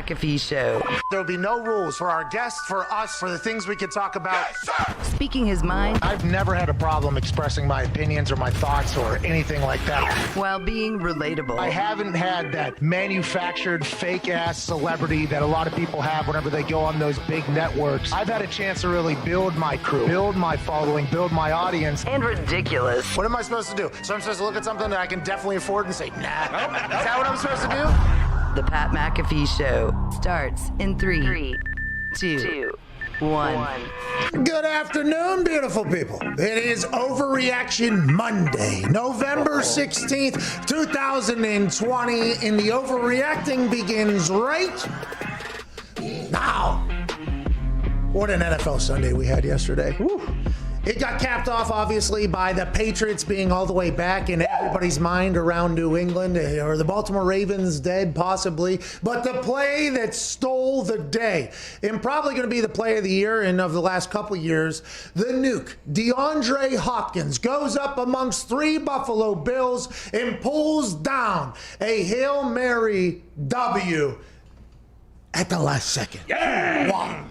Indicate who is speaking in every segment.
Speaker 1: McAfee Show.
Speaker 2: There'll be no rules for our guests, for us, for the things we can talk about.
Speaker 1: Yes, speaking his mind.
Speaker 2: I've never had a problem expressing my opinions or my thoughts or anything like that.
Speaker 1: While being relatable.
Speaker 2: I haven't had that manufactured fake-ass celebrity that a lot of people have whenever they go on those big networks. I've had a chance to really build my crew, build my following, build my audience.
Speaker 1: And ridiculous.
Speaker 2: What am I supposed to do? So I'm supposed to look at something that I can definitely afford and say, nah. Is that what I'm supposed to do?
Speaker 1: The Pat McAfee Show starts in 3, 2, 1.
Speaker 2: Good afternoon, beautiful people. It is Overreaction Monday, November 16th, 2020, and the overreacting begins right now. What an NFL Sunday we had yesterday. Woo. It got capped off, obviously, by the Patriots being all the way back in everybody's mind around New England, or the Baltimore Ravens dead, possibly. But the play that stole the day, and probably going to be the play of the year and of the last couple years, the nuke, DeAndre Hopkins, goes up amongst 3 Buffalo Bills and pulls down a Hail Mary W at the last second.
Speaker 3: Yeah!
Speaker 2: Wow.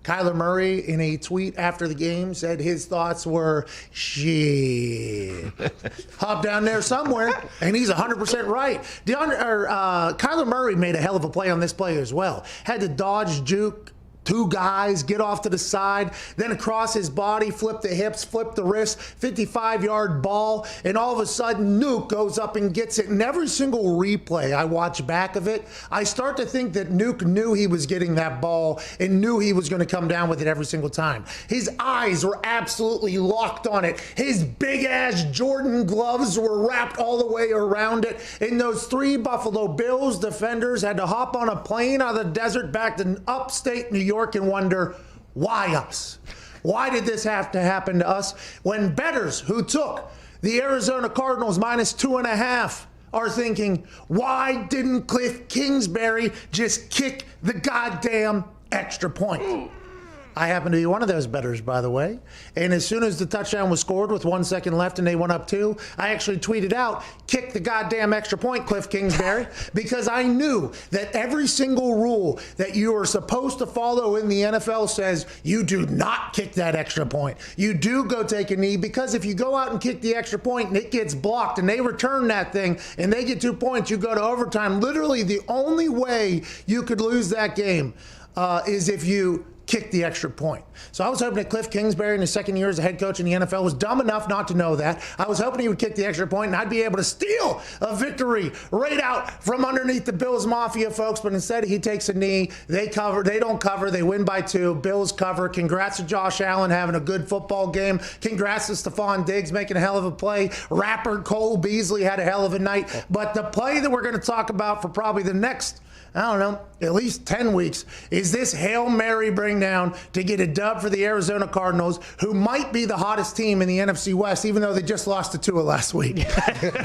Speaker 2: Kyler Murray, in a tweet after the game, said his thoughts were, shit. Hop down there somewhere, and he's 100% right. Kyler Murray made a hell of a play on this play as well. Had to dodge, juke, 2 guys, get off to the side, then across his body, flip the hips, flip the wrist, 55-yard ball, and all of a sudden, Nuke goes up and gets it. And every single replay I watch back of it, I start to think that Nuke knew he was getting that ball and knew he was going to come down with it every single time. His eyes were absolutely locked on it. His big-ass Jordan gloves were wrapped all the way around it. And those 3 Buffalo Bills defenders had to hop on a plane out of the desert back to upstate New York and wonder, why us? Why did this have to happen to us? When bettors who took the Arizona Cardinals -2.5 are thinking, why didn't Cliff Kingsbury just kick the goddamn extra point? I happen to be one of those bettors, by the way. And as soon as the touchdown was scored with 1 second left and they went up 2, I actually tweeted out, kick the goddamn extra point, Cliff Kingsbury, because I knew that every single rule that you are supposed to follow in the NFL says you do not kick that extra point. You do go take a knee, because if you go out and kick the extra point and it gets blocked and they return that thing and they get 2 points, you go to overtime. Literally the only way you could lose that game is if you kick the extra point. So I was hoping that Cliff Kingsbury in his second year as a head coach in the NFL was dumb enough not to know that. I was hoping he would kick the extra point and I'd be able to steal a victory right out from underneath the Bills Mafia, folks. But instead he takes a knee. They cover. They don't cover. They win by 2. Bills cover. Congrats to Josh Allen having a good football game. Congrats to Stephon Diggs making a hell of a play. Rapper Cole Beasley had a hell of a night. But the play that we're going to talk about for probably the next, I don't know, at least 10 weeks, is this Hail Mary bring down to get a dub for the Arizona Cardinals, who might be the hottest team in the NFC West, even though they just lost to Tua last week.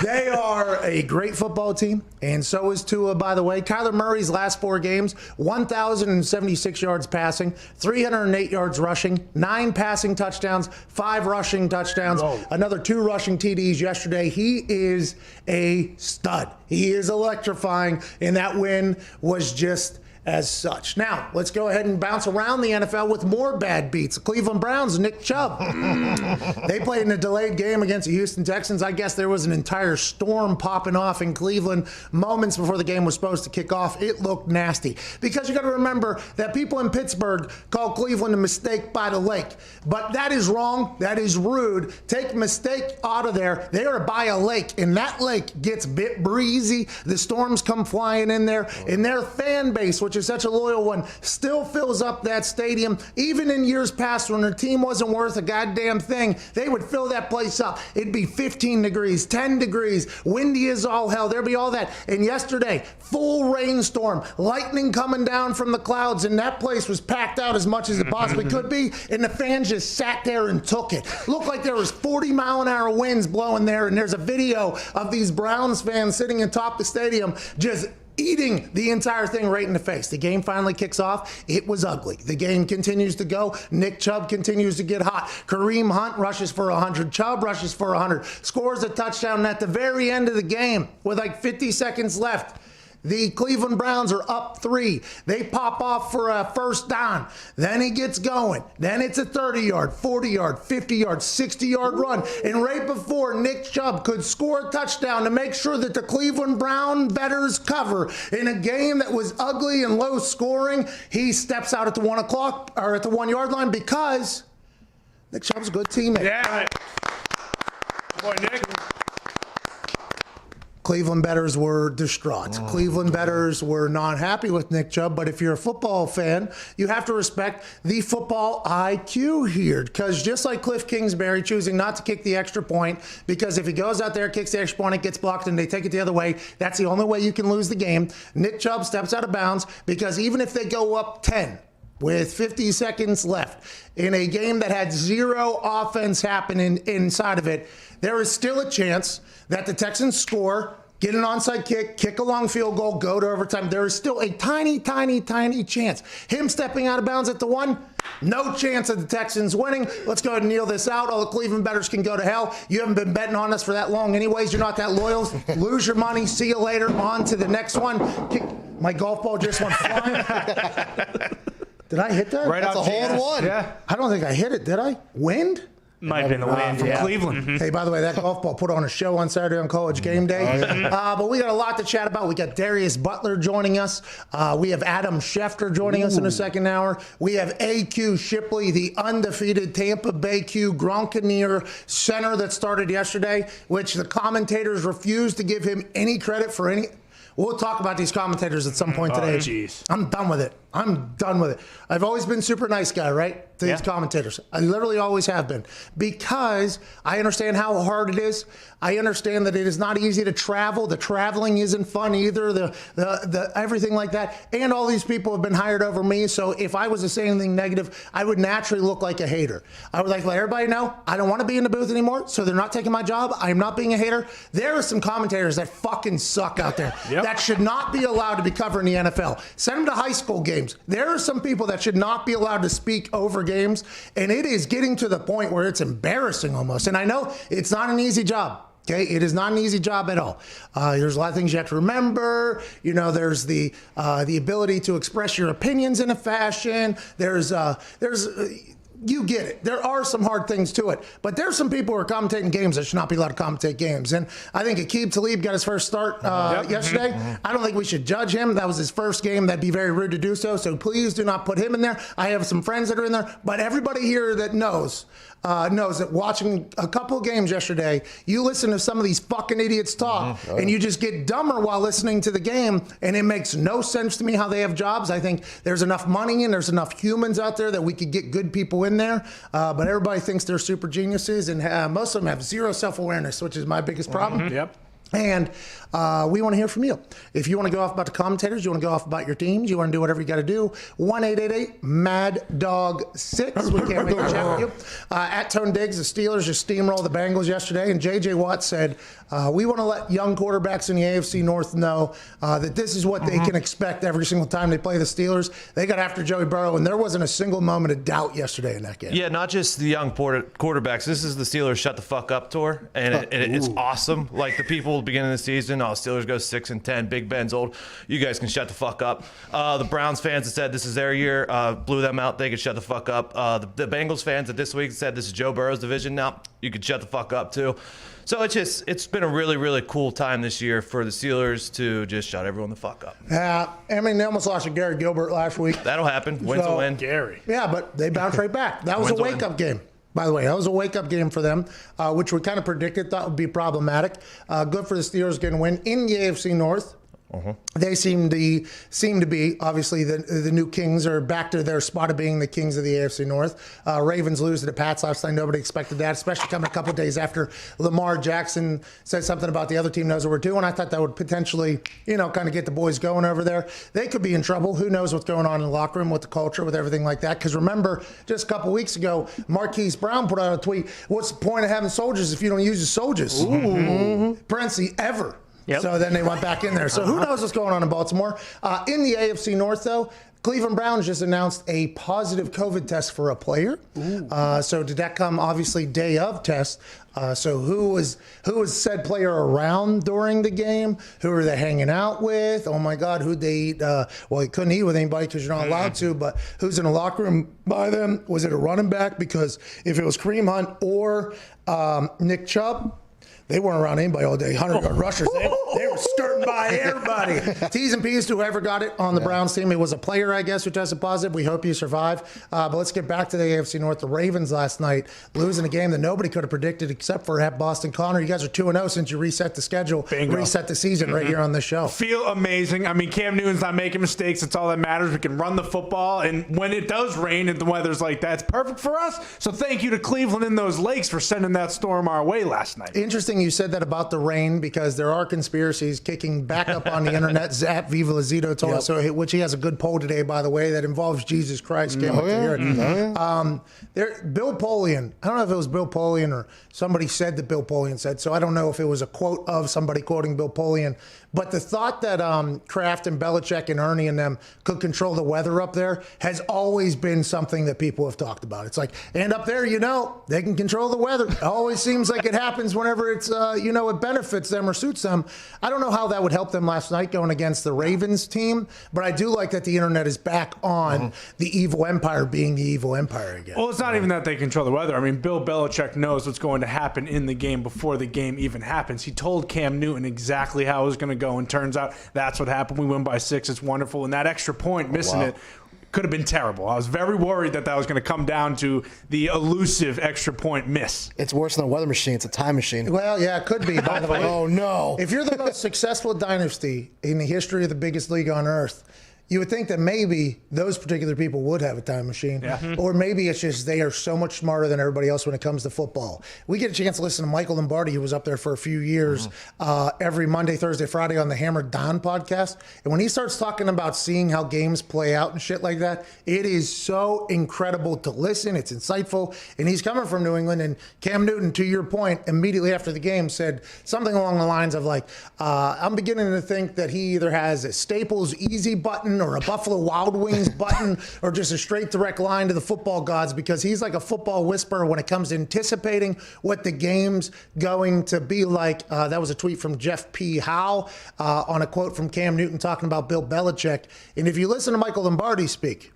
Speaker 2: They are a great football team, and so is Tua, by the way. Kyler Murray's last 4 games, 1,076 yards passing, 308 yards rushing, 9 passing touchdowns, 5 rushing touchdowns, another 2 rushing TDs yesterday. He is a stud. He is electrifying, and that win was just as such. Now, let's go ahead and bounce around the NFL with more bad beats. The Cleveland Browns, Nick Chubb. They played in a delayed game against the Houston Texans. I guess there was an entire storm popping off in Cleveland moments before the game was supposed to kick off. It looked nasty. Because you got to remember that people in Pittsburgh call Cleveland a mistake by the lake. But that is wrong. That is rude. Take mistake out of there. They are by a lake, and that lake gets a bit breezy. The storms come flying in there, and their fan base, which is such a loyal one, still fills up that stadium. Even in years past when their team wasn't worth a goddamn thing, they would fill that place up. It'd be 15 degrees, 10 degrees, windy as all hell. There'd be all that. And yesterday, full rainstorm, lightning coming down from the clouds, and that place was packed out as much as it possibly could be, and the fans just sat there and took it. Looked like there was 40-mile-an-hour winds blowing there, and there's a video of these Browns fans sitting atop the stadium just eating the entire thing right in the face. The game finally kicks off. It was ugly. The game continues to go. Nick Chubb continues to get hot. Kareem Hunt rushes for 100. Chubb rushes for 100. Scores a touchdown. And at the very end of the game, with like 50 seconds left, the Cleveland Browns are up 3. They pop off for a first down. Then he gets going. Then it's a 30-yard, 40-yard, 50-yard, 60-yard run. And right before Nick Chubb could score a touchdown to make sure that the Cleveland Brown bettors cover in a game that was ugly and low scoring, he steps out at the 1 o'clock or at the 1-yard line because Nick Chubb's a good teammate.
Speaker 3: Yeah. Boy, Nick.
Speaker 2: Cleveland bettors were distraught. Cleveland bettors were not happy with Nick Chubb, but if you're a football fan, you have to respect the football IQ here, because just like Cliff Kingsbury choosing not to kick the extra point, because if he goes out there, kicks the extra point, it gets blocked, and they take it the other way, that's the only way you can lose the game. Nick Chubb steps out of bounds, because even if they go up 10 with 50 seconds left in a game that had 0 offense happening inside of it, there is still a chance that the Texans score, get an onside kick, kick a long field goal, go to overtime. There is still a tiny, tiny, tiny chance. Him stepping out of bounds at the 1, no chance of the Texans winning. Let's go ahead and kneel this out. All the Cleveland bettors can go to hell. You haven't been betting on us for that long anyways. You're not that loyal. Lose your money. See you later. On to the next one. My golf ball just went flying. Did I hit that?
Speaker 3: Right.
Speaker 4: That's a hole in one.
Speaker 3: Yeah.
Speaker 2: I don't think I hit it. Did I? Wind?
Speaker 3: Might have been the wind from Cleveland.
Speaker 2: Hey, by the way, that golf ball put on a show on Saturday on College Game Day. But we got a lot to chat about. We got Darius Butler joining us. We have Adam Schefter joining us in the second hour. We have A.Q. Shipley, the undefeated Tampa Bay Q Gronkaneer center that started yesterday, which the commentators refused to give him any credit for any. We'll talk about these commentators at some point today.
Speaker 3: Geez.
Speaker 2: I'm done with it. I'm done with it. I've always been super nice guy, right? To these commentators. I literally always have been. Because I understand how hard it is. I understand that it is not easy to travel. The traveling isn't fun either. The everything like that. And all these people have been hired over me. So if I was to say anything negative, I would naturally look like a hater. I would like to let everybody know I don't want to be in the booth anymore. So they're not taking my job. I am not being a hater. There are some commentators that fucking suck out there. That should not be allowed to be covering the NFL. Send them to high school games. games. There are some people that should not be allowed to speak over games, and it is getting to the point where it's embarrassing almost. And I know it's not an easy job. Okay, it is not an easy job at all. There's a lot of things you have to remember. There's the ability to express your opinions in a fashion. You get it. There are some hard things to it. But there's some people who are commentating games that should not be allowed to commentate games. And I think Aqib Talib got his first start yesterday. I don't think we should judge him. That was his first game. That'd be very rude to do so. So please do not put him in there. I have some friends that are in there. But everybody here that knows that watching a couple of games yesterday, you listen to some of these fucking idiots talk, and you just get dumber while listening to the game, and it makes no sense to me how they have jobs. I think there's enough money and there's enough humans out there that we could get good people in there, but everybody thinks they're super geniuses, and most of them have zero self-awareness, which is my biggest problem.
Speaker 3: Yep.
Speaker 2: And we want to hear from you. If you want to go off about the commentators, you want to go off about your teams, you want to do whatever you got to do, 1-888-MAD-DOG-6. We can't make a chat with you. At Tone Diggs, the Steelers just steamrolled the Bengals yesterday, and J.J. Watt said, we want to let young quarterbacks in the AFC North know that this is what they can expect every single time they play the Steelers. They got after Joey Burrow, and there wasn't a single moment of doubt yesterday in that game.
Speaker 4: Yeah, not just the young quarterbacks. This is the Steelers Shut the Fuck Up tour, and it's awesome. Like the people at the beginning of the season, Steelers go 6-10. Big Ben's old. You guys can shut the fuck up. The Browns fans that said this is their year blew them out. They could shut the fuck up. The Bengals fans that this week said this is Joe Burrow's division now. You could shut the fuck up too. So it's been a really, really cool time this year for the Steelers to just shut everyone the fuck up.
Speaker 2: They almost lost to Gary Gilbert last week.
Speaker 4: That'll happen. Win's a win.
Speaker 3: Gary.
Speaker 2: Yeah, but they bounced right back. That was a wake-up game. By the way, that was a wake-up game for them, which we kind of predicted thought would be problematic. Good for the Steelers getting a win in the AFC North. They seem to be obviously the new kings are back to their spot of being the kings of the AFC North. Ravens lose to the Pats last night. Nobody expected that, especially coming a couple of days after Lamar Jackson said something about the other team knows what we're doing. I thought that would potentially, kind of get the boys going over there. They could be in trouble. Who knows what's going on in the locker room with the culture, with everything like that. Because remember, just a couple of weeks ago, Marquise Brown put out a tweet, what's the point of having soldiers if you don't use the soldiers? Parentheses, ever. Yep. So then they went back in there. So who knows what's going on in Baltimore? In the AFC North, though, Cleveland Browns just announced a positive COVID test for a player. So did that come, obviously, day of test? So who was said player around during the game? Who were they hanging out with? Oh, my God, who'd they eat? Well, he couldn't eat with anybody because you're not allowed to, but who's in the locker room by them? Was it a running back? Because if it was Kareem Hunt or Nick Chubb, they weren't around anybody all day. 100-yard rushers. They were skirting by everybody. T's and P's to whoever got it on the Browns team. It was a player, I guess, who tested positive. We hope you survive. But let's get back to the AFC North. The Ravens last night losing a game that nobody could have predicted except for at Boston. Connor, you guys are 2-0 since you reset the schedule.
Speaker 3: Bingo.
Speaker 2: Reset the season right here on this show.
Speaker 3: Feel amazing. I mean, Cam Newton's not making mistakes. That's all that matters. We can run the football. And when it does rain and the weather's like that, it's perfect for us. So thank you to Cleveland and those lakes for sending that storm our way last night.
Speaker 2: Interesting you said that about the rain, because there are conspiracies kicking back up on the internet. Zap Viva Lazito told us, which he has a good poll today, by the way, that involves Jesus Christ. Bill Polian, I don't know if it was Bill Polian or somebody said that Bill Polian said, so I don't know if it was a quote of somebody quoting Bill Polian, but the thought that Kraft and Belichick and Ernie and them could control the weather up there has always been something that people have talked about. It's like, and up there, they can control the weather. It always seems like it happens whenever it's, it benefits them or suits them. I don't know how that would help them last night going against the Ravens team, but I do like that the internet is back on the evil empire being the evil empire again.
Speaker 3: Well, it's not even that they control the weather. I mean, Bill Belichick knows what's going to happen in the game before the game even happens. He told Cam Newton exactly how it was going to go, and turns out that's what happened. We win by 6. It's wonderful. And that extra point, missing it, could have been terrible. I was very worried that was going to come down to the elusive extra point miss.
Speaker 5: It's worse than a weather machine. It's a time machine.
Speaker 2: Well, yeah, it could be, by the way.
Speaker 5: Oh, no.
Speaker 2: If you're the most successful dynasty in the history of the biggest league on earth, you would think that maybe those particular people would have a time machine. Yeah. Or maybe it's just they are so much smarter than everybody else when it comes to football. We get a chance to listen to Michael Lombardi, who was up there for a few years, every Monday, Thursday, Friday on the Hammer Don podcast. And when he starts talking about seeing how games play out and shit like that, it is so incredible to listen. It's insightful. And he's coming from New England. And Cam Newton, to your point, immediately after the game said something along the lines of like, I'm beginning to think that he either has a Staples easy button button or a Buffalo Wild Wings button or just a straight direct line to the football gods, because he's like a football whisperer when it comes to anticipating what the game's going to be like. That was a tweet from Jeff P. Howe on a quote from Cam Newton talking about Bill Belichick. And if you listen to Michael Lombardi speak,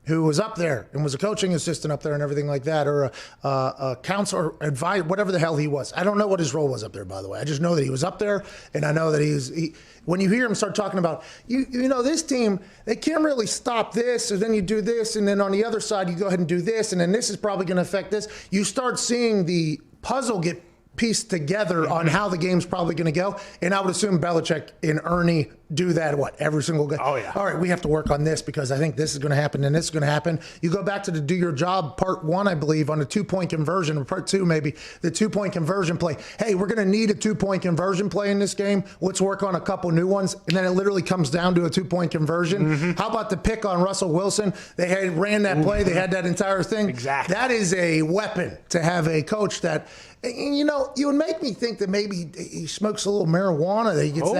Speaker 2: who was up there and was a coaching assistant up there and everything like that, or a counselor, advisor, whatever the hell he was. I don't know what his role was up there, by the way. I just know that he was up there, and I know that when you hear him start talking about, you know, this team, they can't really stop this, and then you do this, and then on the other side, you go ahead and do this, and then this is probably going to affect this. You start seeing the puzzle get pieced together on how the game's probably going to go. And I would assume Belichick and Ernie do that, every single game.
Speaker 3: Oh, yeah.
Speaker 2: All right, we have to work on this because I think this is going to happen and this is going to happen. You go back to the do your job part 1, I believe, on the 2-point conversion, or part 2 maybe, the 2-point conversion play. Hey, we're going to need a 2-point conversion play in this game. Let's work on a couple new ones. And then it literally comes down to a 2-point conversion. How about the pick on Russell Wilson? They ran that play. They had that entire thing.
Speaker 3: Exactly.
Speaker 2: That is a weapon to have a coach that, you know, you would make me think that maybe he smokes a little marijuana. That he gets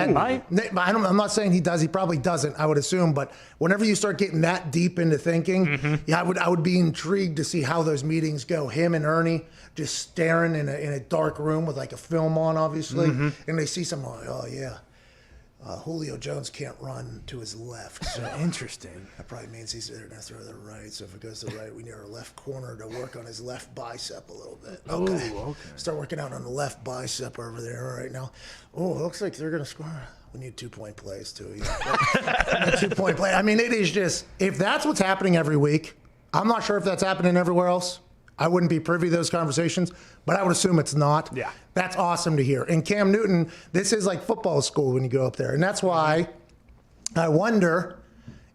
Speaker 2: I'm not saying he does. He probably doesn't, I would assume. But whenever you start getting that deep into thinking, I would be intrigued to see how those meetings go. Him and Ernie just staring in a dark room with like a film on, obviously, and they see someone like, oh yeah, Julio Jones can't run to his left. So
Speaker 3: Interesting.
Speaker 2: that probably means they're going to throw the right. So if it goes to the right, we need our left corner to work on his left bicep a little bit. Okay.
Speaker 3: okay.
Speaker 2: Start working out on the left bicep over there right now. Oh, it looks like they're going to score. We need 2-point plays too. Yeah. 2-point play. I mean, it is just, if that's what's happening every week, I'm not sure if that's happening everywhere else. I wouldn't be privy to those conversations, but I would assume it's not.
Speaker 3: Yeah.
Speaker 2: That's awesome to hear. And Cam Newton, this is like football school when you go up there. And that's why I wonder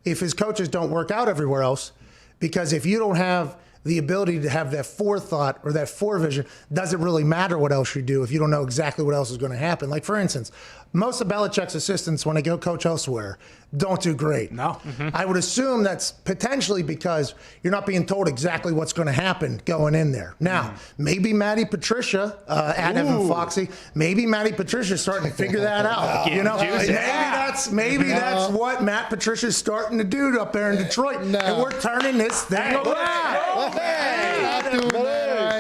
Speaker 2: if his coaches don't work out everywhere else, because if you don't have the ability to have that forethought or that forevision, does it really matter what else you do if you don't know exactly what else is going to happen? Like, for instance, most of Belichick's assistants, when they go coach elsewhere, don't do great.
Speaker 3: No.
Speaker 2: I would assume that's potentially because you're not being told exactly what's going to happen going in there. Now, maybe Matty Patricia, at Evan Foxy, maybe Matty Patricia's starting to figure that out. You know, maybe that's what Matt Patricia's starting to do up there in Detroit. And we're turning this thing around.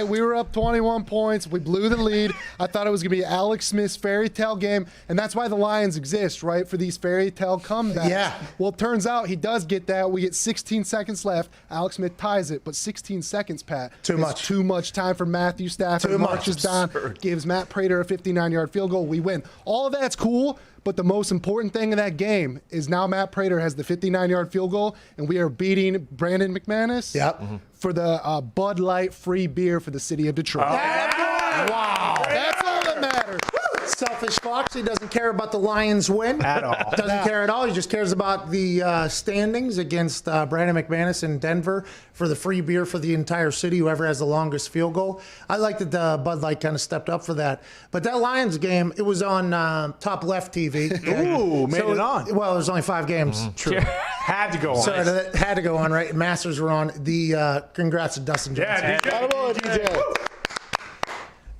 Speaker 5: We were up 21 points. We blew the lead. I thought it was going to be Alex Smith's fairy tale game, and that's why the Lions exist, right, for these fairy tale comebacks.
Speaker 2: Yeah.
Speaker 5: Well, it turns out he does get that. We get 16 seconds left. Alex Smith ties it, but 16 seconds, Pat.
Speaker 2: Too much.
Speaker 5: Too much time for Matthew Stafford. Marches down, gives Matt Prater a 59-yard field goal. We win. All of that's cool. But the most important thing in that game is now Matt Prater has the 59-yard field goal, and we are beating Brandon McManus for the Bud Light free beer for the city of Detroit.
Speaker 2: Wow.
Speaker 5: That's all that matters.
Speaker 2: Selfish Fox. He doesn't care about the Lions win.
Speaker 3: At all.
Speaker 2: Doesn't care at all. He just cares about the standings against Brandon McManus in Denver for the free beer for the entire city, whoever has the longest field goal. I like that Bud Light kind of stepped up for that. But that Lions game, it was on Top Left TV.
Speaker 3: Ooh, made it on.
Speaker 2: Well, there's only 5 games.
Speaker 3: True. Had to go on.
Speaker 2: So it had to go on, right? Masters were on. The congrats to Dustin Johnson.
Speaker 3: Yeah,
Speaker 5: DJ.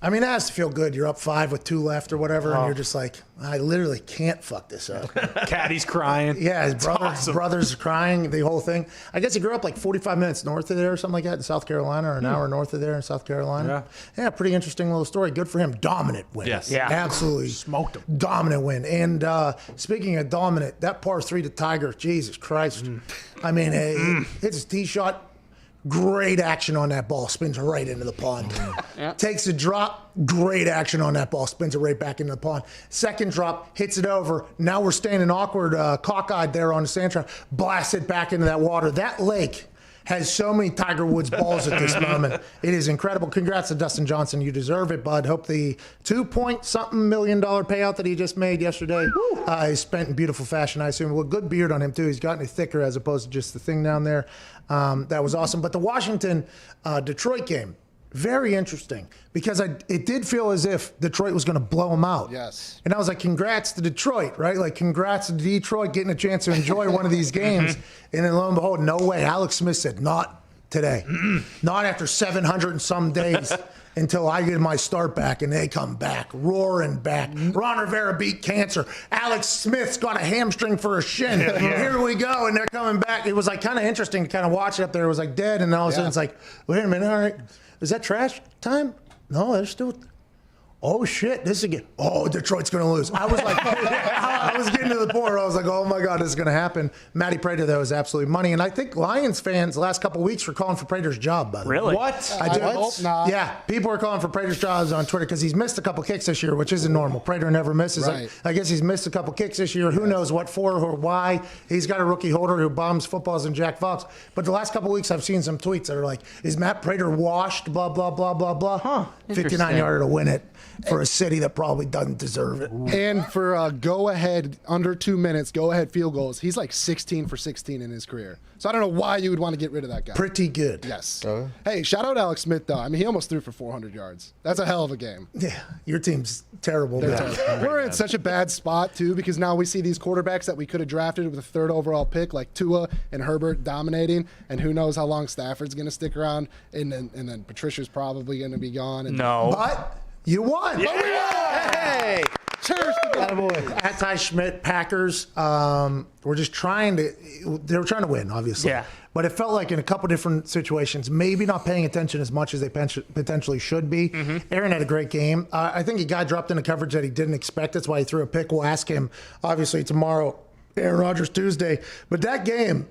Speaker 2: I mean, that has to feel good. You're up 5 with 2 left or whatever, and you're just like, I literally can't fuck this up.
Speaker 3: Caddy's crying.
Speaker 2: Yeah, his
Speaker 3: Awesome.
Speaker 2: brother's crying, the whole thing. I guess he grew up like 45 minutes north of there or something like that in South Carolina, or an hour north of there in South Carolina. Yeah, pretty interesting little story. Good for him. Dominant win.
Speaker 4: Yes.
Speaker 3: Yeah.
Speaker 2: Absolutely.
Speaker 3: Smoked him.
Speaker 2: Dominant win. And speaking of dominant, that par 3 to Tiger, Jesus Christ. I mean, hits a tee shot. Great action on that ball. Spins right into the pond. Takes a drop. Great action on that ball. Spins it right back into the pond. Second drop. Hits it over. Now we're standing awkward, cockeyed there on the sand trap. Blasts it back into that water. That lake has so many Tiger Woods balls at this moment. It is incredible. Congrats to Dustin Johnson. You deserve it, bud. Hope the $2-point-something million payout that he just made yesterday is spent in beautiful fashion, I assume. Well, good beard on him, too. He's gotten it thicker as opposed to just the thing down there. That was awesome. But the Washington-Detroit game, very interesting, because it did feel as if Detroit was going to blow them out.
Speaker 5: Yes.
Speaker 2: And I was like, congrats to Detroit, right? Like, congrats to Detroit getting a chance to enjoy one of these games. And then lo and behold, no way. Alex Smith said, not today. Not after 700 and some days. until I get my start back, and they come back, roaring back. Ron Rivera beat cancer. Alex Smith's got a hamstring for a shin. Here we go, and they're coming back. It was like kind of interesting to kind of watch it up there. It was like dead, and all of a sudden it's like, wait a minute, all right, is that trash time? No, they're still. Oh shit! This again. Oh, Detroit's gonna lose. I was like, I was getting to the point where I was like, oh my god, this is gonna happen. Matty Prater though is absolutely money, and I think Lions fans the last couple of weeks were calling for Prater's job. By the way,
Speaker 3: Really?
Speaker 4: What?
Speaker 2: I
Speaker 5: hope not.
Speaker 2: Yeah, people are calling for Prater's jobs on Twitter because he's missed a couple kicks this year, which isn't normal. Prater never misses.
Speaker 5: Right.
Speaker 2: I guess he's missed a couple kicks this year. Who knows what for or why? He's got a rookie holder who bombs footballs and Jack Fox. But the last couple of weeks, I've seen some tweets that are like, "Is Matt Prater washed?" Blah blah blah blah blah. 59-yarder to win it for a city that probably doesn't deserve it.
Speaker 5: And for go ahead under 2 minutes, go ahead field goals, he's like 16 for 16 in his career. So I don't know why you would want to get rid of that guy.
Speaker 2: Pretty good.
Speaker 5: Yes. Hey, shout out Alex Smith though. I mean, he almost threw for 400 yards. That's a hell of a game.
Speaker 2: Yeah, your team's terrible.
Speaker 5: We're in such a bad spot too because now we see these quarterbacks that we could have drafted with a third overall pick, like Tua and Herbert dominating, and who knows how long Stafford's going to stick around, and then Patricia's probably going to be gone. And
Speaker 2: But you won.
Speaker 3: Yeah.
Speaker 2: But we won.
Speaker 5: hey, cheers to the
Speaker 2: Ty Schmidt, Packers, were just trying to. They were trying to win, obviously.
Speaker 3: Yeah.
Speaker 2: But it felt like in a couple different situations, maybe not paying attention as much as they potentially should be. Aaron had a great game. I think he got dropped into coverage that he didn't expect. That's why he threw a pick. We'll ask him, obviously, tomorrow, Aaron Rodgers Tuesday. But that game,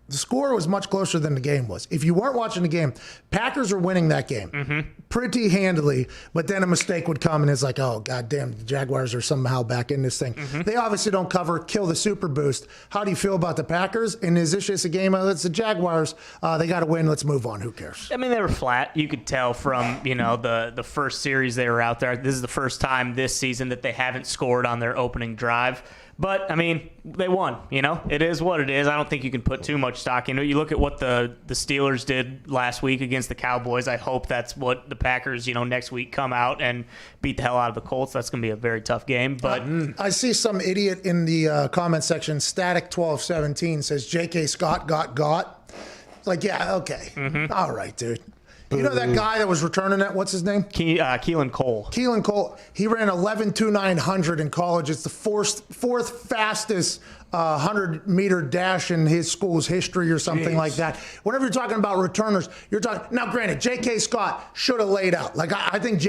Speaker 2: the score was much closer than the game was. If you weren't watching the game, Packers were winning that game pretty handily, but then a mistake would come, and it's like, oh, goddamn, the Jaguars are somehow back in this thing. They obviously don't cover, kill the super boost. How do you feel about the Packers? And is this just a game? It's the Jaguars. They got to win. Let's move on. Who cares?
Speaker 6: I mean, they were flat. You could tell from, the first series they were out there. This is the first time this season that they haven't scored on their opening drive. But, I mean, they won, It is what it is. I don't think you can put too much stock into it. You look at what the Steelers did last week against the Cowboys. I hope that's what the Packers, next week come out and beat the hell out of the Colts. That's going to be a very tough game. But
Speaker 2: I see some idiot in the comment section, Static1217, says J.K. Scott got. It's like, yeah, okay. All right, dude. You know that guy that was returning that? What's his name?
Speaker 6: Keelan Cole.
Speaker 2: Keelan Cole. He ran 11.2900 in college. It's the fourth fastest 100-meter dash in his school's history or something like that. Whenever you're talking about returners, you're talking. Now, granted, J.K. Scott should have laid out. Like I think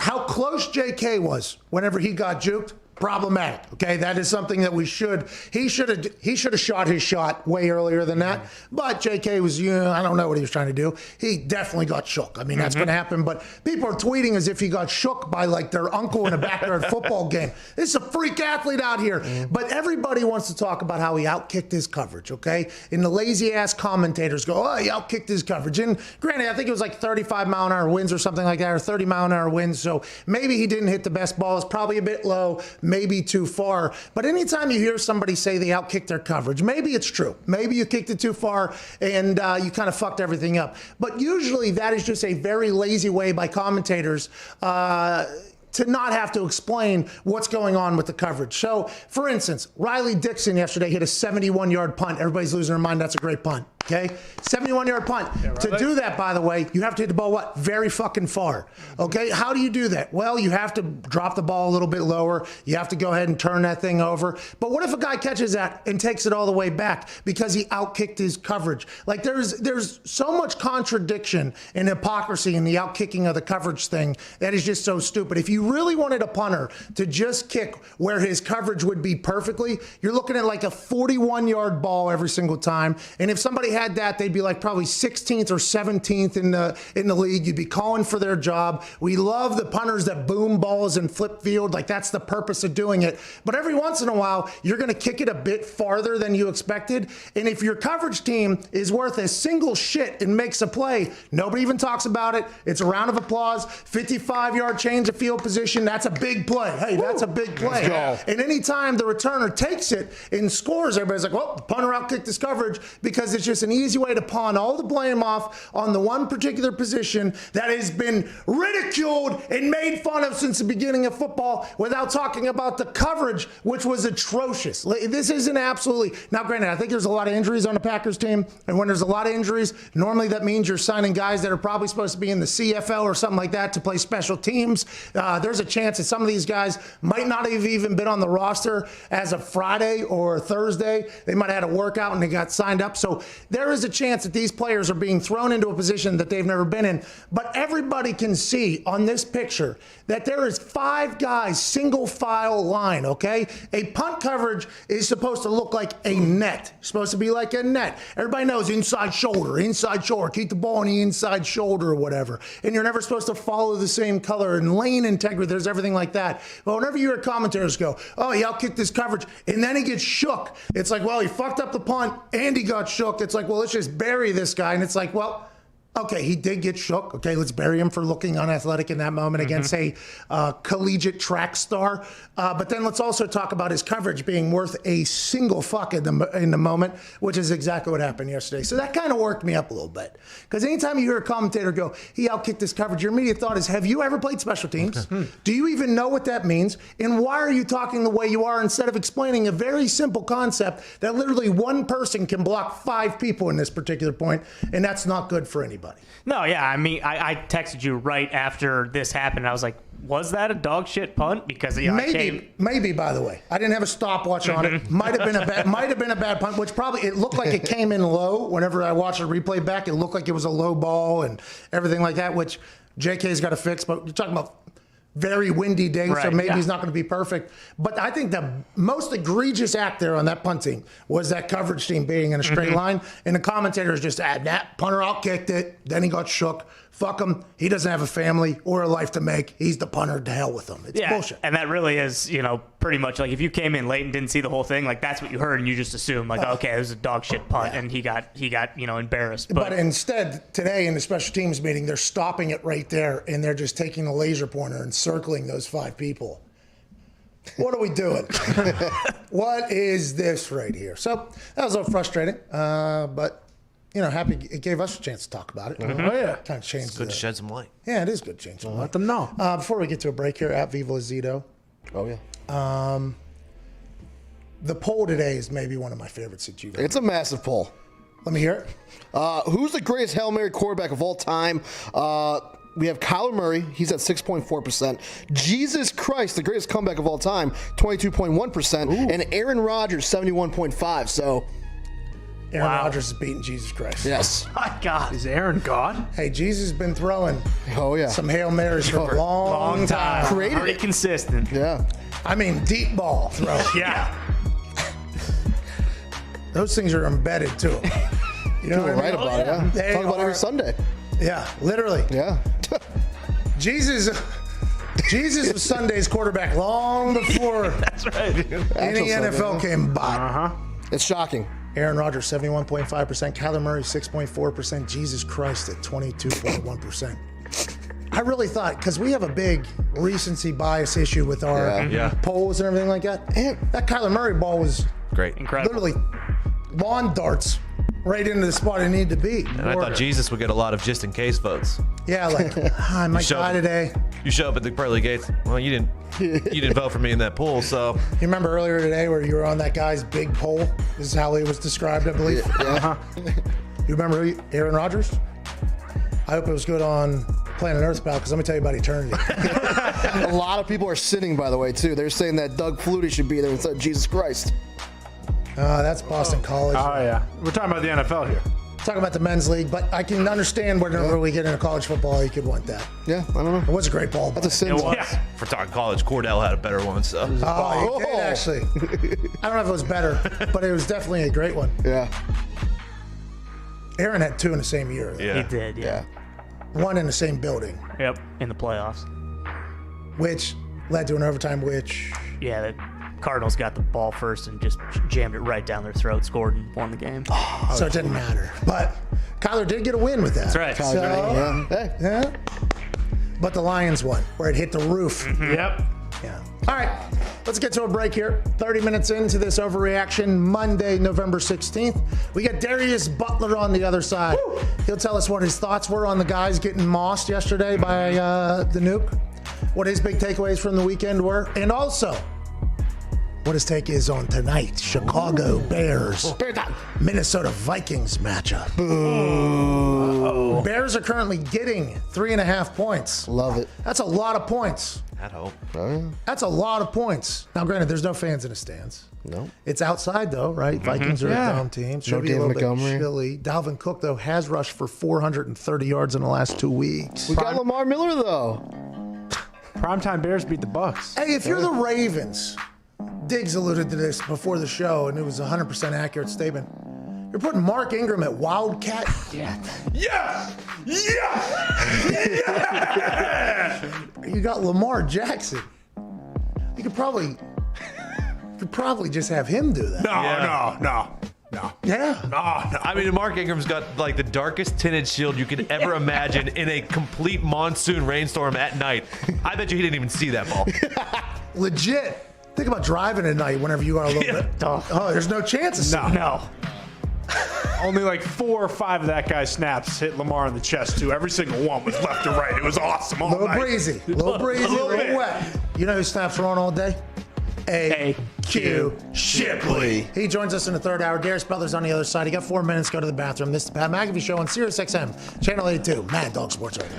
Speaker 2: how close J.K. was whenever he got juked. Problematic. Okay, that is something that he should have shot his shot way earlier than that. But JK was, I don't know what he was trying to do. He definitely got shook. I mean, that's going to happen. But people are tweeting as if he got shook by like their uncle in a backyard football game. This is a freak athlete out here. But everybody wants to talk about how he outkicked his coverage. Okay, and the lazy ass commentators go, oh, he outkicked his coverage. And granted, I think it was like 35-mile-an-hour winds or something like that, or 30-mile-an-hour winds. So maybe he didn't hit the best ball. It's probably a bit low. Maybe too far. But anytime you hear somebody say they outkicked their coverage, maybe it's true. Maybe you kicked it too far and you kind of fucked everything up. But usually that is just a very lazy way by commentators to not have to explain what's going on with the coverage. So, for instance, Riley Dixon yesterday hit a 71-yard punt. Everybody's losing their mind. That's a great punt. Okay? 71-yard punt. Yeah, right. To do that, by the way, you have to hit the ball, what? Very fucking far. Okay? How do you do that? Well, you have to drop the ball a little bit lower. You have to go ahead and turn that thing over. But what if a guy catches that and takes it all the way back because he outkicked his coverage? Like, there's so much contradiction and hypocrisy in the outkicking of the coverage thing that is just so stupid. If you really wanted a punter to just kick where his coverage would be perfectly, you're looking at like a 41-yard ball every single time. And if somebody had that, they'd be like probably 16th or 17th in the league. You'd be calling for their job. We love the punters that boom balls and flip field. Like, that's the purpose of doing it. But every once in a while, you're going to kick it a bit farther than you expected. And if your coverage team is worth a single shit and makes a play, nobody even talks about it. It's a round of applause. 55-yard change of field position. That's a big play. Hey, that's a big play. And anytime the returner takes it and scores, everybody's like, well, the punter outkicked his coverage because it's just an easy way to pawn all the blame off on the one particular position that has been ridiculed and made fun of since the beginning of football without talking about the coverage, which was atrocious. This isn't absolutely, now granted, I think there's a lot of injuries on the Packers team, and when there's a lot of injuries, normally that means you're signing guys that are probably supposed to be in the CFL or something like that to play special teams. There's a chance that some of these guys might not have even been on the roster as of Friday or Thursday. They might have had a workout and they got signed up. So there is a chance that these players are being thrown into a position that they've never been in. But everybody can see on this picture that there is 5 guys, single file line, okay? A punt coverage is supposed to look like a net. It's supposed to be like a net. Everybody knows inside shoulder, keep the ball on the inside shoulder or whatever. And you're never supposed to follow the same color and lane integrity. There's everything like that. But whenever you hear commentators go, oh, he outkicked this coverage, and then he gets shook, it's like, well, he fucked up the punt and he got shook. It's like, well, let's just bury this guy. And it's like, well, okay, he did get shook. Okay, let's bury him for looking unathletic in that moment against a collegiate track star. But then let's also talk about his coverage being worth a single fuck in the moment, which is exactly what happened yesterday. So that kind of worked me up a little bit. Because anytime you hear a commentator go, he outkicked his coverage, your immediate thought is, have you ever played special teams? Do you even know what that means? And why are you talking the way you are instead of explaining a very simple concept that literally one person can block 5 people in this particular point, and that's not good for anybody.
Speaker 6: No, yeah. I mean, I texted you right after this happened. I was like, was that a dog shit punt? Because
Speaker 2: maybe. By the way, I didn't have a stopwatch on it. Might have been a bad punt. Which probably it looked like it came in low. Whenever I watched the replay back, it looked like it was a low ball and everything like that. Which JK's got to fix. But you're talking about very windy day, so maybe he's not going to be perfect. But I think the most egregious act there on that punt team was that coverage team being in a straight line, and the commentators just that punter outkicked it, then he got shook. Fuck him. He doesn't have a family or a life to make. He's the punter. To hell with him. It's bullshit.
Speaker 6: And that really is, pretty much like if you came in late and didn't see the whole thing, like that's what you heard, and you just assume like, okay, it was a dog shit punt, and he got embarrassed.
Speaker 2: But instead, today in the special teams meeting, they're stopping it right there, and they're just taking a laser pointer and circling those 5 people. What are we doing? What is this right here? So that was a little frustrating, but. Happy it gave us a chance to talk about it.
Speaker 3: Oh, yeah.
Speaker 2: Kind of changed.
Speaker 4: It's good to shed some light.
Speaker 2: Yeah, it is good to change some light.
Speaker 3: Let them know.
Speaker 2: Before we get to a break here, at Viva Lazito.
Speaker 7: Oh, yeah.
Speaker 2: The poll today is maybe one of my favorites that you've
Speaker 7: It's a massive poll.
Speaker 2: Let me hear it.
Speaker 7: Who's the greatest Hail Mary quarterback of all time? We have Kyler Murray. He's at 6.4%. Jesus Christ, the greatest comeback of all time, 22.1%. And Aaron Rodgers, 71.5%. So...
Speaker 2: Aaron Rodgers is beating Jesus Christ.
Speaker 7: Yes.
Speaker 6: My God.
Speaker 3: Is Aaron God?
Speaker 2: Hey, Jesus has been throwing
Speaker 7: some
Speaker 2: Hail Marys for a long time.
Speaker 6: Pretty consistent.
Speaker 7: Yeah.
Speaker 2: I mean, deep ball throw.
Speaker 6: Yeah.
Speaker 2: Those things are embedded to him. You know what I mean?
Speaker 7: Right about it, yeah.
Speaker 2: They
Speaker 7: Talk about
Speaker 2: are-
Speaker 7: every Sunday.
Speaker 2: Yeah, literally.
Speaker 7: Yeah.
Speaker 2: Jesus was Sunday's quarterback long before
Speaker 6: That's right.
Speaker 2: any NFL came by.
Speaker 7: It's shocking.
Speaker 2: Aaron Rodgers, 71.5%. Kyler Murray, 6.4%. Jesus Christ at 22.1%. I really thought, because we have a big recency bias issue with our polls and everything like that. And that Kyler Murray ball was
Speaker 4: Great.
Speaker 6: Incredible.
Speaker 2: literally lawn darts right into the spot it needed to be.
Speaker 4: And I thought Jesus would get a lot of just in case votes.
Speaker 2: Yeah, like, I might die today.
Speaker 4: You show up at the pearly gates. Well, you didn't vote for me in that poll, so.
Speaker 2: You remember earlier today where you were on that guy's big pole? This is how he was described, I believe. You remember Aaron Rodgers? I hope it was good on Planet Earth, pal, because let me tell you about eternity.
Speaker 7: A lot of people are sinning, by the way, too. They're saying that Doug Flutie should be there instead of Jesus Christ.
Speaker 2: That's Boston College.
Speaker 3: Oh, yeah. We're talking about the NFL here.
Speaker 2: Talking about the men's league, but I can understand whenever we get into college football, you could want that.
Speaker 7: Yeah, I don't know.
Speaker 2: It was a great ball.
Speaker 7: That's a sin.
Speaker 6: Yeah.
Speaker 4: For talking college, Cordell had a better one, so.
Speaker 2: Oh, he did, actually. I don't know if it was better, but it was definitely a great one.
Speaker 7: Yeah.
Speaker 2: Aaron had 2 in the same year.
Speaker 4: Yeah.
Speaker 6: He did, yeah.
Speaker 2: 1 in the same building,
Speaker 6: Yep, in the playoffs.
Speaker 2: which led to an overtime, which...
Speaker 6: Yeah, the Cardinals got the ball first and just jammed it right down their throat, scored, and won the game.
Speaker 2: So it didn't matter. But Kyler did get a win with that.
Speaker 6: That's right.
Speaker 2: So,
Speaker 7: Yeah. Hey.
Speaker 2: yeah. But the Lions won, where it hit the roof.
Speaker 3: Yep.
Speaker 2: Yeah. All right, let's get to a break here. 30 minutes into this Overreaction Monday, November 16th. We got Darius Butler on the other side. Woo! He'll tell us what his thoughts were on the guys getting mossed yesterday by the nuke, what his big takeaways from the weekend were, and also what his take is on tonight, Chicago Bears, Minnesota Vikings matchup. Boo. Bears are currently getting 3.5 points.
Speaker 7: Love it.
Speaker 2: That's a lot of points.
Speaker 4: At hope.
Speaker 2: That's a lot of points. Now, granted, there's no fans in the stands.
Speaker 7: No.
Speaker 2: It's outside, though, right? Vikings are a down team. So
Speaker 7: No
Speaker 2: it'll be a
Speaker 7: David
Speaker 2: little bit
Speaker 7: Montgomery.
Speaker 2: chilly. Dalvin Cook, though, has rushed for 430 yards in the last 2 weeks.
Speaker 7: We got Lamar Miller, though.
Speaker 3: Primetime Bears beat the Bucks.
Speaker 2: Hey, if you're the Ravens, Diggs alluded to this before the show, and it was a 100% accurate statement. You're putting Mark Ingram at Wildcat?
Speaker 3: Yeah.
Speaker 2: You got Lamar Jackson. You could probably just have him do that.
Speaker 3: No.
Speaker 2: Yeah.
Speaker 3: No.
Speaker 4: I mean, Mark Ingram's got like the darkest tinted shield you could ever imagine in a complete monsoon rainstorm at night. I bet you he didn't even see that ball.
Speaker 2: Legit. Think about driving at night whenever you are a little bit. Oh, there's no chance of
Speaker 3: No. Only like 4 or 5 of that guy's snaps hit Lamar in the chest, too. Every single one was left to right. It was awesome all
Speaker 2: Little
Speaker 3: night.
Speaker 2: breezy, little
Speaker 3: bit.
Speaker 2: wet. You know who snaps are on all day? A.Q. Shipley. He joins us in the third hour. Darius Butler's on the other side. He got 4 minutes. Go to the bathroom. This is the Pat McAfee Show on Sirius XM, Channel 82, Mad Dog Sports Radio.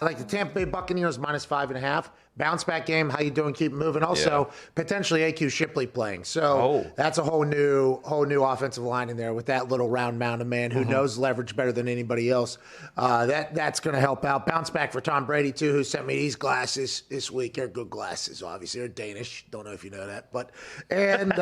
Speaker 2: I like the Tampa Bay Buccaneers -5.5. Bounce back game. How you doing? Keep moving. Also, potentially AQ Shipley playing. So that's a whole new offensive line in there with that little round mound man who knows leverage better than anybody else. That's going to help out. Bounce back for Tom Brady too, who sent me these glasses this week. They're good glasses. Obviously, they're Danish. Don't know if you know that, and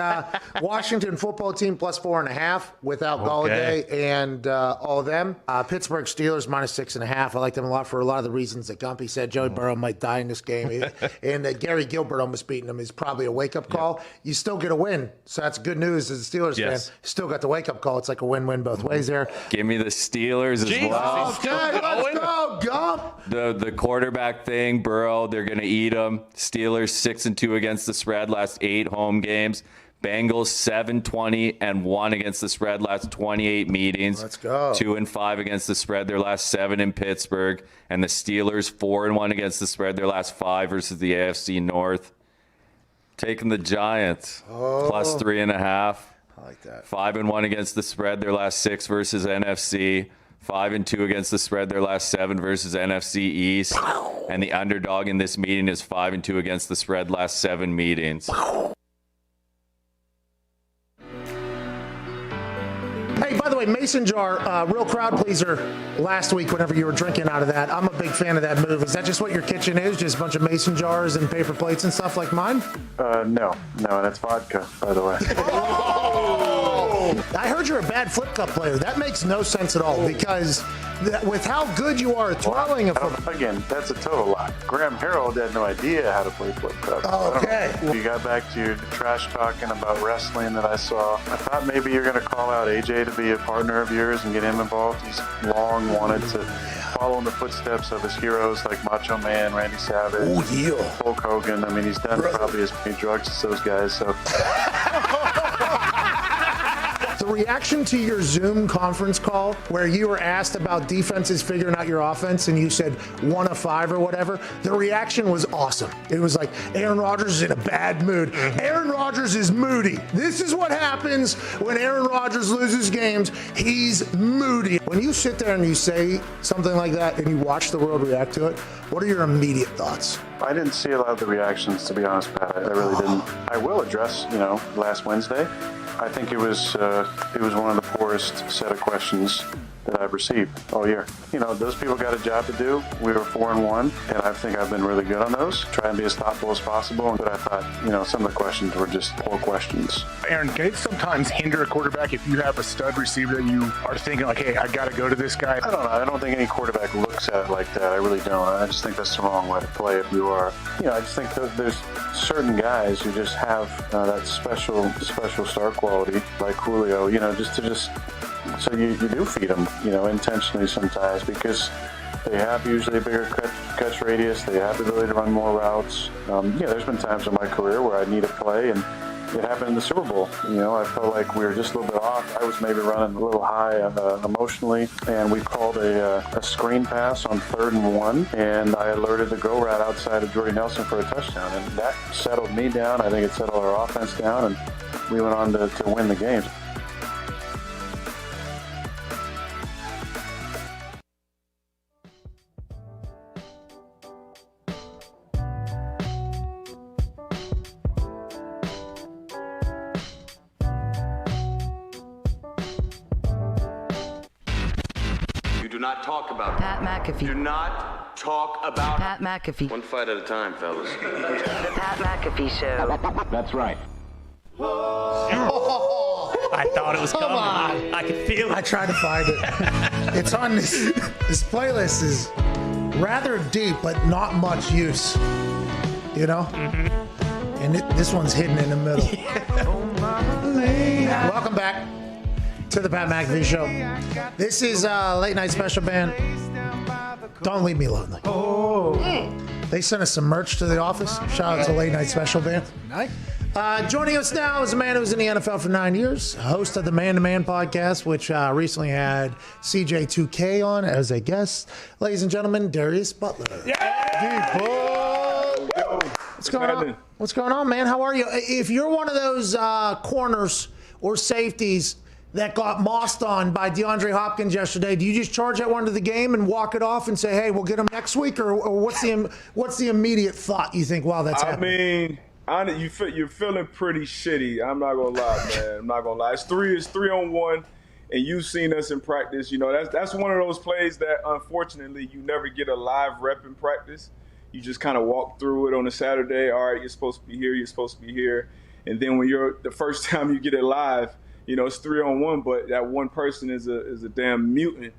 Speaker 2: Washington football team +4.5 without Golladay and all of them. Pittsburgh Steelers -6.5. I like them a lot for a lot of the reasons that Gumpy said. Joey Burrow might die in this game. And Gary Gilbert almost beating them is probably a wake-up call. You still get a win, so that's good news as a Steelers fan. Still got the wake-up call. It's like a win-win both ways there.
Speaker 8: Give me the Steelers as well.
Speaker 2: Okay, let's go, Gump.
Speaker 8: The quarterback thing, Burrow, they're going to eat them. Steelers 6-2 against the spread last 8 home games. Bengals 7-20-1 against the spread last 28 meetings.
Speaker 2: Let's go.
Speaker 8: 2-5 against the spread their last 7 in Pittsburgh, and the Steelers 4-1 against the spread their last 5 versus the AFC North. Taking the Giants +3.5.
Speaker 2: I like that.
Speaker 8: 5-1 against the spread their last 6 versus NFC. 5-2 against the spread their last 7 versus NFC East. And the underdog in this meeting is 5-2 against the spread last 7 meetings.
Speaker 2: Hey, by the way, Mason jar, real crowd pleaser last week whenever you were drinking out of that. I'm a big fan of that move. Is that just what your kitchen is? Just a bunch of mason jars and paper plates and stuff like mine?
Speaker 9: No, that's vodka, by the way.
Speaker 2: I heard you're a bad flip cup player. That makes no sense at all because with how good you are at throwing a football.
Speaker 9: Again, that's a total lie. Graham Harrell had no idea how to play flip cup.
Speaker 2: Oh, okay.
Speaker 9: You got back to your trash talking about wrestling that I saw. I thought maybe you're going to call out AJ to be a partner of yours and get him involved. He's long wanted to follow in the footsteps of his heroes like Macho Man, Randy Savage, Hulk Hogan. I mean, he's done probably as many drugs as those guys. So.
Speaker 2: The reaction to your Zoom conference call where you were asked about defenses figuring out your offense and you said 1 of 5 or whatever, the reaction was awesome. It was like, Aaron Rodgers is in a bad mood. Aaron Rodgers is moody. This is what happens when Aaron Rodgers loses games. He's moody. When you sit there and you say something like that and you watch the world react to it, what are your immediate thoughts?
Speaker 9: I didn't see a lot of the reactions, to be honest, Pat. I really didn't. I will address, last Wednesday. I think it was one of the poorest set of questions that I've received all year. Those people got a job to do. We were 4-1, and I think I've been really good on those. Try and be as thoughtful as possible. But I thought, some of the questions were just poor questions.
Speaker 10: Aaron, can it sometimes hinder a quarterback if you have a stud receiver that you are thinking like, hey, I got to go to this guy?
Speaker 9: I don't know. I don't think any quarterback looks at it like that. I really don't. I just think that's the wrong way to play if you are. I just think that there's certain guys who just have that special star quality, like Julio, just So you do feed them, intentionally sometimes because they have usually a bigger catch radius. They have the ability to run more routes. There's been times in my career where I need a play, and it happened in the Super Bowl. I felt like we were just a little bit off. I was maybe running a little high emotionally, and we called a screen pass on 3rd and 1, and I alerted the go route outside of Jordy Nelson for a touchdown, and that settled me down. I think it settled our offense down, and we went on to win the game.
Speaker 11: Talk about
Speaker 1: Pat McAfee.
Speaker 11: Do not talk about
Speaker 1: Pat McAfee.
Speaker 11: One fight at a time, fellas.
Speaker 1: The Pat McAfee Show.
Speaker 11: That's right.
Speaker 6: I thought it was coming. I could feel it.
Speaker 2: I tried to find it. It's on this playlist is rather deep, but not much use. Mm-hmm. And this one's hidden in the middle. Welcome back to the Pat McAfee Show. This is a late night special band. Don't Leave Me Lonely. They sent us some merch to the office. Shout out to late night special band. Joining us now is a man who was in the NFL for 9 years, host of the Man to Man podcast, which recently had CJ2K on as a guest. Ladies and gentlemen, Darius Butler. What's going on? What's going on, man? How are you? If you're one of those corners or safeties that got mossed on by DeAndre Hopkins yesterday, do you just charge that one to the game and walk it off and say, hey, we'll get him next week? Or what's the immediate thought you think while that's happening?
Speaker 12: I mean, you're feeling pretty shitty. I'm not going to lie, man. I'm not going to lie. It's 3-on-1, and you've seen us in practice. That's one of those plays that, unfortunately, you never get a live rep in practice. You just kind of walk through it on a Saturday. All right, you're supposed to be here. You're supposed to be here. And then when the first time you get it live, it's 3-on-1, but that one person is a damn mutant,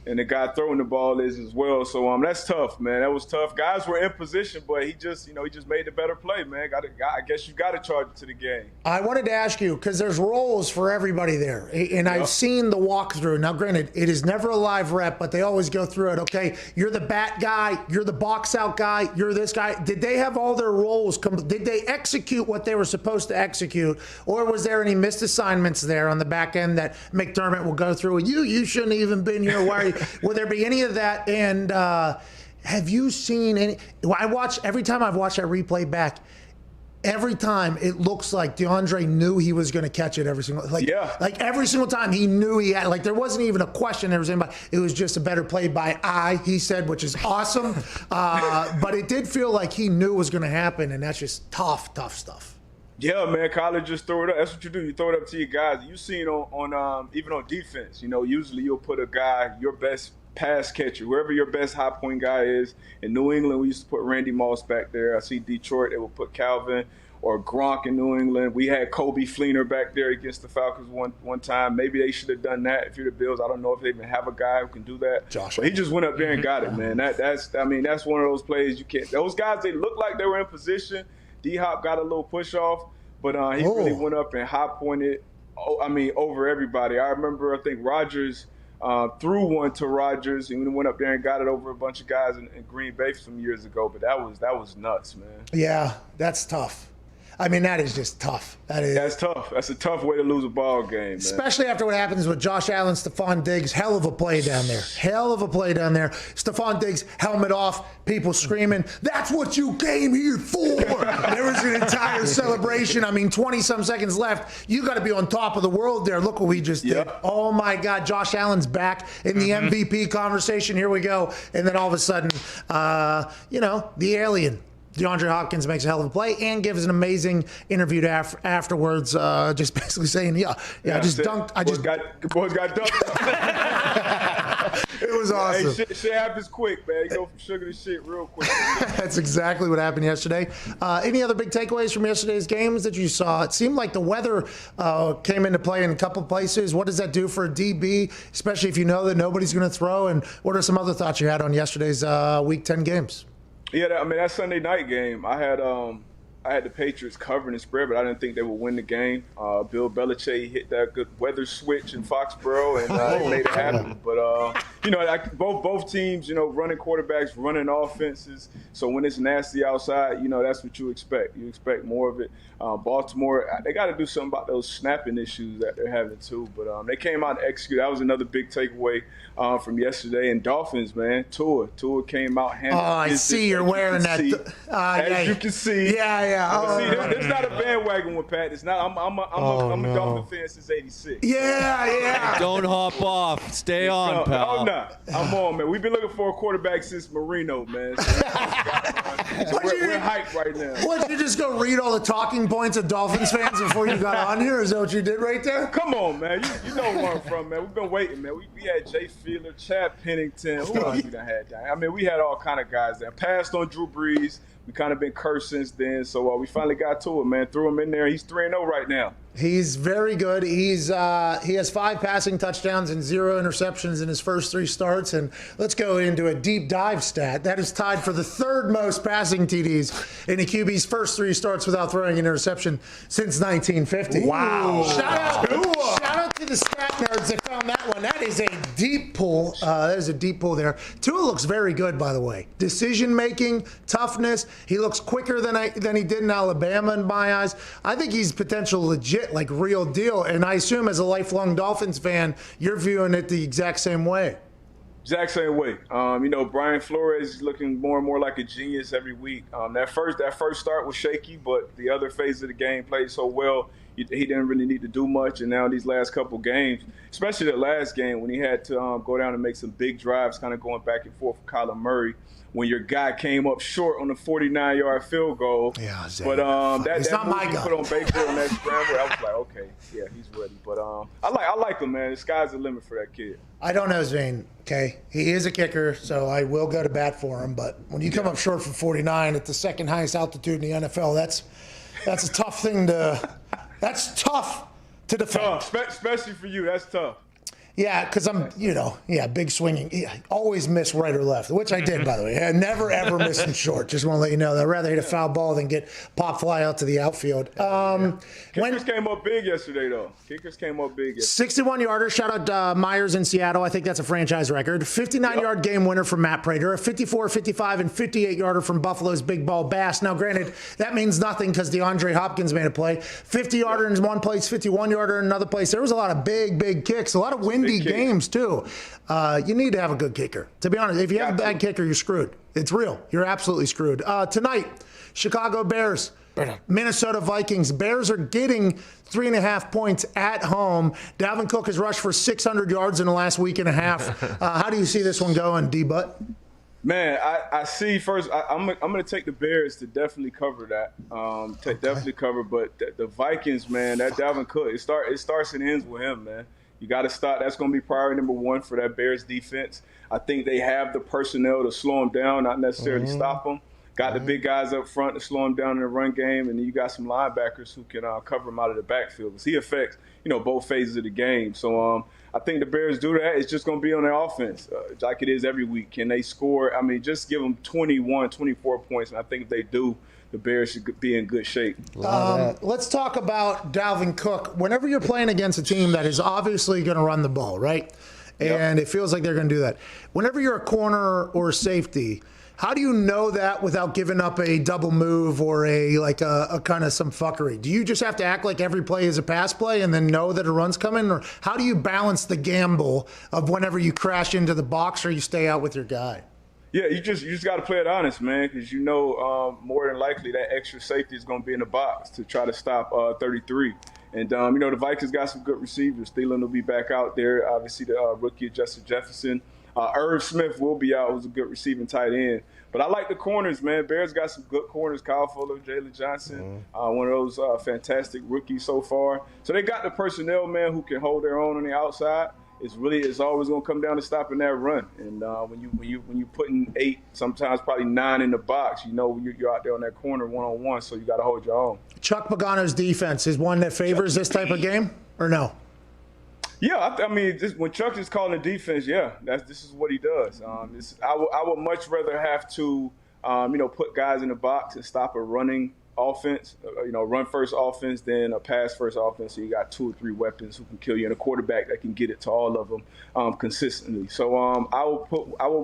Speaker 12: and the guy throwing the ball is as well. So that's tough, man. That was tough. Guys were in position, but he just made the better play, man. I guess you got to charge it to the game.
Speaker 2: I wanted to ask you because there's roles for everybody there, and I've seen the walkthrough. Now, granted, it is never a live rep, but they always go through it. Okay, you're the bat guy, you're the box out guy, you're this guy. Did they have all their roles? Did they execute what they were supposed to execute, or was there any missed assignments there on the back end that McDermott will go through? You shouldn't have even been here. Why are you? Will there be any of that? And have you seen any? Every time I've watched that replay back, every time it looks like DeAndre knew he was going to catch it every single like every single time he knew he had, there wasn't even a question there was anybody. It was just a better play by he said, which is awesome. But it did feel like he knew it was going to happen, and that's just tough stuff.
Speaker 12: Yeah, man, college just throw it up. That's what you do. You throw it up to your guys. You seen on even on defense, usually you'll put a guy, your best pass catcher, wherever your best high point guy is. In New England, we used to put Randy Moss back there. I see Detroit, they will put Calvin or Gronk in New England. We had Kobe Fleener back there against the Falcons one time. Maybe they should have done that if you're the Bills. I don't know if they even have a guy who can do that. But he just went up there and got it, man. That's one of those plays you can't. Those guys, they look like they were in position. D-Hop got a little push off, but he really went up and high-pointed, over everybody. I remember, I think Rodgers threw one to Rodgers, and we went up there and got it over a bunch of guys in Green Bay some years ago, but that was nuts, man.
Speaker 2: Yeah, that's tough. That is just tough.
Speaker 12: That's tough. That's a tough way to lose a ball game, man.
Speaker 2: Especially after what happens with Josh Allen, Stephon Diggs. Hell of a play down there. Stephon Diggs, helmet off, people screaming, that's what you came here for. There was an entire celebration. 20-some seconds left. You got to be on top of the world there. Look what we just did. Oh, my God. Josh Allen's back in the MVP conversation. Here we go. And then all of a sudden, the alien. DeAndre Hopkins makes a hell of a play and gives an amazing interview afterwards, just basically saying, I just dunked.
Speaker 12: Boys got dunked.
Speaker 2: It was awesome.
Speaker 12: Hey, shit happens quick, man. You go from sugar to shit real quick.
Speaker 2: That's exactly what happened yesterday. Any other big takeaways from yesterday's games that you saw? It seemed like the weather came into play in a couple places. What does that do for a DB, especially if you know that nobody's going to throw? And what are some other thoughts you had on yesterday's Week 10 games?
Speaker 12: Yeah, that Sunday night game, I had I had the Patriots covering the spread, but I didn't think they would win the game. Bill Belichick hit that good weather switch in Foxborough, and it made it happen. But both teams, running quarterbacks, running offenses. So when it's nasty outside, that's what you expect. You expect more of it. Baltimore, they got to do something about those snapping issues that they're having too. But they came out and executed. That was another big takeaway from yesterday. And Dolphins, man, Tua came out.
Speaker 2: Oh, I see you're wearing that.
Speaker 12: As you can see.
Speaker 2: Yeah.
Speaker 12: There's not a bandwagon with Pat. It's not. I'm a Dolphin fan since '86.
Speaker 2: Yeah.
Speaker 13: Don't hop off. Stay on, pal.
Speaker 12: I'm not. I'm on, man. We've been looking for a quarterback since Marino, man. So we're hyped right now.
Speaker 2: What, you just go read all the talking points of Dolphins fans before you got on here? Is that what you did right there?
Speaker 12: Come on, man. You know where I'm from, man. We've been waiting, man. We had Jay Fiedler, Chad Pennington. Who else we done had down? I mean, we had all kind of guys there. Passed on Drew Brees. We kind of been cursed since then. So we finally got to it, man. Threw him in there. He's 3-0 right now.
Speaker 2: He's very good. He has 5 passing touchdowns and 0 interceptions in his first 3 starts. And let's go into a deep dive stat. That is tied for the 3rd most passing TDs in a QB's first 3 starts without throwing an interception since 1950.
Speaker 3: Wow.
Speaker 2: Shout out to the stat nerds that found that one. That is a deep pull. That is a deep pull there. Tua looks very good, by the way. Decision making, toughness. He looks quicker than he did in Alabama in my eyes. I think he's potential legit, like real deal. And I assume as a lifelong Dolphins fan, you're viewing it the exact same way.
Speaker 12: Exact same way. Brian Flores is looking more and more like a genius every week. That first start was shaky, but the other phase of the game played so well. He didn't really need to do much, and now these last couple games, especially the last game when he had to go down and make some big drives, kind of going back and forth with Kyler Murray, when your guy came up short on the 49-yard field goal.
Speaker 2: Yeah, Zay.
Speaker 12: But that
Speaker 2: not
Speaker 12: move
Speaker 2: my
Speaker 12: he
Speaker 2: guy.
Speaker 12: put on Baker on that scramble, I was like, okay, yeah, he's ready. But I like him, man. The sky's the limit for that kid.
Speaker 2: I don't know Zane, okay? He is a kicker, so I will go to bat for him. But when you come up short from 49 at the second highest altitude in the NFL, that's a tough thing to – that's tough to defend.
Speaker 12: Tough, especially for you. That's tough.
Speaker 2: Yeah, because I'm, big swinging. I always miss right or left, which I did, by the way. I never, ever miss in short. Just want to let you know that I'd rather hit a foul ball than get pop fly out to the outfield.
Speaker 12: Kickers came up big yesterday, though.
Speaker 2: 61-yarder. Shout out Myers in Seattle. I think that's a franchise record. 59-yard game winner from Matt Prater. A 54, 55, and 58-yarder from Buffalo's Big Ball Bass. Now, granted, that means nothing because DeAndre Hopkins made a play. 50-yarder in one place, 51-yarder in another place. There was a lot of big kicks, a lot of windy games too. You need to have a good kicker. To be honest, if you have a bad kicker, you're screwed. It's real. You're absolutely screwed. Tonight, Chicago Bears, Minnesota Vikings. Bears are getting 3.5 points at home. Dalvin Cook has rushed for 600 yards in the last week and a half. How do you see this one going, D-Butt?
Speaker 12: Man, I see first. I'm going to take the Bears to definitely cover that. Definitely cover. But the Vikings, man, that Dalvin Cook, it starts and ends with him, man. You got to stop. That's going to be priority number 1 for that Bears defense. I think they have the personnel to slow them down, not necessarily stop them. Got the big guys up front to slow them down in the run game, and then you got some linebackers who can cover him out of the backfield. Because he affects, both phases of the game. So I think the Bears do that. It's just going to be on their offense, like it is every week. Can they score? I mean, just give them 21, 24 points, and I think if they do, the Bears should be in good shape.
Speaker 2: Let's talk about Dalvin Cook. Whenever you're playing against a team that is obviously going to run the ball, right? And it feels like they're going to do that. Whenever you're a corner or a safety, how do you know that without giving up a double move or a kind of some fuckery? Do you just have to act like every play is a pass play and then know that a run's coming? Or how do you balance the gamble of whenever you crash into the box or you stay out with your guy?
Speaker 12: Yeah, you just got to play it honest, man, because more than likely that extra safety is going to be in the box to try to stop 33. And, the Vikings got some good receivers. Thielen will be back out there. Obviously, the rookie Justin Jefferson. Irv Smith will be out, who's a good receiving tight end. But I like the corners, man. Bears got some good corners. Kyle Fuller, Jalen Johnson, one of those fantastic rookies so far. So they got the personnel, man, who can hold their own on the outside. It's always going to come down to stopping that run. And when you putting 8, sometimes probably 9 in the box, you're out there on that corner one-on-one, so you got to hold your own.
Speaker 2: Chuck Pagano's defense is one that favors this type of game, or no?
Speaker 12: Yeah, when Chuck is calling the defense, this is what he does. I would much rather have to, put guys in the box and stop a running offense, run first offense, then a pass first offense. So you got 2 or 3 weapons who can kill you, and a quarterback that can get it to all of them consistently. So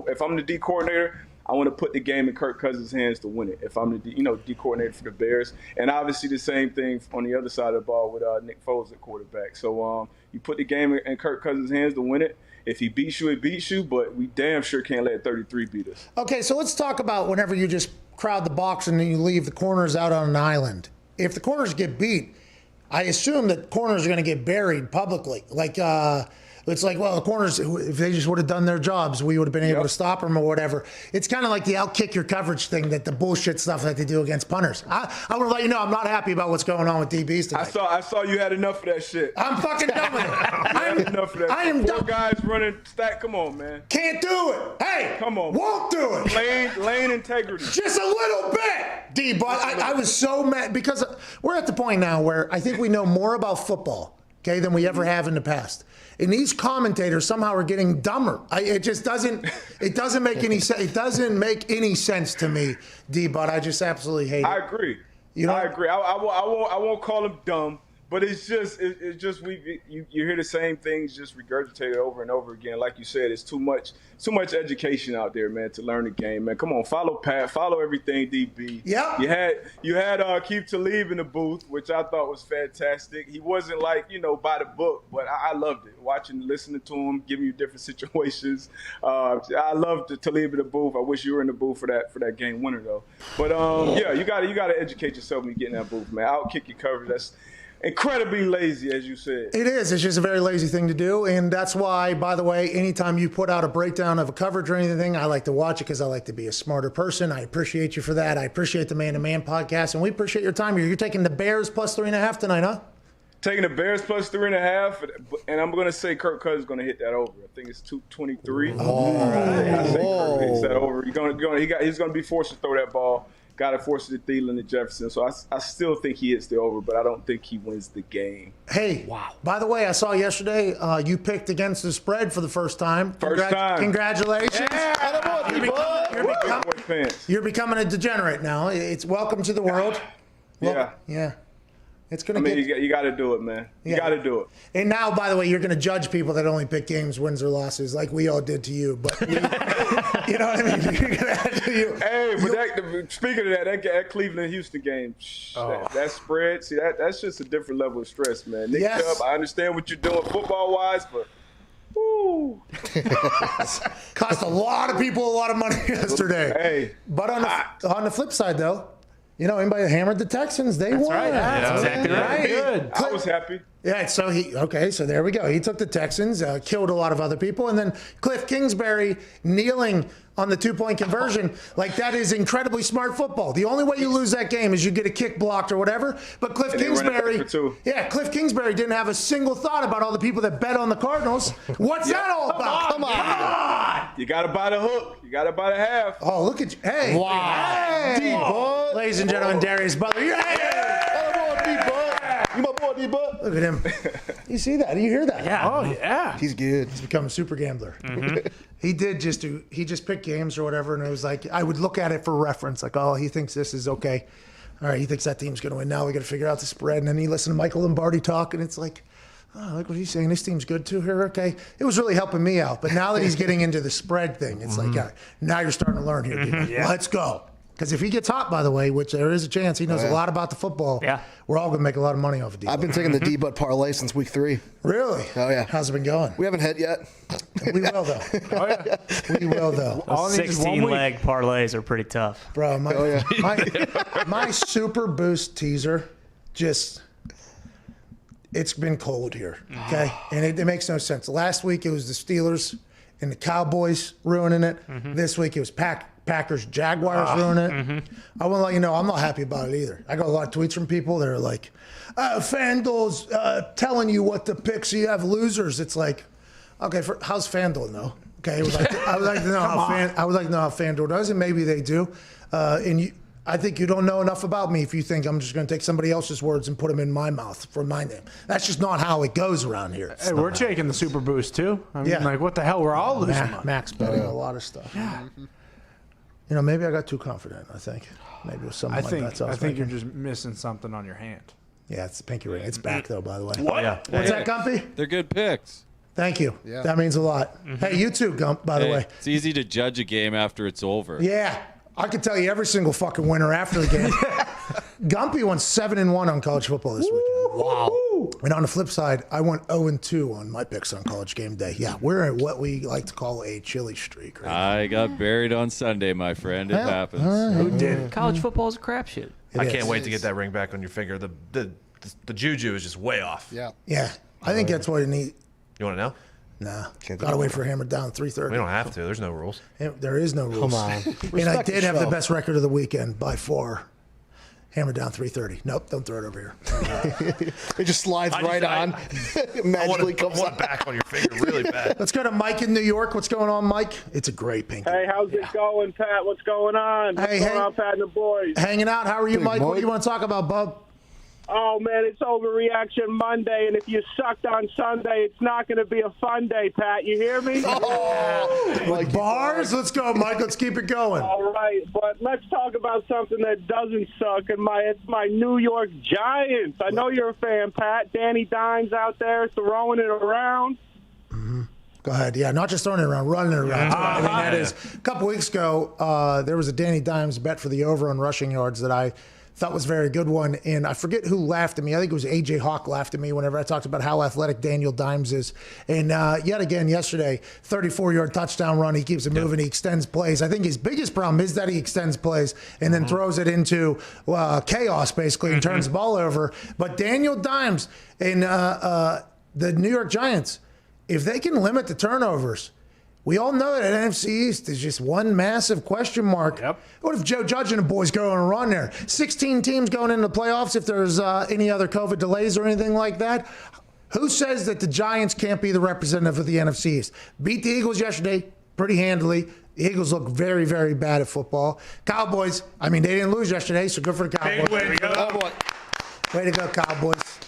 Speaker 12: if I'm the D coordinator, I want to put the game in Kirk Cousins' hands to win it. If I'm the D coordinator for the Bears, and obviously the same thing on the other side of the ball with Nick Foles at quarterback. So you put the game in Kirk Cousins' hands to win it. If he beats you, it beats you, but we damn sure can't let 33 beat us.
Speaker 2: Okay, so let's talk about whenever you just crowd the box and then you leave the corners out on an island. If the corners get beat, I assume that corners are going to get buried publicly. It's like, well, the corners, if they just would have done their jobs, we would have been able to stop them or whatever. It's kind of like the outkick your coverage thing, that the bullshit stuff that they do against punters. I want to let you know I'm not happy about what's going on with DBs today.
Speaker 12: I saw you had enough of that shit.
Speaker 2: I'm fucking done with it. I am done.
Speaker 12: 4 guys running stack. Come on, man.
Speaker 2: Can't do it. Hey,
Speaker 12: come on.
Speaker 2: Won't do it.
Speaker 12: Lane integrity.
Speaker 2: Just a little bit. D-But I was so mad because we're at the point now where I think we know more about football, okay, than we ever have in the past. And these commentators somehow are getting dumber. It just doesn't. It doesn't make any sense. It doesn't make any sense to me, D-But I just absolutely hate it.
Speaker 12: I agree. I agree. I won't call them dumb, but it's just you hear the same things just regurgitated over and over again. Like you said, it's too much education out there, man, to learn the game, man. Come on, follow Pat, follow everything, DB.
Speaker 2: Yeah.
Speaker 12: You had Keith Talib in the booth, which I thought was fantastic. He wasn't by the book, but I loved it. Listening to him, giving you different situations. I loved Talib in the booth. I wish you were in the booth for that game winner though. But yeah, you got to educate yourself when you get in that booth, man. Outkick your coverage. That's incredibly lazy, as you said.
Speaker 2: It is. It's just a very lazy thing to do. And that's why, by the way, anytime you put out a breakdown of a coverage or anything, I like to watch it because I like to be a smarter person. I appreciate you for that. I appreciate the Man to Man podcast. And we appreciate your time here. You're taking the Bears plus 3.5 tonight, huh?
Speaker 12: Taking the Bears plus 3.5, and I'm going to say Kirk Cousins is going to hit that over. I think it's 223. I say Kirk hits that over. He's going to be forced to throw that ball. Got to force it to Thielen and Jefferson. So I still think he hits the over, but I don't think he wins the game.
Speaker 2: Hey, wow. By the way, I saw yesterday you picked against the spread for the first time.
Speaker 12: Time.
Speaker 2: Congratulations.
Speaker 12: Yeah.
Speaker 2: You're becoming a degenerate now. It's welcome to the world. Yeah. It's gonna
Speaker 12: you got to do it, man. You got to do it.
Speaker 2: And now, by the way, you're going to judge people that only pick games, wins or losses, like we all did to you. But you know what I mean? You're going to have to.
Speaker 12: Hey, but speaking of that Cleveland-Houston game, that spread, see that's just a different level of stress, man. Nick Chubb, I understand what you're doing football-wise, but. Woo.
Speaker 2: Cost a lot of people a lot of money yesterday.
Speaker 12: Hey,
Speaker 2: but on the flip side, though. Anybody that hammered the Texans, they won.
Speaker 6: Right. That's exactly right.
Speaker 12: Good. I was happy.
Speaker 2: Yeah, so so there we go. He took the Texans, killed a lot of other people, and then Cliff Kingsbury kneeling on the 2-point conversion. Like, that is incredibly smart football. The only way you lose that game is you get a kick blocked or whatever. But Cliff Kingsbury didn't have a single thought about all the people that bet on the Cardinals. What's that all about?
Speaker 12: Come on. You got to buy the hook. You got to buy the half.
Speaker 2: Oh, look at you. Hey.
Speaker 7: Wow.
Speaker 2: D-Bud. Ladies and gentlemen, Darius Butler.
Speaker 7: You my boy, D-Bud.
Speaker 2: Look at him. You see that? You hear that?
Speaker 6: Yeah.
Speaker 3: Oh, yeah.
Speaker 2: He's good. He's become a super gambler. Mm-hmm. He just picked games or whatever, and it was like, I would look at it for reference, like, oh, he thinks this is okay. All right, he thinks that team's going to win. Now we got to figure out the spread. And then he listened to Michael Lombardi talk, and it's like, oh, look what he's saying. This team's good too here. Okay. It was really helping me out. But now that he's getting into the spread thing, it's like, all right, now you're starting to learn here. Mm-hmm. Let's go. Because if he gets hot, by the way, which there is a chance, he knows a lot about the football.
Speaker 6: Yeah,
Speaker 2: we're all going to make a lot of money off of D-Bud.
Speaker 7: I've been taking the D-Bud parlay since week 3.
Speaker 2: Really?
Speaker 7: Oh, yeah.
Speaker 2: How's it been going?
Speaker 7: We haven't hit yet.
Speaker 2: We will, though.
Speaker 3: Oh, yeah.
Speaker 2: We will, though.
Speaker 6: 16-leg parlays are pretty tough.
Speaker 2: Bro, my Super Boost teaser just... It's been cold here, okay? And it makes no sense. Last week, it was the Steelers and the Cowboys ruining it. Mm-hmm. This week, it was Packers, Jaguars ruining it. Mm-hmm. I want to let you know, I'm not happy about it either. I got a lot of tweets from people that are like, FanDuel's telling you what to pick, so you have losers. It's like, okay, how's FanDuel know? Okay, I would like to know how FanDuel does, and maybe they do. I think you don't know enough about me if you think I'm just going to take somebody else's words and put them in my mouth for my name. That's just not how it goes around here.
Speaker 3: Hey, we're taking the Super Boost too. I mean, like, what the hell? We're all losing money.
Speaker 2: Max betting a lot of stuff.
Speaker 3: Yeah.
Speaker 2: maybe I got too confident. I think maybe it was some.
Speaker 3: I think you're just missing something on your hand.
Speaker 2: Yeah, it's the pinky ring. It's back though, by the way.
Speaker 3: What?
Speaker 4: Yeah.
Speaker 2: What's that, Gumpy?
Speaker 13: They're good picks.
Speaker 2: Thank you.
Speaker 5: Yeah.
Speaker 2: That means a lot. Hey, you too, Gump. By the way.
Speaker 13: It's easy to judge a game after it's over.
Speaker 2: Yeah, I can tell you every single fucking winner after the game. Gumpy went 7-1 on college football this weekend. Wow. And on the flip side, I went 0-2 on my picks on college game day. Yeah, we're in what we like to call a chilly streak. Right?
Speaker 13: I got buried on Sunday, my friend. It happens.
Speaker 2: Who did?
Speaker 6: College football is a crapshoot.
Speaker 4: I can't wait to get that ring back on your finger. The juju is just way off.
Speaker 5: Yeah.
Speaker 2: Yeah, I think that's what you need.
Speaker 4: You want to know?
Speaker 2: Nah, gotta wait for Hammer down 3:30.
Speaker 4: We don't have to. There's no rules.
Speaker 2: There is no rules.
Speaker 7: Come on.
Speaker 2: And I
Speaker 7: Respect
Speaker 2: did
Speaker 7: the
Speaker 2: have the
Speaker 7: show.
Speaker 2: best record of the weekend by far. Hammer down 3:30. Nope, don't throw it over here.
Speaker 7: It just slides right on. Magically comes
Speaker 4: I want
Speaker 7: out.
Speaker 4: it back on your finger really bad.
Speaker 2: Let's go to Mike in New York. What's going on, Mike? It's a great pinky.
Speaker 14: Hey, how's it going, Pat? What's going on? What's going on, Pat and the boys?
Speaker 2: Hanging out. How are you, Mike? What do you want to talk about, bub?
Speaker 14: Oh, man, it's Overreaction Monday, and if you sucked on Sunday, it's not going to be a fun day, Pat. You hear me?
Speaker 2: Like bars? Let's go, Mike. Let's keep it going.
Speaker 14: All right, but let's talk about something that doesn't suck, and it's my New York Giants. I know you're a fan, Pat. Danny Dimes out there throwing it around.
Speaker 2: Go ahead. Yeah, not just throwing it around, running it around. I mean, that is a couple weeks ago, there was a Danny Dimes bet for the over on rushing yards that I thought was a very good one. And I forget who laughed at me. I think it was A.J. Hawk laughed at me whenever I talked about how athletic Daniel Dimes is. And yet again, yesterday, 34-yard touchdown run. He keeps it moving. He extends plays. I think his biggest problem is that he extends plays and then throws it into chaos, basically, and turns the ball over. But Daniel Dimes and the New York Giants, if they can limit the turnovers, we all know that NFC East is just one massive question mark.
Speaker 3: Yep.
Speaker 2: What if Joe Judge and the boys go on a run there? 16 teams going into the playoffs if there's any other COVID delays or anything like that. Who says that the Giants can't be the representative of the NFC East? Beat the Eagles yesterday pretty handily. The Eagles look very, very bad at football. Cowboys, I mean, they didn't lose yesterday, so good for the Cowboys.
Speaker 3: Big win.
Speaker 2: Way to go, Cowboys.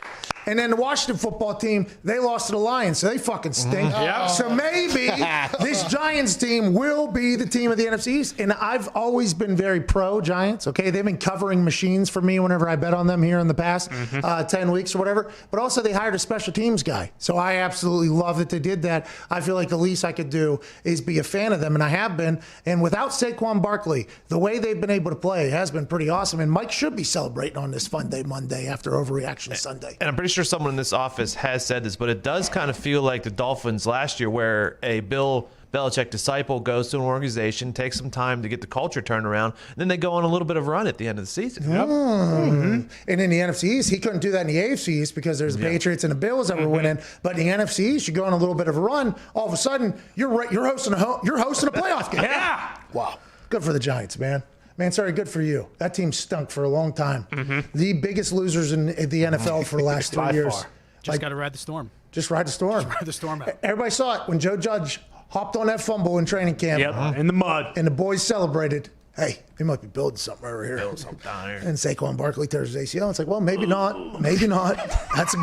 Speaker 2: And then the Washington football team, they lost to the Lions, so they fucking stink.
Speaker 3: Yep.
Speaker 2: So maybe this Giants team will be the team of the NFC East. And I've always been very pro-Giants, okay? They've been covering machines for me whenever I bet on them here in the past 10 weeks or whatever. But also they hired a special teams guy. So I absolutely love that they did that. I feel like the least I could do is be a fan of them, and I have been. And without Saquon Barkley, the way they've been able to play has been pretty awesome. And Mike should be celebrating on this Fun Day Monday after Overreaction Sunday.
Speaker 4: And I'm pretty sure someone in this office has said this, but it does kind of feel like the Dolphins last year, where a Bill Belichick disciple goes to an organization, takes some time to get the culture turned around, and then they go on a little bit of a run at the end of the season.
Speaker 2: And in the NFC East, he couldn't do that in the AFC East because there's the Patriots and the Bills that were winning. But in the NFC East, you go on a little bit of a run. All of a sudden, you're hosting a playoff game.
Speaker 3: Yeah.
Speaker 2: Wow. Good for the Giants, man. Man, sorry, good for you. That team stunk for a long time. The biggest losers in the NFL for the last 3 years.
Speaker 3: far.
Speaker 15: Just got to ride the storm.
Speaker 2: Just ride the storm.
Speaker 15: Ride the storm out.
Speaker 2: Everybody saw it when Joe Judge hopped on that fumble in training camp.
Speaker 3: Yep. In the mud.
Speaker 2: And the boys celebrated. Hey, they might be building something over here.
Speaker 4: Build something down here.
Speaker 2: And Saquon Barkley tears his ACL. It's like, well, maybe not. Maybe not. That's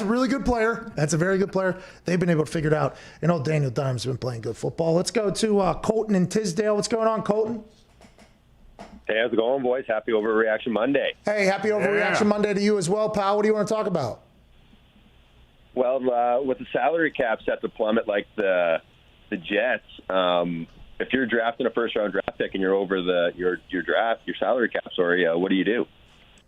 Speaker 2: a really good player. That's a very good player. They've been able to figure it out. And old Daniel Dimes has been playing good football. Let's go to Colton in Tisdale. What's going on, Colton?
Speaker 16: Hey, how's it going, boys? Happy Overreaction Monday.
Speaker 2: Hey, happy Overreaction Monday to you as well, pal. What do you want to talk about?
Speaker 16: Well, with the salary cap set to plummet like the Jets, if you're drafting a first-round draft pick and you're over your salary cap, what do you do?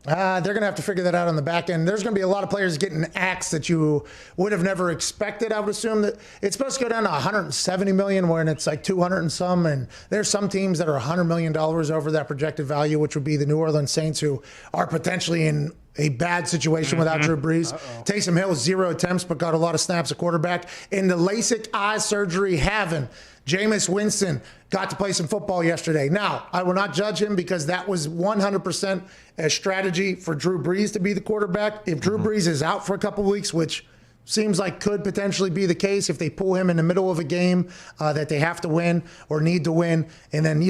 Speaker 2: They're going to have to figure that out on the back end. There's going to be a lot of players getting axed that you would have never expected. I would assume that it's supposed to go down to $170 million, when it's like 200 and some. And there's some teams that are $100 million over that projected value, which would be the New Orleans Saints, who are potentially in a bad situation without Drew Brees. Taysom Hill, 0 attempts, but got a lot of snaps at quarterback. In the LASIK eye surgery having, Jameis Winston got to play some football yesterday. Now, I will not judge him because that was 100% a strategy for Drew Brees to be the quarterback. If Drew Brees is out for a couple weeks, which seems like could potentially be the case if they pull him in the middle of a game that they have to win or need to win, and then,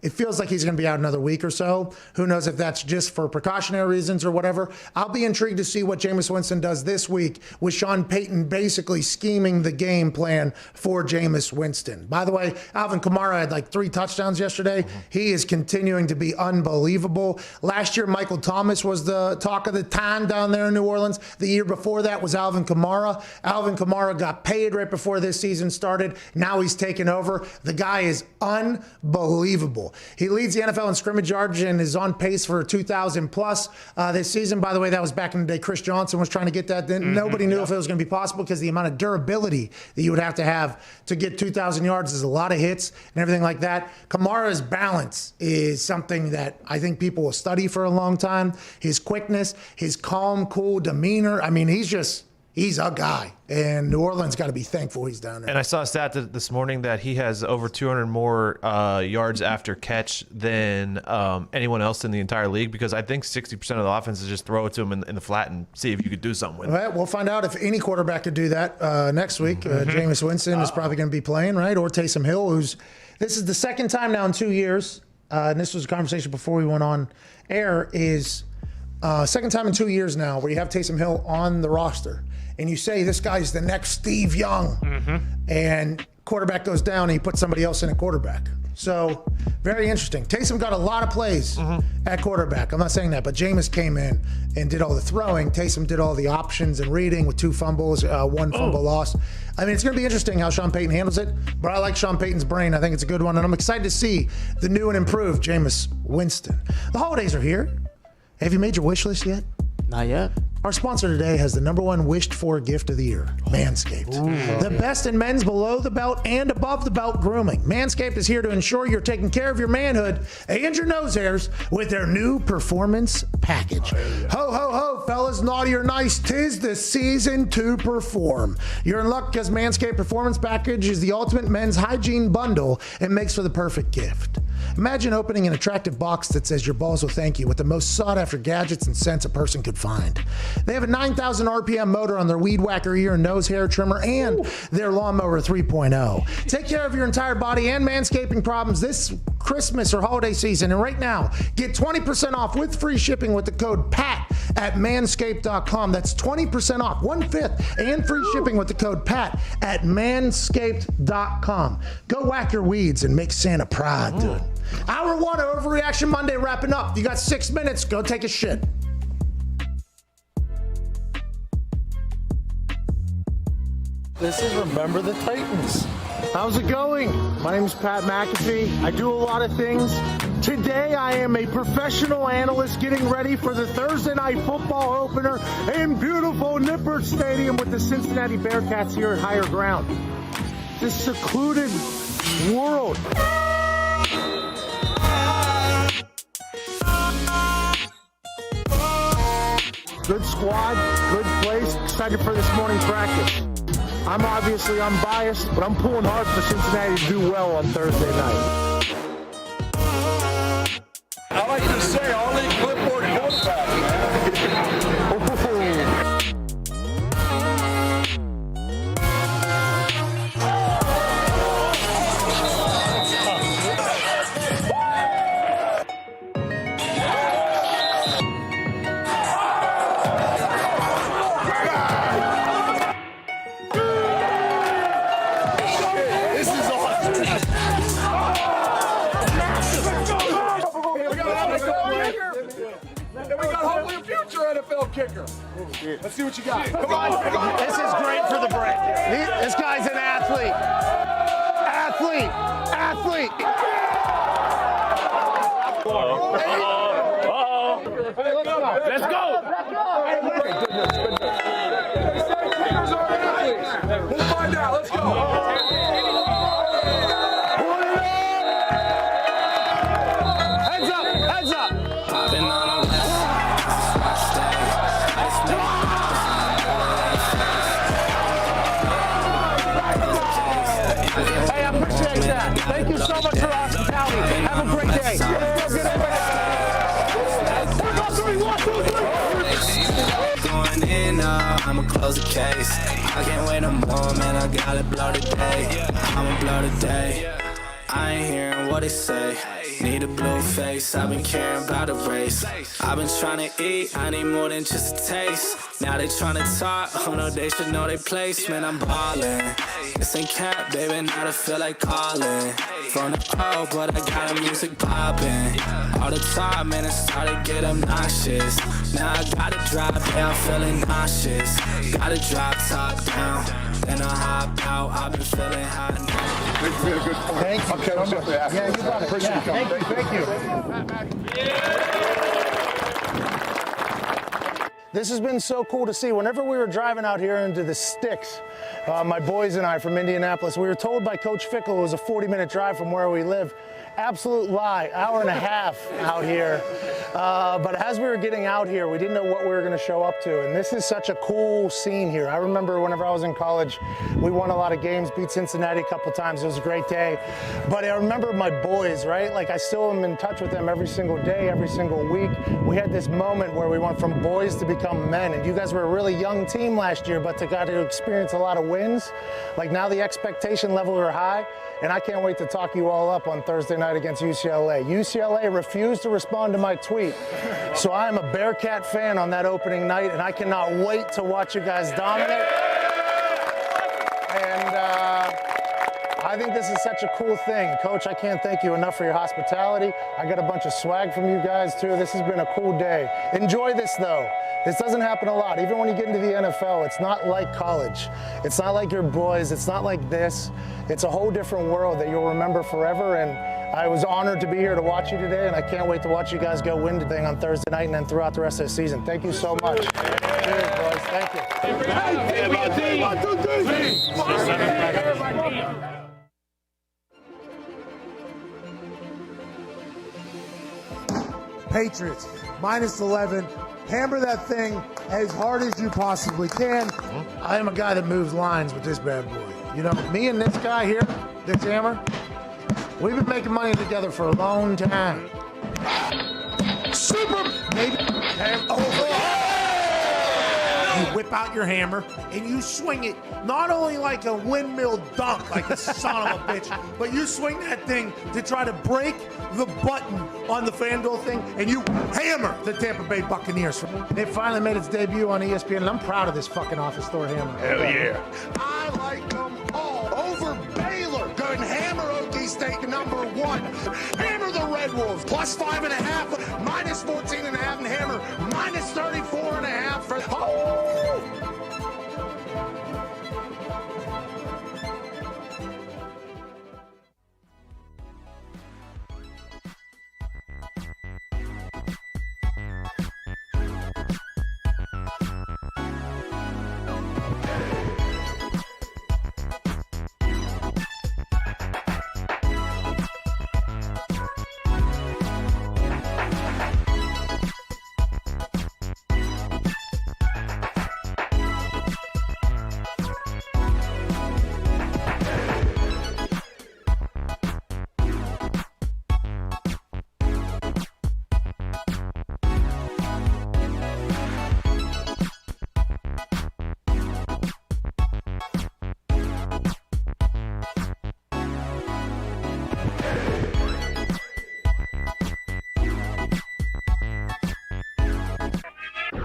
Speaker 2: It feels like he's going to be out another week or so. Who knows if that's just for precautionary reasons or whatever. I'll be intrigued to see what Jameis Winston does this week with Sean Payton basically scheming the game plan for Jameis Winston. By the way, Alvin Kamara had like 3 touchdowns yesterday. He is continuing to be unbelievable. Last year, Michael Thomas was the talk of the town down there in New Orleans. The year before that was Alvin Kamara. Alvin Kamara got paid right before this season started. Now he's taken over. The guy is unbelievable. He leads the NFL in scrimmage yards and is on pace for 2,000 plus this season. By the way, that was back in the day. Chris Johnson was trying to get that. Nobody knew if it was going to be possible because the amount of durability that you would have to get 2,000 yards is a lot of hits and everything like that. Kamara's balance is something that I think people will study for a long time. His quickness, his calm, cool demeanor. I mean, he's a guy. And New Orleans got to be thankful he's down there.
Speaker 4: And I saw a stat this morning that he has over 200 more yards after catch than anyone else in the entire league, because I think 60% of the offense is just throw it to him in the flat and see if you could do something with it.
Speaker 2: Right, we'll find out if any quarterback could do that next week. Jameis Winston is probably going to be playing, right? Or Taysom Hill, this is the second time now in 2 years, and this was a conversation before we went on air, is second time in 2 years now where you have Taysom Hill on the roster. And you say this guy's the next Steve Young, and quarterback goes down and you put somebody else in a quarterback. So very interesting. Taysom got a lot of plays at quarterback. I'm not saying that, but Jameis came in and did all the throwing. Taysom did all the options and reading with 2 fumbles, 1 fumble loss. I mean, it's going to be interesting how Sean Payton handles it, but I like Sean Payton's brain. I think it's a good one, and I'm excited to see the new and improved Jameis Winston. The holidays are here. Have you made your wish list yet?
Speaker 6: Not yet.
Speaker 2: Our sponsor today has the #1 wished-for gift of the year, Manscaped. The best in men's below-the-belt and above-the-belt grooming. Manscaped is here to ensure you're taking care of your manhood and your nose hairs with their new Performance Package. Ho, ho, ho, fellas, naughty or nice, 'tis the season to perform. You're in luck because Manscaped Performance Package is the ultimate men's hygiene bundle and makes for the perfect gift. Imagine opening an attractive box that says your balls will thank you with the most sought-after gadgets and scents a person could find. They have a 9,000 RPM motor on their Weed Whacker ear and nose hair trimmer and their Lawnmower 3.0. Take care of your entire body and manscaping problems this Christmas or holiday season. And right now, get 20% off with free shipping with the code PAT at manscaped.com. That's 20% off, 1/5, and free shipping with the code PAT at manscaped.com. Go whack your weeds and make Santa proud, dude. Hour 1 of Overreaction Monday wrapping up. You got 6 minutes. Go take a shit.
Speaker 17: This is Remember the Titans. How's it going? My name is Pat McAfee. I do a lot of things. Today I am a professional analyst getting ready for the Thursday night football opener in beautiful Nippert Stadium with the Cincinnati Bearcats here at Higher Ground. This secluded world. Good squad, good place. Excited for this morning practice. I'm obviously unbiased, but I'm pulling hard for Cincinnati to do well on Thursday night.
Speaker 18: I like to say, all in clipboard quarterback. Kicker. Let's see what you got. Come on.
Speaker 17: This is great for the brand. This guy's an athlete. Athlete.
Speaker 18: Let's go. We'll find out. Let's go. Heads up.
Speaker 17: Hey, I appreciate that. Thank you so much for hospitality. Have a great day.
Speaker 19: Going in, I'ma close the case. I can't wait no more, man. I gotta blow today. I'ma blow today. I ain't hearing what they say. Need a blue face, I've been caring about a race. I've been trying to eat, I need more than just a taste. Now they trying to talk, oh no, they should know their place. Man, I'm ballin'. This ain't cap, baby, now I feel like calling. From the crowd, but I got the music poppin'. All the time, man, it started to get obnoxious. Now I gotta drop down, feeling nauseous. Gotta drop top down, then I hop out. I've been feeling hot now.
Speaker 10: It's been a good point.
Speaker 2: Thank you.
Speaker 10: Okay, I'm just asking.
Speaker 2: Yeah, you got it.
Speaker 10: Appreciate
Speaker 2: Yeah,
Speaker 10: you.
Speaker 2: thank you. This has been so cool to see. Whenever we were driving out here into the sticks, my boys and I from Indianapolis, we were told by Coach Fickle it was a 40-minute drive from where we live. Absolute lie, hour and a half out here. But as we were getting out here, we didn't know what we were going to show up to. And this is such a cool scene here. I remember whenever I was in college, we won a lot of games, beat Cincinnati a couple times. It was a great day. But I remember my boys, right? Like I still am in touch with them every single day, every single week. We had this moment where we went from boys to become men. And you guys were a really young team last year, but got to experience a lot of wins. Like now the expectation level are high. And I can't wait to talk you all up on Thursday night against UCLA. UCLA refused to respond to my tweet. So I am a Bearcat fan on that opening night, and I cannot wait to watch you guys dominate. And I think this is such a cool thing. Coach, I can't thank you enough for your hospitality. I got a bunch of swag from you guys, too. This has been a cool day. Enjoy this, though. This doesn't happen a lot. Even when you get into the NFL, it's not like college. It's not like your boys. It's not like this. It's a whole different world that you'll remember forever. And I was honored to be here to watch you today, and I can't wait to watch you guys go win the thing on Thursday night and then throughout the rest of the season. Thank you so much. Cheers, boys. Thank you.
Speaker 20: Patriots, minus 11. Hammer that thing as hard as you possibly can.
Speaker 2: I am a guy that moves lines with this bad boy. You know, me and this guy here, this hammer, we've been making money together for a long time.
Speaker 20: Super, maybe. You whip out your hammer and you swing it not only like a windmill dunk, like a son of a bitch, but you swing that thing to try to break the button on the FanDuel thing, and you hammer the Tampa Bay Buccaneers.
Speaker 2: It finally made its debut on ESPN, and I'm proud of this fucking office store hammer.
Speaker 20: Hell yeah. I like them all over Baylor. Good hammer OT State #1. Hammer the Red Wolves, plus 5.5, minus 14.5, and hammer minus 34.5 for. Oh!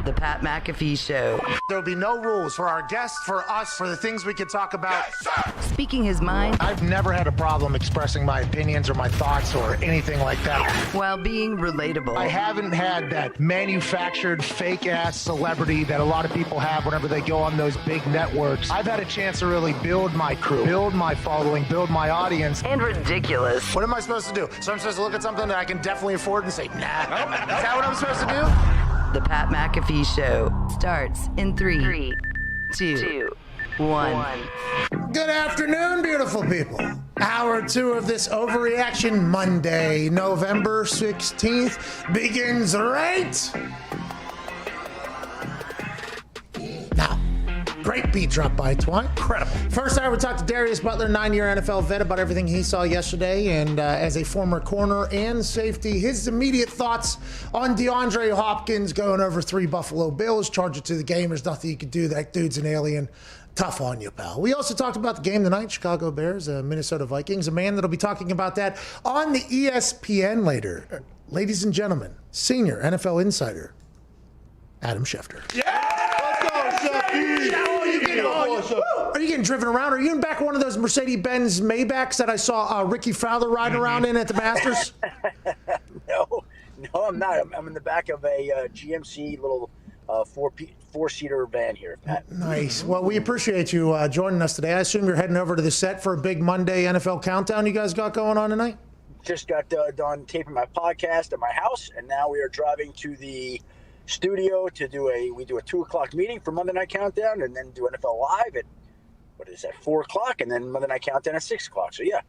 Speaker 1: The Pat McAfee Show.
Speaker 2: There'll be no rules for our guests, for us, for the things we could talk about.
Speaker 1: Speaking his mind.
Speaker 2: I've never had a problem expressing my opinions or my thoughts or anything like that.
Speaker 1: While being relatable.
Speaker 2: I haven't had that manufactured fake-ass celebrity that a lot of people have whenever they go on those big networks. I've had a chance to really build my crew, build my following, build my audience.
Speaker 1: And ridiculous.
Speaker 2: What am I supposed to do? So I'm supposed to look at something that I can definitely afford and say, nah. Is that what I'm supposed to do?
Speaker 1: The Pat McAfee Show starts in 3, 2, 1.
Speaker 2: Good afternoon, beautiful people. Hour 2 of this Overreaction Monday, November 16th, begins right now. Great beat drop by Twine. Incredible. First hour, we talked to Darius Butler, 9-year NFL vet, about everything he saw yesterday. And as a former corner and safety, his immediate thoughts on DeAndre Hopkins going over 3 Buffalo Bills. Charge it to the game. There's nothing you can do. That dude's an alien. Tough on you, pal. We also talked about the game tonight, Chicago Bears, Minnesota Vikings. A man that'll be talking about that on the ESPN later. Ladies and gentlemen, senior NFL insider, Adam Schefter. Are you getting driven around? Are you in back of one of those Mercedes-Benz Maybachs that I saw Ricky Fowler riding around in at the Masters?
Speaker 21: No, I'm not. I'm in the back of a GMC little four-seater van here, Pat.
Speaker 2: Nice. Well, we appreciate you joining us today. I assume you're heading over to the set for a big Monday NFL countdown you guys got going on tonight?
Speaker 21: Just got done taping my podcast at my house, and now we are driving to the studio to do a 2:00 meeting for Monday Night Countdown, and then do NFL Live at 4 o'clock, and then Monday Night Countdown at 6 o'clock. So yeah.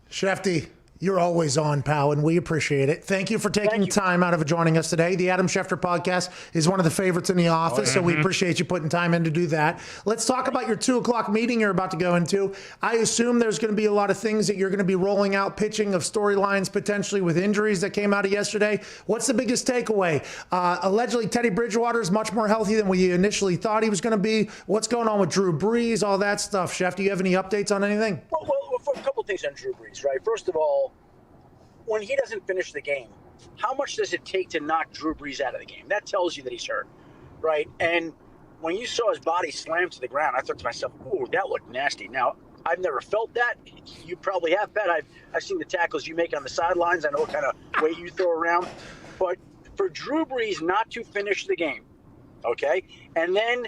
Speaker 2: Shefty, you're always on, pal, and we appreciate it. Thank you for taking time out of joining us today. The Adam Schefter podcast is one of the favorites in the office, so we appreciate you putting time in to do that. Let's talk about your 2 o'clock meeting you're about to go into. I assume there's going to be a lot of things that you're going to be rolling out, pitching of storylines potentially with injuries that came out of yesterday. What's the biggest takeaway? Allegedly, Teddy Bridgewater is much more healthy than we initially thought he was going to be. What's going on with Drew Brees, all that stuff? Chef, do you have any updates on anything?
Speaker 21: Well, a couple things on Drew Brees, right? First of all, when he doesn't finish the game, how much does it take to knock Drew Brees out of the game? That tells you that he's hurt, right? And when you saw his body slam to the ground, I thought to myself, ooh, that looked nasty. Now, I've never felt that. You probably have, Bet. I've seen the tackles you make on the sidelines. I know what kind of weight you throw around. But for Drew Brees not to finish the game, okay, and then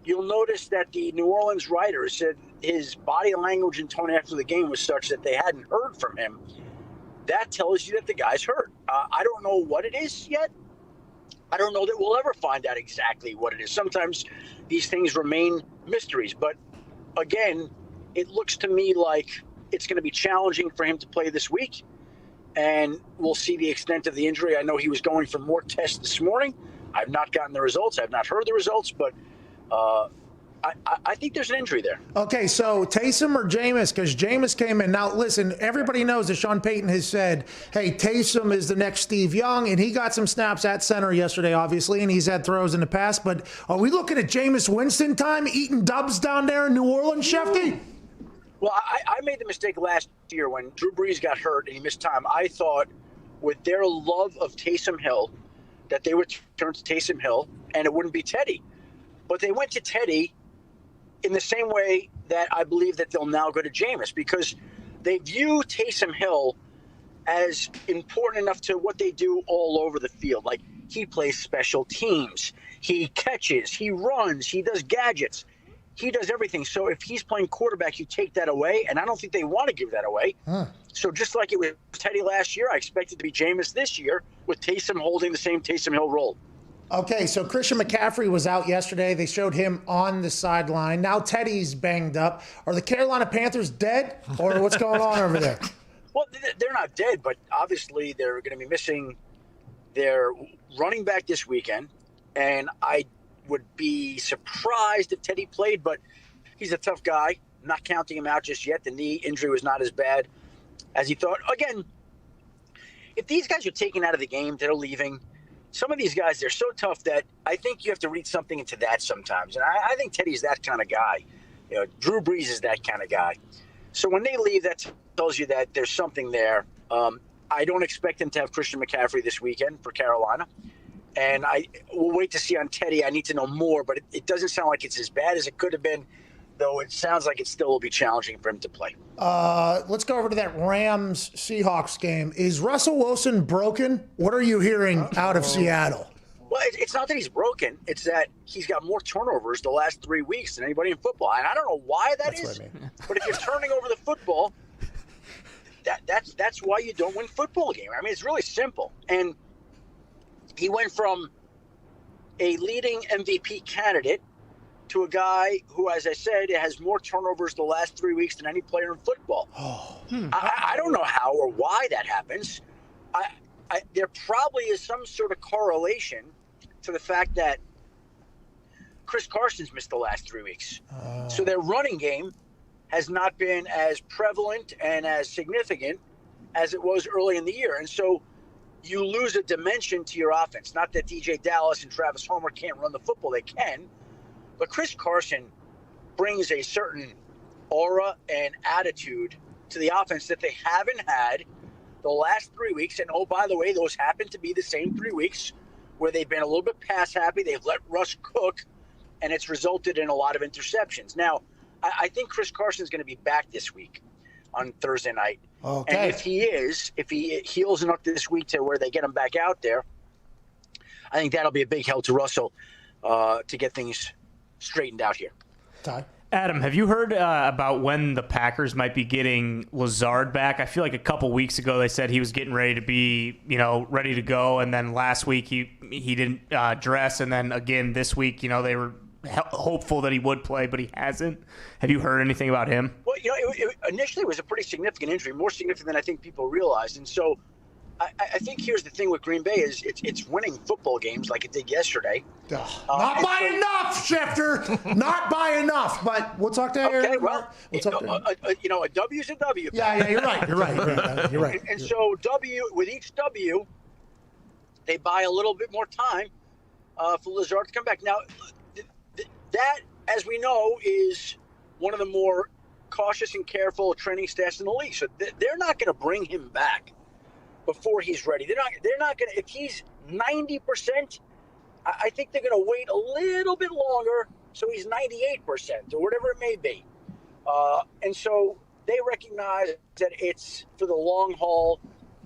Speaker 21: you'll notice that the New Orleans writers said his body language and tone after the game was such that they hadn't heard from him. That tells you that the guy's hurt. I don't know what it is yet. I don't know that we'll ever find out exactly what it is. Sometimes these things remain mysteries. But again, it looks to me like it's going to be challenging for him to play this week. And we'll see the extent of the injury. I know he was going for more tests this morning. I've not gotten the results. I've not heard the results. But I think there's an injury there.
Speaker 2: Okay, so Taysom or Jameis? Because Jameis came in. Now, listen, everybody knows that Sean Payton has said, hey, Taysom is the next Steve Young, and he got some snaps at center yesterday, obviously, and he's had throws in the past. But are we looking at Jameis Winston time, eating dubs down there in New Orleans, Shefty?
Speaker 21: Well, I made the mistake last year when Drew Brees got hurt and he missed time. I thought with their love of Taysom Hill that they would turn to Taysom Hill and it wouldn't be Teddy. But they went to Teddy in the same way that I believe that they'll now go to Jameis, because they view Taysom Hill as important enough to what they do all over the field. Like, he plays special teams, he catches, he runs, he does gadgets, he does everything. So if he's playing quarterback, you take that away, and I don't think they want to give that away. So just like it was Teddy last year, I expect it to be Jameis this year, with Taysom holding the same Taysom Hill role.
Speaker 2: Okay, so Christian McCaffrey was out yesterday. They showed him on the sideline. Now Teddy's banged up. Are the Carolina Panthers dead, or what's going on over there?
Speaker 21: Well, they're not dead, but obviously they're going to be missing their running back this weekend, and I would be surprised if Teddy played, but he's a tough guy. I'm not counting him out just yet. The knee injury was not as bad as he thought. Again, if these guys are taken out of the game, they're leaving. Some of these guys, they're so tough that I think you have to read something into that sometimes. And I think Teddy's that kind of guy. You know, Drew Brees is that kind of guy. So when they leave, that tells you that there's something there. I don't expect them to have Christian McCaffrey this weekend for Carolina. And we'll wait to see on Teddy. I need to know more, but it doesn't sound like it's as bad as it could have been, though it sounds like it still will be challenging for him to play.
Speaker 2: Let's go over to that Rams-Seahawks game. Is Russell Wilson broken? What are you hearing out of Seattle?
Speaker 21: Well, it's not that he's broken. It's that he's got more turnovers the last 3 weeks than anybody in football. And I don't know why that is. What I mean. But if you're turning over the football, that's why you don't win football games. I mean, it's really simple. And he went from a leading MVP candidate to a guy who, as I said, has more turnovers the last 3 weeks than any player in football. I don't know how or why that happens. There probably is some sort of correlation to the fact that Chris Carson's missed the last 3 weeks. So their running game has not been as prevalent and as significant as it was early in the year. And so you lose a dimension to your offense. Not that DJ Dallas and Travis Homer can't run the football. They can. But Chris Carson brings a certain aura and attitude to the offense that they haven't had the last 3 weeks. And, oh, by the way, those happen to be the same 3 weeks where they've been a little bit pass happy. They've let Russ cook, and it's resulted in a lot of interceptions. Now, I think Chris Carson's going to be back this week on Thursday night.
Speaker 2: Okay.
Speaker 21: And if he heals enough this week to where they get him back out there, I think that'll be a big help to Russell to get things straightened out here.
Speaker 2: Ty?
Speaker 6: Adam, have you heard about when the Packers might be getting Lazard back? I feel like a couple weeks ago they said he was getting ready to be, ready to go, and then last week he didn't dress, and then again this week, they were hopeful that he would play, but he hasn't. Have you heard anything about him?
Speaker 21: Well, initially it was a pretty significant injury, more significant than I think people realized, and so I think here's the thing with Green Bay is it's winning football games like it did yesterday.
Speaker 2: Not by enough, Schefter. Not by enough. But we'll talk to
Speaker 21: okay,
Speaker 2: Aaron.
Speaker 21: well, a W's a W.
Speaker 2: Yeah, you're right. You're right.
Speaker 21: And so with each W, they buy a little bit more time for Lazard to come back. Now, that, as we know, is one of the more cautious and careful training staffs in the league. So they're not going to bring him back before he's ready. They're not going to. If he's 90%, I think they're going to wait a little bit longer so he's 98% or whatever it may be. And so they recognize that it's for the long haul,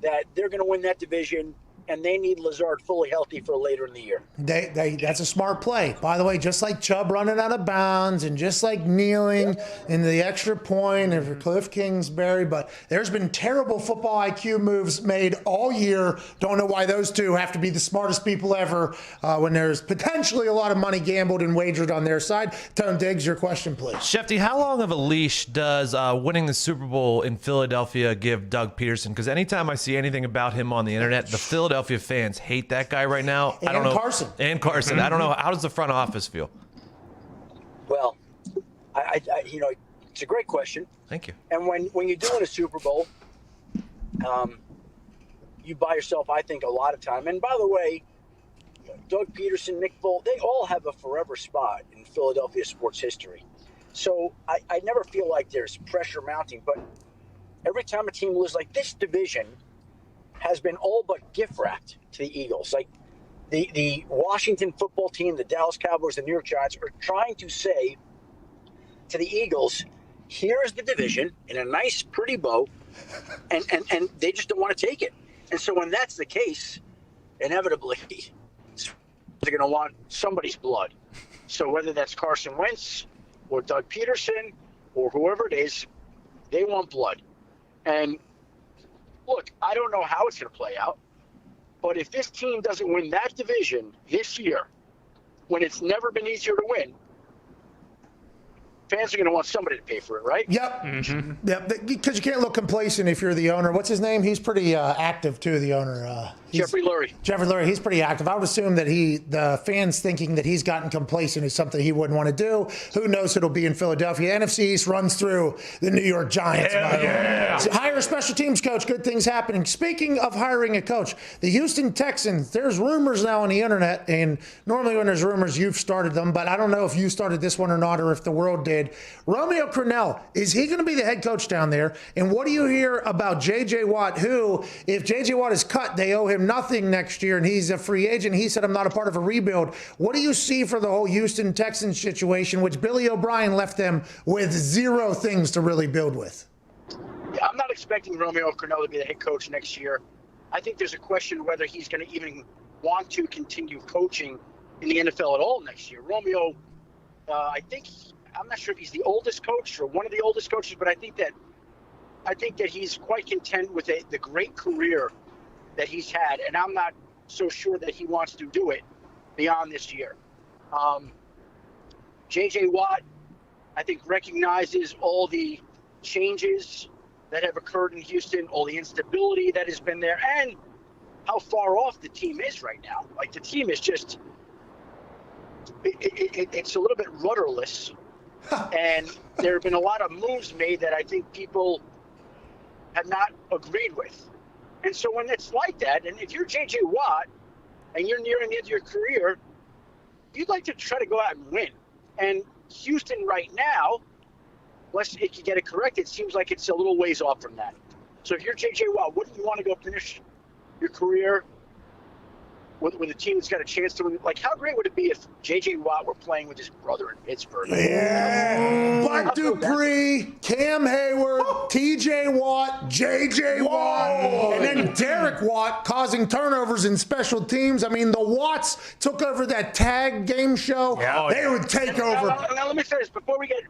Speaker 21: that they're going to win that division, and they need Lazard fully healthy for later in the year.
Speaker 2: That's a smart play. By the way, just like Chubb running out of bounds and just like kneeling in the extra point and for Cliff Kingsbury, but there's been terrible football IQ moves made all year. Don't know why those two have to be the smartest people ever when there's potentially a lot of money gambled and wagered on their side. Tone Diggs, your question, please.
Speaker 4: Shefty, how long of a leash does winning the Super Bowl in Philadelphia give Doug Peterson? Because anytime I see anything about him on the internet, the Philadelphia fans hate that guy right now. I don't know.
Speaker 2: Carson.
Speaker 4: And Carson. I don't know. How does the front office feel?
Speaker 21: Well, I it's a great question.
Speaker 4: Thank you.
Speaker 21: And when you're doing a Super Bowl, you buy yourself, I think, a lot of time. And by the way, Doug Peterson, Nick Foles, they all have a forever spot in Philadelphia sports history. So I never feel like there's pressure mounting. But every time a team loses, like this division has been all but gift wrapped to the Eagles. Like the Washington football team, the Dallas Cowboys, the New York Giants are trying to say to the Eagles, here's the division in a nice, pretty bow, and they just don't want to take it. And so when that's the case, inevitably, they're going to want somebody's blood. So whether that's Carson Wentz or Doug Peterson or whoever it is, they want blood. And look, I don't know how it's going to play out, but if this team doesn't win that division this year, when it's never been easier to win, fans are going to want somebody to pay for it, right?
Speaker 2: Yep. Mm-hmm. Yep. Because you can't look complacent if you're the owner. What's his name? He's pretty active, too, the owner.
Speaker 21: Jeffrey Lurie.
Speaker 2: Jeffrey Lurie, he's pretty active. I would assume that the fans thinking that he's gotten complacent is something he wouldn't want to do. Who knows it'll be in Philadelphia. NFC East runs through the New York Giants. So hire a special teams coach. Good things happening. Speaking of hiring a coach, the Houston Texans, there's rumors now on the internet, and normally when there's rumors, you've started them, but I don't know if you started this one or not, or if the world did. Romeo Crennel, is he going to be the head coach down there? And what do you hear about J.J. Watt, who, if J.J. Watt is cut, they owe him nothing next year, and he's a free agent. He said, I'm not a part of a rebuild. What do you see for the whole Houston Texans situation, which Billy O'Brien left them with zero things to really build with?
Speaker 21: Yeah, I'm not expecting Romeo Crennel to be the head coach next year. I think there's a question whether he's going to even want to continue coaching in the NFL at all next year. Romeo, I'm not sure if he's the oldest coach or one of the oldest coaches, but I think that he's quite content with the great career that he's had, and I'm not so sure that he wants to do it beyond this year. J.J. Watt, I think, recognizes all the changes that have occurred in Houston, all the instability that has been there, and how far off the team is right now. Like, the team is just it's a little bit rudderless, and there have been a lot of moves made that I think people have not agreed with. And so when it's like that, and if you're J.J. Watt and you're nearing the end of your career, you'd like to try to go out and win. And Houston right now, unless it can get it correct, it seems like it's a little ways off from that. So if you're J.J. Watt, wouldn't you want to go finish your career with a team that's got a chance to win? Like, how great would it be if J.J. Watt were playing with his brother in Pittsburgh?
Speaker 2: Yeah. Bud Dupree, Cam Hayward, T.J. Watt, J.J. Watt, and then Derek Watt causing turnovers in special teams. I mean, the Watts took over that tag game show.
Speaker 21: Yeah.
Speaker 2: They would take over.
Speaker 21: Now, let me say this before we get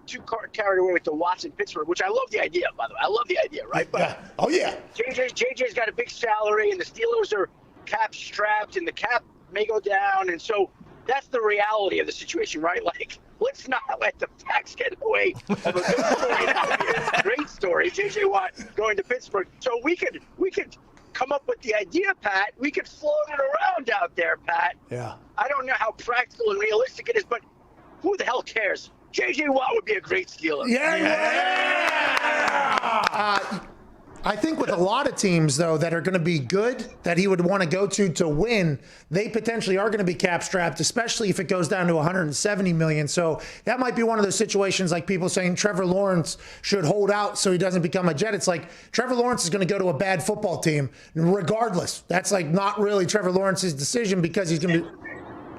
Speaker 21: too carried away with the Watts in Pittsburgh, which I love the idea, by the way. I love the idea, right? But
Speaker 2: yeah. Oh yeah.
Speaker 21: JJ's got a big salary, and the Steelers are cap strapped, and the cap may go down, and so that's the reality of the situation, right? Like, let's not let the facts get in the way of a good story. That would be a great story. J.J. Watt going to Pittsburgh. So we could come up with the idea, Pat. We could float it around out there, Pat.
Speaker 2: Yeah.
Speaker 21: I don't know how practical and realistic it is, but who the hell cares? J.J. Watt would be a great Steeler.
Speaker 2: I think with a lot of teams, though, that are going to be good, that he would want to go to win, they potentially are going to be cap strapped, especially if it goes down to $170 million. So that might be one of those situations like people saying Trevor Lawrence should hold out so he doesn't become a Jet. It's like Trevor Lawrence is going to go to a bad football team regardless. That's like not really Trevor Lawrence's decision because he's going to be...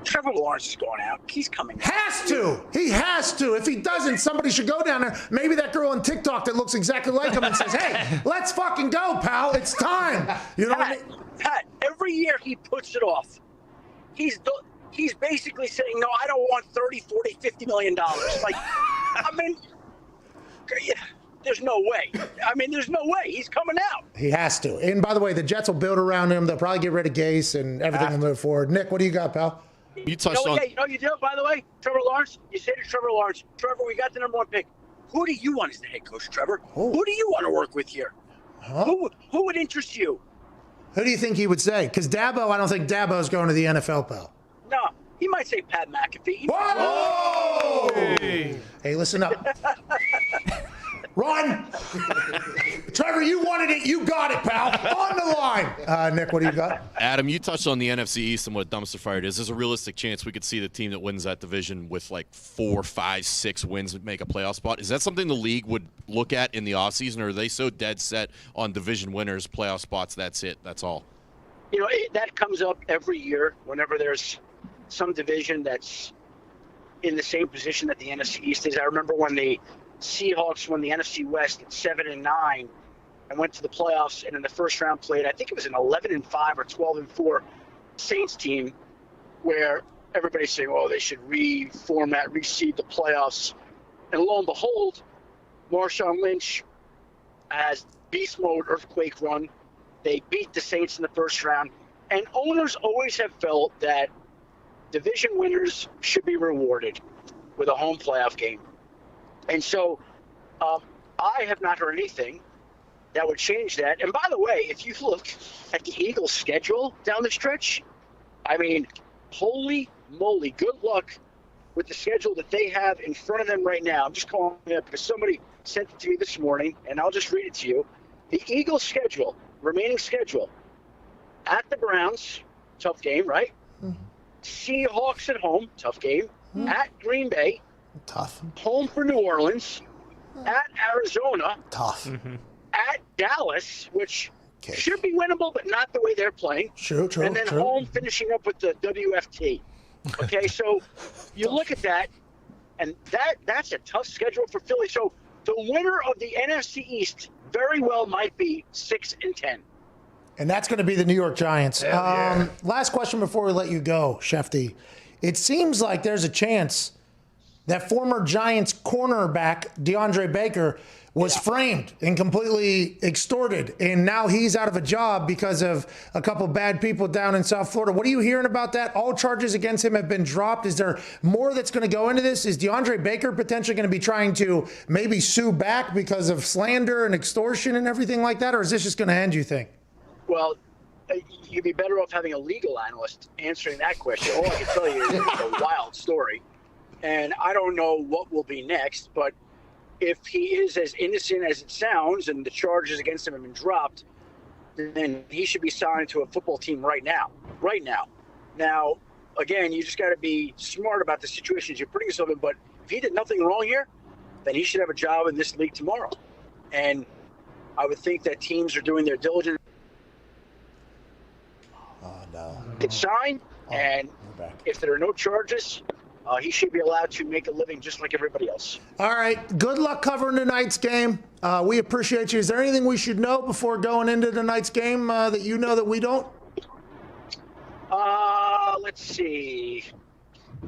Speaker 21: Trevor Lawrence is going out. He's coming out.
Speaker 2: Has to. He has to. If he doesn't, somebody should go down there. Maybe that girl on TikTok that looks exactly like him and says, hey, let's fucking go, pal. It's time. You know what I mean?
Speaker 21: Pat, every year he puts it off. He's basically saying, no, I don't want 30, 40, $50 million. Like, I mean, yeah, there's no way. I mean, there's no way. He's coming out.
Speaker 2: He has to. And by the way, the Jets will build around him. They'll probably get rid of Gase and everything will move forward. Nick, what do you got, pal?
Speaker 21: You know you do, by the way, Trevor Lawrence, you say to Trevor Lawrence, Trevor, we got the number one pick. Who do you want as the head coach, Trevor?
Speaker 2: Oh.
Speaker 21: Who do you want to work with here?
Speaker 2: Huh?
Speaker 21: Who would interest you?
Speaker 2: Who do you think he would say? Because Dabo, I don't think Dabo's going to the NFL, pal.
Speaker 21: No, he might say Pat McAfee.
Speaker 2: Whoa! Hey, listen up. Run! Trevor, you wanted it. You got it, pal. On the line. Nick, what do you got?
Speaker 8: Adam, you touched on the NFC East and what a dumpster fire it is. There's a realistic chance we could see the team that wins that division with like 4, 5, 6 wins make a playoff spot. Is that something the league would look at in the offseason, or are they so dead set on division winners, playoff spots, that's it, that's all?
Speaker 21: You know, that comes up every year whenever there's some division that's in the same position that the NFC East is. I remember when the Seahawks won the NFC West at 7-9 and went to the playoffs, and in the first round played, I think it was an 11-5 or 12-4 Saints team, where everybody's saying, "Oh, they should reseed the playoffs." And lo and behold, Marshawn Lynch has beast mode earthquake run. They beat the Saints in the first round, and owners always have felt that division winners should be rewarded with a home playoff game. And so I have not heard anything that would change that. And by the way, if you look at the Eagles' schedule down the stretch, I mean, holy moly, good luck with the schedule that they have in front of them right now. I'm just calling it because somebody sent it to me this morning, and I'll just read it to you. The Eagles' schedule, remaining schedule, at the Browns, tough game, right? Mm-hmm. Seahawks at home, tough game. Mm-hmm. At Green Bay,
Speaker 2: tough.
Speaker 21: Home for New Orleans, at Arizona,
Speaker 2: tough.
Speaker 21: Mm-hmm. At Dallas, which should be winnable, but not the way they're playing.
Speaker 2: True.
Speaker 21: And then home finishing up with the WFT. Okay, so you look at that, and that's a tough schedule for Philly. So the winner of the NFC East very well might be 6-10.
Speaker 2: And that's going to be the New York Giants. Last question before we let you go, Shefty. It seems like there's a chance that former Giants cornerback Deandre Baker was framed and completely extorted, and now he's out of a job because of a couple bad people down in South Florida. What are you hearing about that? All charges against him have been dropped. Is there more that's going to go into this? Is DeAndre Baker potentially going to be trying to maybe sue back because of slander and extortion and everything like that, or is this just going to end, you think?
Speaker 21: Well, you'd be better off having a legal analyst answering that question. All I can tell you is it's a wild story. And I don't know what will be next, but if he is as innocent as it sounds and the charges against him have been dropped, then he should be signed to a football team right now. Right now. Now, again, you just got to be smart about the situations you're putting yourself in. But if he did nothing wrong here, then he should have a job in this league tomorrow. And I would think that teams are doing their diligence.
Speaker 2: Oh, no.
Speaker 21: Get signed, and if there are no charges, he should be allowed to make a living just like everybody else.
Speaker 2: All right. Good luck covering tonight's game. We appreciate you. Is there anything we should know before going into tonight's game that you know that we don't?
Speaker 21: Let's see.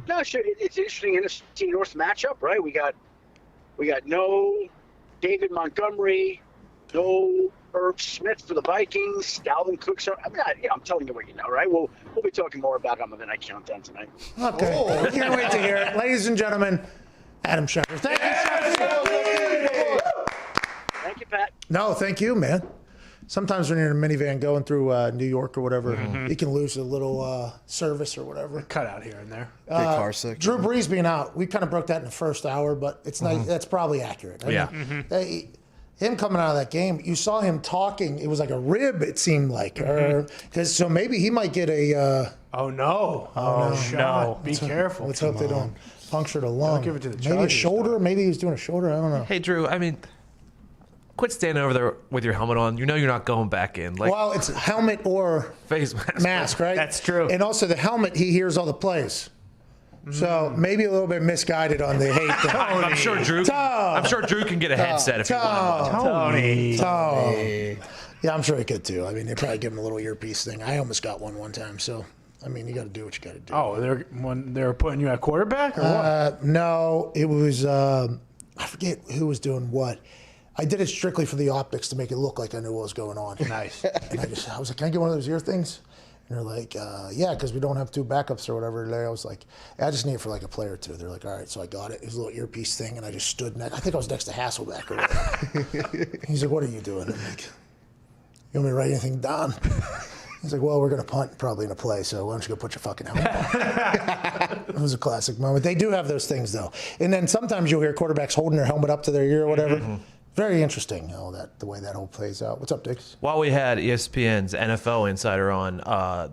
Speaker 21: No, it's an interesting NFC North matchup, right? We got no David Montgomery, no Irv Smith for the Vikings, Dalvin Cook. I'm telling you what you know, right? We'll be talking more about it on the Midnight Countdown tonight.
Speaker 2: Okay. We can't wait to hear it. Ladies and gentlemen, Adam Schefter. Thank you,
Speaker 21: Thank you, Pat.
Speaker 2: No, thank you, man. Sometimes when you're in a minivan going through New York or whatever, you can lose a little service or whatever.
Speaker 3: Cut out here and there.
Speaker 7: Big car sick.
Speaker 2: Drew Brees being out, we kind of broke that in the first hour, but it's nice. That's probably accurate.
Speaker 4: Yeah.
Speaker 2: Him coming out of that game, you saw him talking. It was like a rib, it seemed like. So maybe he might get a...
Speaker 3: Oh, no. No. Be careful.
Speaker 2: Let's hope they don't puncture the lung.
Speaker 3: Don't give it to the
Speaker 2: maybe a
Speaker 3: Chargers,
Speaker 2: shoulder. Maybe he was doing a shoulder. I don't know.
Speaker 4: Hey, Drew, I mean, quit standing over there with your helmet on. You know you're not going back in.
Speaker 2: Well, it's helmet or
Speaker 4: face
Speaker 2: mask, right?
Speaker 6: That's true.
Speaker 2: And also the helmet, he hears all the plays. So maybe a little bit misguided on the hate thing.
Speaker 4: I'm sure Drew can get a headset if he wanted one.
Speaker 2: Tony. Yeah, I'm sure he could too. I mean, they probably give him a little earpiece thing. I almost got one time. So, I mean, you got to do what you got to do.
Speaker 3: Oh, they're putting you at quarterback or what?
Speaker 2: No, it was I forget who was doing what. I did it strictly for the optics to make it look like I knew what was going on.
Speaker 3: Nice.
Speaker 2: And I was like, can I get one of those ear things? And they're like, yeah, because we don't have 2 backups or whatever. I was like, I just need it for like a play or 2. They're like, all right. So I got it. It was a little earpiece thing, and I just stood next. I think I was next to Hasselbeck or whatever. He's like, what are you doing? I'm like, you want me to write anything down? He's like, well, we're going to punt probably in a play, so why don't you go put your fucking helmet on? It was a classic moment. They do have those things, though. And then sometimes you'll hear quarterbacks holding their helmet up to their ear or whatever. Very interesting, the way that whole plays out. What's up, Dix?
Speaker 4: While we had ESPN's NFL Insider on,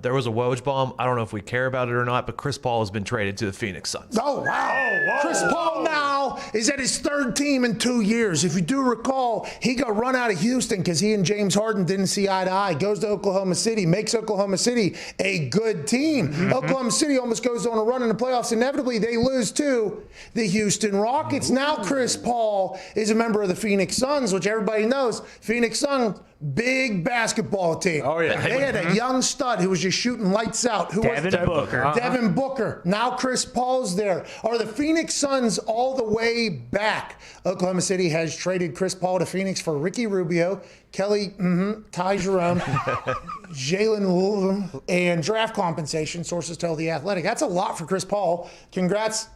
Speaker 4: there was a Woj bomb. I don't know if we care about it or not, but Chris Paul has been traded to the Phoenix Suns.
Speaker 2: Oh, wow. Chris Paul now is at his 3rd team in 2 years. If you do recall, he got run out of Houston because he and James Harden didn't see eye to eye. Goes to Oklahoma City, makes Oklahoma City a good team. Oklahoma City almost goes on a run in the playoffs. Inevitably, they lose to the Houston Rockets. Now Chris Paul is a member of the Phoenix Suns, which everybody knows. Phoenix Suns, big basketball team.
Speaker 3: Oh, yeah.
Speaker 2: They had a young stud who was just shooting lights out. Who was
Speaker 6: Devin Booker.
Speaker 2: Devin Booker. Now Chris Paul's there. Are the Phoenix Suns all the way back? Oklahoma City has traded Chris Paul to Phoenix for Ricky Rubio, Kelly, Ty Jerome, Jalen, and draft compensation, sources tell The Athletic. That's a lot for Chris Paul. Congrats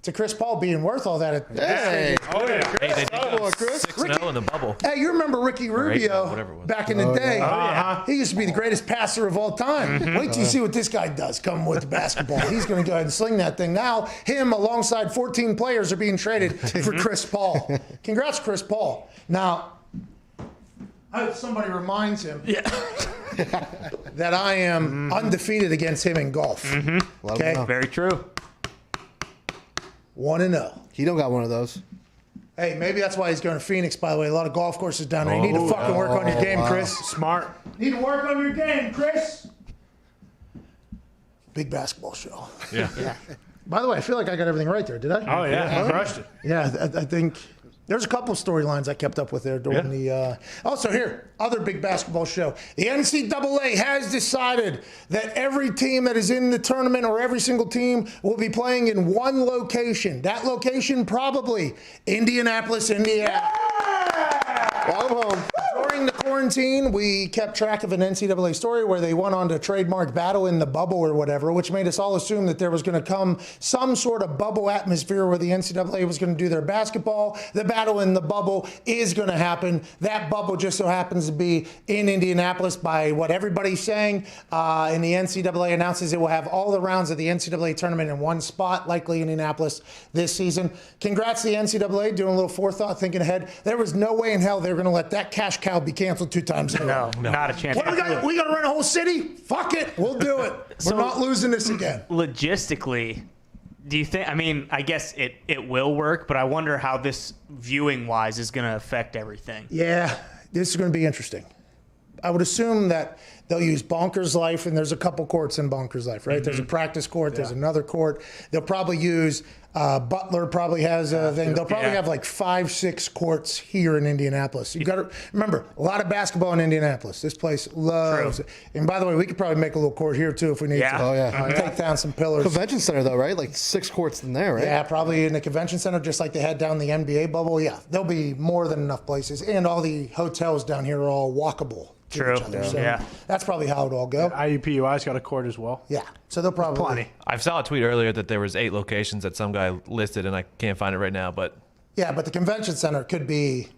Speaker 2: to Chris Paul being worth all that.
Speaker 7: Hey.
Speaker 4: Oh, yeah. Hey, they did go 6-0 in the bubble.
Speaker 2: Hey, you remember Ricky Rubio back in the day?
Speaker 3: Yeah.
Speaker 2: He used to be the greatest passer of all time. Wait till you see what this guy does coming with the basketball. He's going to go ahead and sling that thing. Now, him alongside 14 players are being traded for Chris Paul. Congrats, Chris Paul. Now, I hope somebody reminds him that I am undefeated against him in golf. Okay?
Speaker 6: Very true.
Speaker 2: 1-0.
Speaker 7: He don't got one of those.
Speaker 2: Hey, maybe that's why he's going to Phoenix, by the way. A lot of golf courses down there. You need to fucking work on your game, Chris.
Speaker 3: Smart.
Speaker 2: Need to work on your game, Chris. Big basketball show.
Speaker 4: Yeah.
Speaker 2: By the way, I feel like I got everything right there. Did I?
Speaker 3: Oh, yeah. You crushed it.
Speaker 2: Yeah, I think there's a couple of storylines I kept up with there during the. Also, here, other big basketball show. The NCAA has decided that every team that is in the tournament or every single team will be playing in one location. That location, probably Indianapolis, Indiana.
Speaker 7: Welcome home.
Speaker 2: During the quarantine, we kept track of an NCAA story where they went on to trademark battle in the bubble or whatever, which made us all assume that there was going to come some sort of bubble atmosphere where the NCAA was going to do their basketball. The battle in the bubble is going to happen. That bubble just so happens to be in Indianapolis by what everybody's saying. And the NCAA announces it will have all the rounds of the NCAA tournament in one spot, likely Indianapolis this season. Congrats to the NCAA, doing a little forethought, thinking ahead. There was no way in hell they were going to let that cash cow be canceled 2 times in a row.
Speaker 6: No, not a chance.
Speaker 2: What, we got to run a whole city? Fuck it. We'll do it. We're not losing this again.
Speaker 6: Logistically, do you think, I mean, I guess it will work, but I wonder how this viewing-wise is going to affect everything.
Speaker 2: Yeah, this is going to be interesting. I would assume that they'll use Bonkers Life, and there's a couple courts in Bonkers Life, right? Mm-hmm. There's a practice court. There's another court. They'll probably use Butler probably has a thing. They'll probably have like 5-6 courts here in Indianapolis. You got to remember, a lot of basketball in Indianapolis. This place loves it. And by the way, we could probably make a little court here too if we need to.
Speaker 7: Oh, yeah.
Speaker 2: Take down some pillars.
Speaker 7: Convention center, though, right? Like 6 courts in there, right?
Speaker 2: Yeah, probably in the convention center, just like they had down the NBA bubble. Yeah, there'll be more than enough places. And all the hotels down here are all walkable.
Speaker 6: True.
Speaker 2: So that's probably how it'll all go.
Speaker 3: IUPUI's got a court as well.
Speaker 2: Yeah. So they'll probably.
Speaker 3: Plenty.
Speaker 4: I saw a tweet earlier that there was 8 locations that some guy listed, and I can't find it right now. But
Speaker 2: yeah, but the convention center could be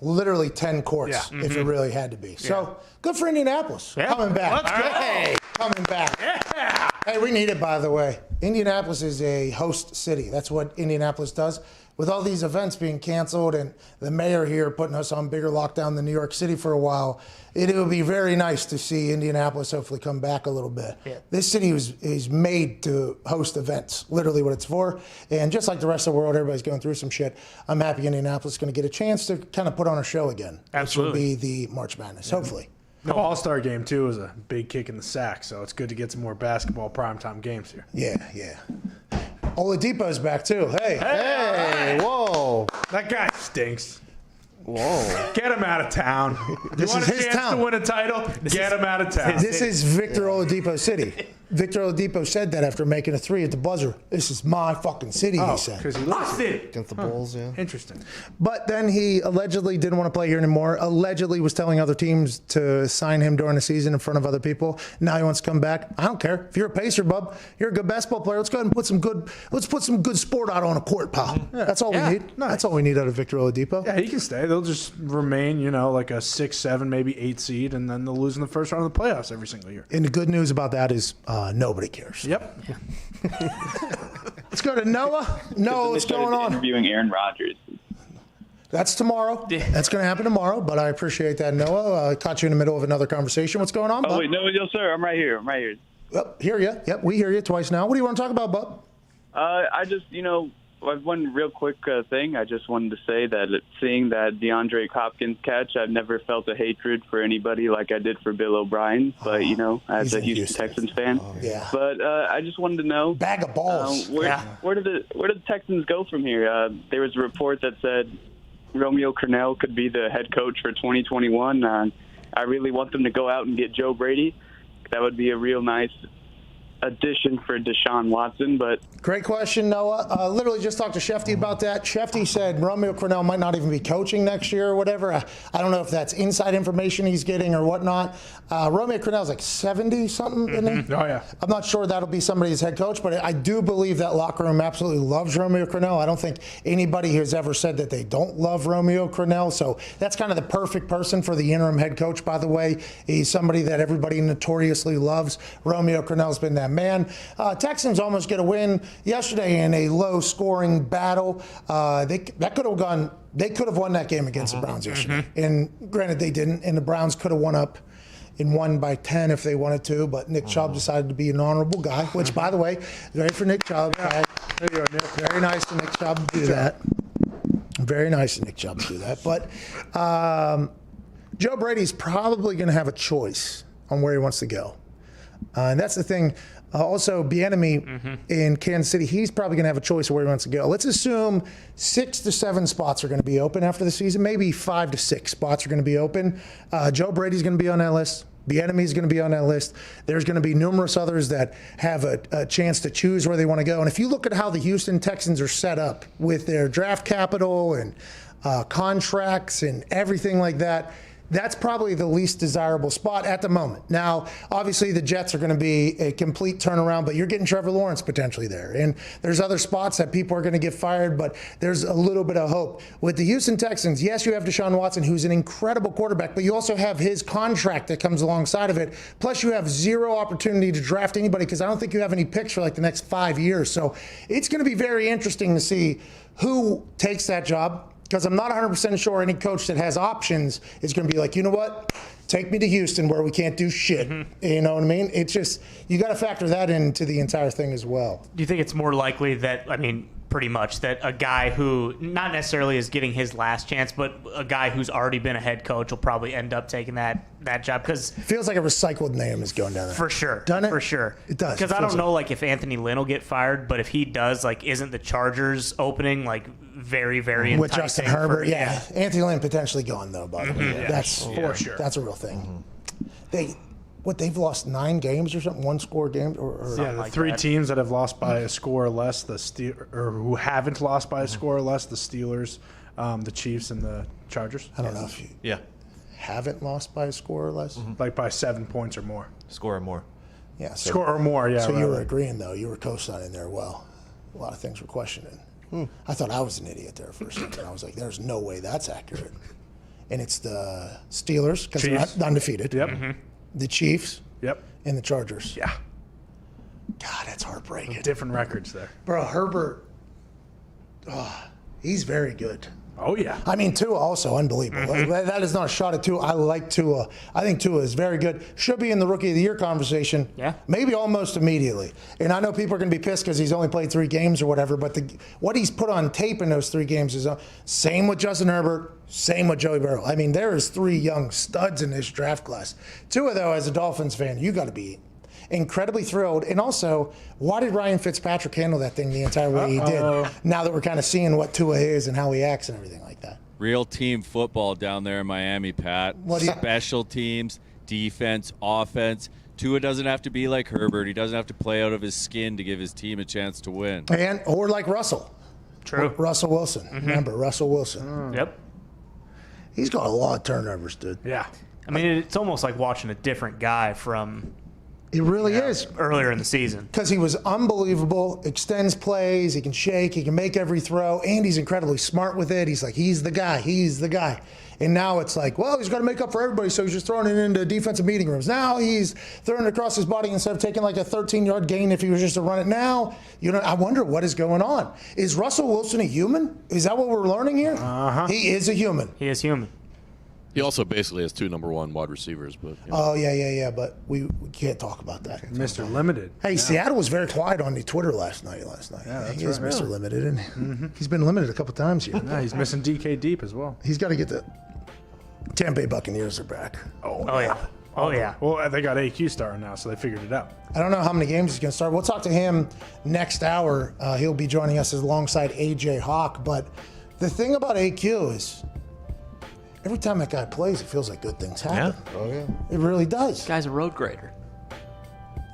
Speaker 2: literally 10 courts if it really had to be. So good for Indianapolis. Coming back.
Speaker 6: Let's go.
Speaker 2: Hey, coming back.
Speaker 6: Yeah.
Speaker 2: Hey, we need it, by the way. Indianapolis is a host city. That's what Indianapolis does. With all these events being canceled and the mayor here putting us on bigger lockdown than New York City for a while, it will be very nice to see Indianapolis hopefully come back a little bit. Yeah. This city is made to host events, literally what it's for. And just like the rest of the world, everybody's going through some shit. I'm happy Indianapolis is going to get a chance to kind of put on a show again.
Speaker 6: Absolutely.
Speaker 2: Which will be the March Madness, hopefully.
Speaker 3: The All-Star game, too, is a big kick in the sack, so it's good to get some more basketball primetime games here.
Speaker 2: Yeah. Oladipo's back, too. Hey, whoa.
Speaker 3: That guy stinks.
Speaker 2: Whoa.
Speaker 3: Get him out of town.
Speaker 2: This is his town.
Speaker 3: To win a title? Get him out of town.
Speaker 2: This is Victor Oladipo City. Victor Oladipo said that after making a 3 at the buzzer. This is my fucking city, he said.
Speaker 3: Because he lost it.
Speaker 7: Against the Bulls,
Speaker 3: Interesting.
Speaker 2: But then he allegedly didn't want to play here anymore. Allegedly was telling other teams to sign him during the season in front of other people. Now he wants to come back. I don't care. If you're a Pacer, bub, you're a good basketball player. Let's go ahead and put some good sport out on a court, pal. Yeah. That's all we need. Nice. That's all we need out of Victor Oladipo.
Speaker 3: Yeah, he can stay. They'll just remain, like a 6, 7, maybe 8 seed, and then they'll lose in the first round of the playoffs every single year.
Speaker 2: And the good news about that is nobody cares.
Speaker 3: Yep.
Speaker 2: Let's go to Noah. Noah, what's going on?
Speaker 9: Interviewing Aaron Rodgers.
Speaker 2: That's tomorrow. That's going to happen tomorrow, but I appreciate that, Noah. Caught you in the middle of another conversation. What's going on, Bub?
Speaker 9: Oh, wait, no, sir. I'm right here.
Speaker 2: Yep, hear you. Yep, we hear you twice now. What do you want to talk about, Bub?
Speaker 9: I just, one real quick thing. I just wanted to say that seeing that DeAndre Hopkins catch, I've never felt a hatred for anybody like I did for Bill O'Brien, but, as a Houston Texans fan.
Speaker 2: Yeah.
Speaker 9: But I just wanted to know.
Speaker 2: Bag of balls.
Speaker 9: Where did the Texans go from here? There was a report that said Romeo Crennel could be the head coach for 2021. I really want them to go out and get Joe Brady. That would be a real nice addition for Deshaun Watson, but
Speaker 2: great question, Noah. Literally just talked to Shefty about that. Shefty said Romeo Crennel might not even be coaching next year or whatever. I don't know if that's inside information he's getting or whatnot. Romeo Crennel's like 70-something, isn't he?
Speaker 3: Oh, yeah.
Speaker 2: I'm not sure that'll be somebody's head coach, but I do believe that locker room absolutely loves Romeo Crennel. I don't think anybody has ever said that they don't love Romeo Crennel, so that's kind of the perfect person for the interim head coach, by the way. He's somebody that everybody notoriously loves. Romeo Crennel's been that man. Texans almost get a win yesterday in a low-scoring battle. They could have won that game against the Browns yesterday. And granted, they didn't, and the Browns could have won up and won by 10 if they wanted to, but Nick Chubb decided to be an honorable guy, which, by the way, great for Nick Chubb. There you go, Nick. Very nice to Nick Chubb to do that. Very nice of Nick Chubb to do that. But Joe Brady's probably going to have a choice on where he wants to go. And that's the thing. Also, Bieniemy in Kansas City, he's probably going to have a choice of where he wants to go. Let's assume 6 to 7 spots are going to be open after the season. Maybe 5 to 6 spots are going to be open. Joe Brady's going to be on that list. Bieniemy's going to be on that list. There's going to be numerous others that have a chance to choose where they want to go. And if you look at how the Houston Texans are set up with their draft capital and contracts and everything like that, that's probably the least desirable spot at the moment. Now, obviously, the Jets are going to be a complete turnaround, but you're getting Trevor Lawrence potentially there. And there's other spots that people are going to get fired, but there's a little bit of hope. With the Houston Texans, yes, you have Deshaun Watson, who's an incredible quarterback, but you also have his contract that comes alongside of it. Plus, you have zero opportunity to draft anybody because I don't think you have any picks for like the next 5 years. So it's going to be very interesting to see who takes that job. Because I'm not 100% sure any coach that has options is going to be like, you know what, take me to Houston where we can't do shit. You know what I mean? It's just, you got to factor that into the entire thing as well.
Speaker 6: Do you think it's more likely that, pretty much, that a guy who not necessarily is getting his last chance, but a guy who's already been a head coach will probably end up taking that job? Because
Speaker 2: it feels like a recycled name is going down there.
Speaker 6: For sure.
Speaker 2: Doesn't it?
Speaker 6: For sure.
Speaker 2: It does.
Speaker 6: Because I don't know if Anthony Lynn will get fired, but if he does, isn't the Chargers opening very, very
Speaker 2: with Justin Herbert? Yeah.
Speaker 6: Yeah.
Speaker 2: Anthony Lynn potentially gone though, by the way.
Speaker 6: Yeah.
Speaker 2: That's
Speaker 3: for sure.
Speaker 2: That's a real thing. They've lost 9 games or something, 1-score games, or
Speaker 3: yeah, the 3 teams that have lost by a score or less, or who haven't lost by a score or less, the Steelers, the Chiefs, and the Chargers.
Speaker 2: I don't know if you haven't lost by a score or less,
Speaker 3: like by 7 points or more.
Speaker 4: Score or more.
Speaker 2: Yeah,
Speaker 3: score or more. Yeah.
Speaker 2: So you were agreeing though, you were co-signing there. Well, a lot of things were questioning. I thought I was an idiot there for a second. I was like, "There's no way that's accurate." And it's the Steelers because they're undefeated.
Speaker 3: Yep.
Speaker 2: The Chiefs.
Speaker 3: Yep.
Speaker 2: And the Chargers.
Speaker 3: Yeah.
Speaker 2: God, that's heartbreaking.
Speaker 3: Different records there.
Speaker 2: Bro, Herbert, he's very good.
Speaker 3: Oh, yeah.
Speaker 2: Tua also unbelievable. That is not a shot at Tua. I like Tua. I think Tua is very good. Should be in the Rookie of the Year conversation.
Speaker 6: Yeah.
Speaker 2: Maybe almost immediately. And I know people are going to be pissed because he's only played 3 games or whatever, but what he's put on tape in those 3 games is same with Justin Herbert, same with Joey Burrow. There is 3 young studs in this draft class. Tua, though, as a Dolphins fan, you got to be incredibly thrilled. And also, why did Ryan Fitzpatrick handle that thing the entire way he did? Now that we're kind of seeing what Tua is and how he acts and everything like that.
Speaker 13: Real team football down there in Miami, Pat. Special teams, defense, offense. Tua doesn't have to be like Herbert. He doesn't have to play out of his skin to give his team a chance to win.
Speaker 2: Or like Russell.
Speaker 6: True.
Speaker 2: Russell Wilson. Remember, Russell Wilson.
Speaker 6: Yep.
Speaker 2: He's got a lot of turnovers, dude.
Speaker 3: Yeah.
Speaker 6: It's almost like watching a different guy from
Speaker 2: It really is.
Speaker 6: Earlier in the season.
Speaker 2: Because he was unbelievable, extends plays, he can shake, he can make every throw, and he's incredibly smart with it. He's the guy. And now it's like, well, he's got to make up for everybody, so he's just throwing it into defensive meeting rooms. Now he's throwing it across his body instead of taking like a 13-yard gain if he was just to run it now. I wonder what is going on. Is Russell Wilson a human? Is that what we're learning here? He is a human.
Speaker 6: He is human.
Speaker 8: He also basically has 2 number 1 wide receivers, but
Speaker 2: Oh yeah. But we can't talk about that.
Speaker 3: Mr. Limited.
Speaker 2: Hey, Seattle was very quiet on the Twitter last night.
Speaker 3: Yeah, that's
Speaker 2: he is
Speaker 3: right.
Speaker 2: Mr. Limited, and he's been limited a couple times here.
Speaker 3: Yeah, he's missing DK Deep as well.
Speaker 2: He's got to get the Tampa Bay Buccaneers are back.
Speaker 6: Oh yeah.
Speaker 3: Well, they got AQ starting now, so they figured it out.
Speaker 2: I don't know how many games he's going to start. We'll talk to him next hour. He'll be joining us alongside AJ Hawk. But the thing about AQ is, every time that guy plays, it feels like good things happen.
Speaker 4: Yeah. Oh, yeah.
Speaker 2: It really does.
Speaker 6: Guy's a road grader.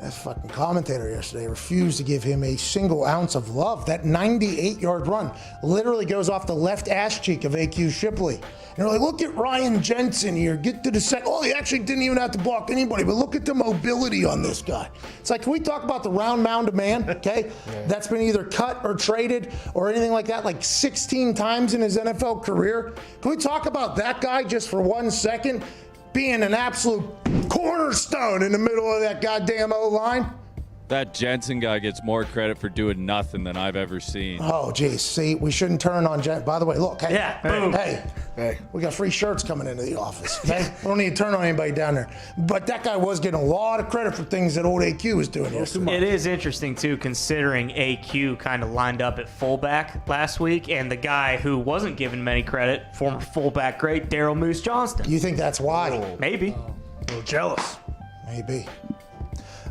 Speaker 2: That fucking commentator yesterday refused to give him a single ounce of love. That 98-yard run literally goes off the left ass cheek of AQ Shipley. And they're like, look at Ryan Jensen here. Get to the set. Oh, he actually didn't even have to block anybody, but look at the mobility on this guy. It's like, can we talk about the round mound of man, okay? That's been either cut or traded or anything like that, like 16 times in his NFL career. Can we talk about that guy just for 1 second? Being an absolute cornerstone in the middle of that goddamn O-line.
Speaker 13: That Jensen guy gets more credit for doing nothing than I've ever seen.
Speaker 2: Oh, geez. See, we shouldn't turn on Jensen. By the way, look. Hey,
Speaker 6: Yeah, boom.
Speaker 2: Hey, we got free shirts coming into the office. Okay? We don't need to turn on anybody down there. But that guy was getting a lot of credit for things that old AQ was doing yesterday.
Speaker 6: It is interesting, too, considering AQ kind of lined up at fullback last week, and the guy who wasn't given many credit, former fullback great Daryl Moose Johnston.
Speaker 2: You think that's why?
Speaker 6: Maybe.
Speaker 3: A little jealous.
Speaker 2: Maybe.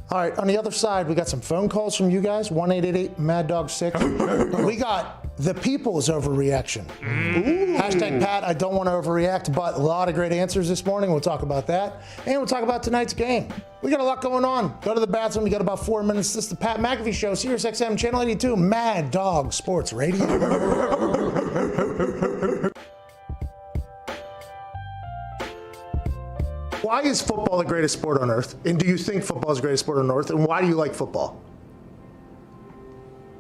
Speaker 2: All right, on the other side, we got some phone calls from you guys, 1-888-MAD-DOG-6. We got the people's overreaction. Hashtag Pat, I don't want to overreact, but a lot of great answers this morning. We'll talk about that. And we'll talk about tonight's game. We got a lot going on. Go to the bathroom. We got about 4 minutes. This is the Pat McAfee Show, Sirius XM, Channel 82, Mad Dog Sports Radio. why is football the greatest sport on earth? And do you think football is the greatest sport on earth? And why do you like football?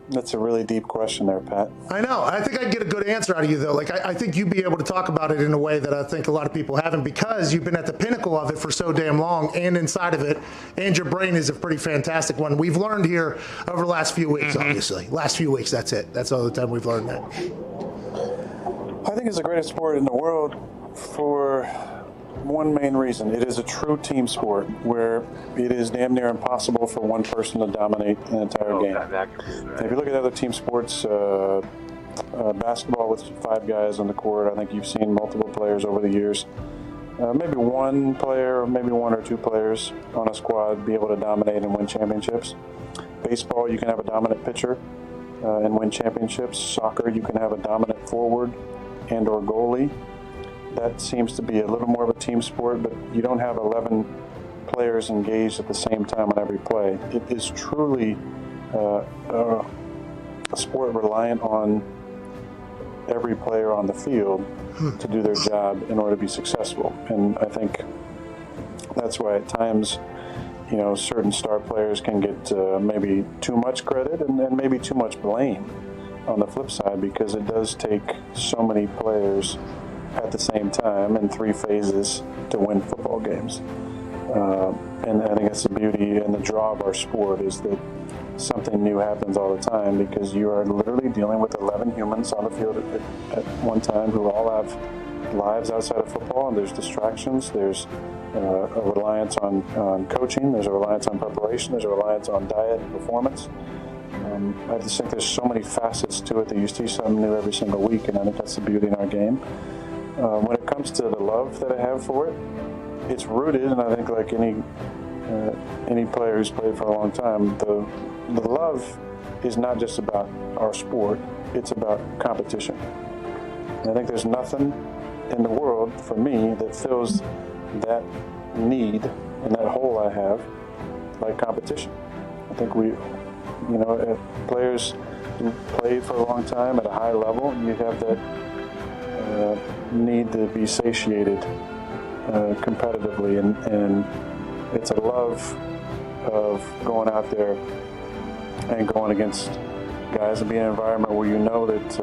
Speaker 11: That's a really deep question there, Pat.
Speaker 2: I know. I think I can get a good answer out of you, though. Like, I think you'd be able to talk about it in a way that I think a lot of people haven't, because you've been at the pinnacle of it for so damn long and inside of it, and your brain is a pretty fantastic one. We've learned here over the last few weeks, obviously. Last few weeks, that's it. That's all the time we've learned that.
Speaker 11: I think it's the greatest sport in the world for one main reason. It is a true team sport where it is damn near impossible for one person to dominate an entire game. If you look at other team sports, basketball with 5 guys on the court, I think you've seen multiple players over the years. Maybe one player, or maybe 1 or 2 players on a squad be able to dominate and win championships. Baseball, you can have a dominant pitcher and win championships. Soccer, you can have a dominant forward and or goalie. That seems to be a little more of a team sport, but you don't have 11 players engaged at the same time on every play. It is truly a sport reliant on every player on the field to do their job in order to be successful. And I think that's why at times, certain star players can get maybe too much credit and maybe too much blame on the flip side, because it does take so many players at the same time in 3 phases to win football games. And I think that's the beauty and the draw of our sport, is that something new happens all the time, because you are literally dealing with 11 humans on the field at one time who all have lives outside of football, and there's distractions, there's a reliance on coaching, there's a reliance on preparation, there's a reliance on diet and performance. I just think there's so many facets to it that you see something new every single week, and I think that's the beauty in our game. When it comes to the love that I have for it, it's rooted, and I think like any player who's played for a long time, the love is not just about our sport, it's about competition. And I think there's nothing in the world for me that fills that need and that hole I have like competition. I think players who play for a long time at a high level, you have that need to be satiated competitively, and it's a love of going out there and going against guys and being in an environment where you know that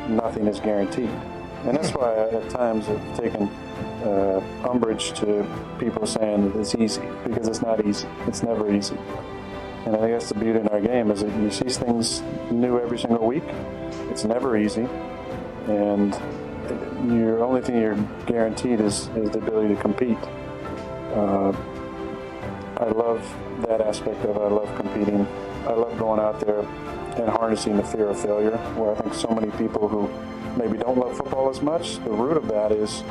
Speaker 11: nothing is guaranteed. And that's why at times I've taken umbrage to people saying that it's easy, because it's not easy. It's never easy. And I think that's the beauty in our game, is that you see things new every single week. It's never easy. And your only thing you're guaranteed is the ability to compete. I love that aspect of it. I love competing. I love going out there and harnessing the fear of failure, where I think so many people who maybe don't love football as much, the root of that is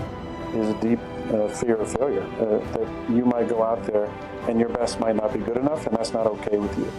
Speaker 11: a deep fear of failure, that you might go out there and your best might not be good enough, and that's not okay with you.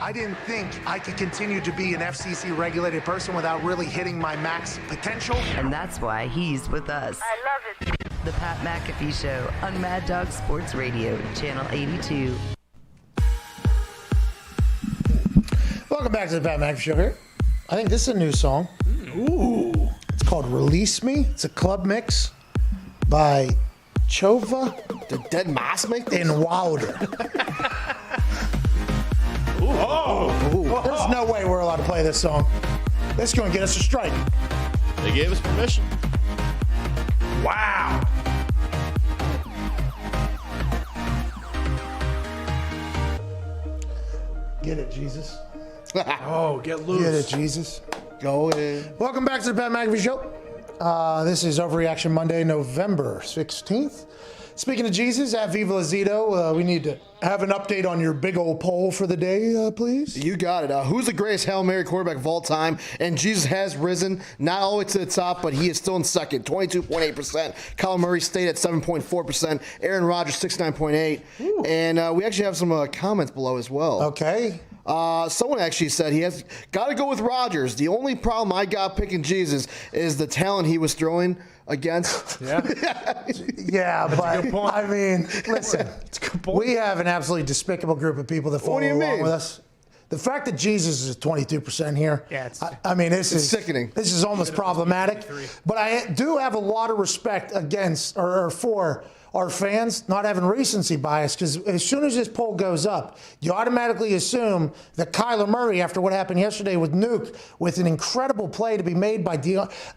Speaker 20: I didn't think I could continue to be an FCC regulated person without really hitting my max potential.
Speaker 1: And that's why he's with us.
Speaker 22: I love it.
Speaker 1: The Pat McAfee Show on Mad Dog Sports Radio, Channel 82.
Speaker 2: Welcome back to the Pat McAfee Show here. I think this is a new song. Ooh. It's called Release Me. It's a club mix by Chova,
Speaker 7: the Dead Mouse Makers,
Speaker 2: and Wilder. Ooh. There's no way we're allowed to play this song. This is going to get us a strike.
Speaker 8: They gave us permission.
Speaker 2: Wow. Get it, Jesus.
Speaker 3: Oh, get loose.
Speaker 2: Get it, Jesus.
Speaker 7: Go in.
Speaker 2: Welcome back to the Pat McAfee Show. This is Overreaction Monday, November 16th. Speaking of Jesus, at Viva Lazito, we need to have an update on your big old poll for the day, please.
Speaker 7: You got it. Who's the greatest Hail Mary quarterback of all time? And Jesus has risen, not all the way to the top, but he is still in second, 22.8%. Kyler Murray stayed at 7.4%. Aaron Rodgers, 69.8%. And we actually have some comments below as well.
Speaker 2: Okay.
Speaker 7: Someone actually said he has got to go with Rodgers. The only problem I got picking Jesus is the talent he was throwing against.
Speaker 2: Yeah, but I mean, listen, we have an absolutely despicable group of people that follow along with us. The fact that Jesus is 22% here, I mean, this is
Speaker 7: sickening.
Speaker 2: This is almost problematic. But I do have a lot of respect against or for our fans not having recency bias, because as soon as this poll goes up, you automatically assume that Kyler Murray, after what happened yesterday with Nuke, with an incredible play to be made by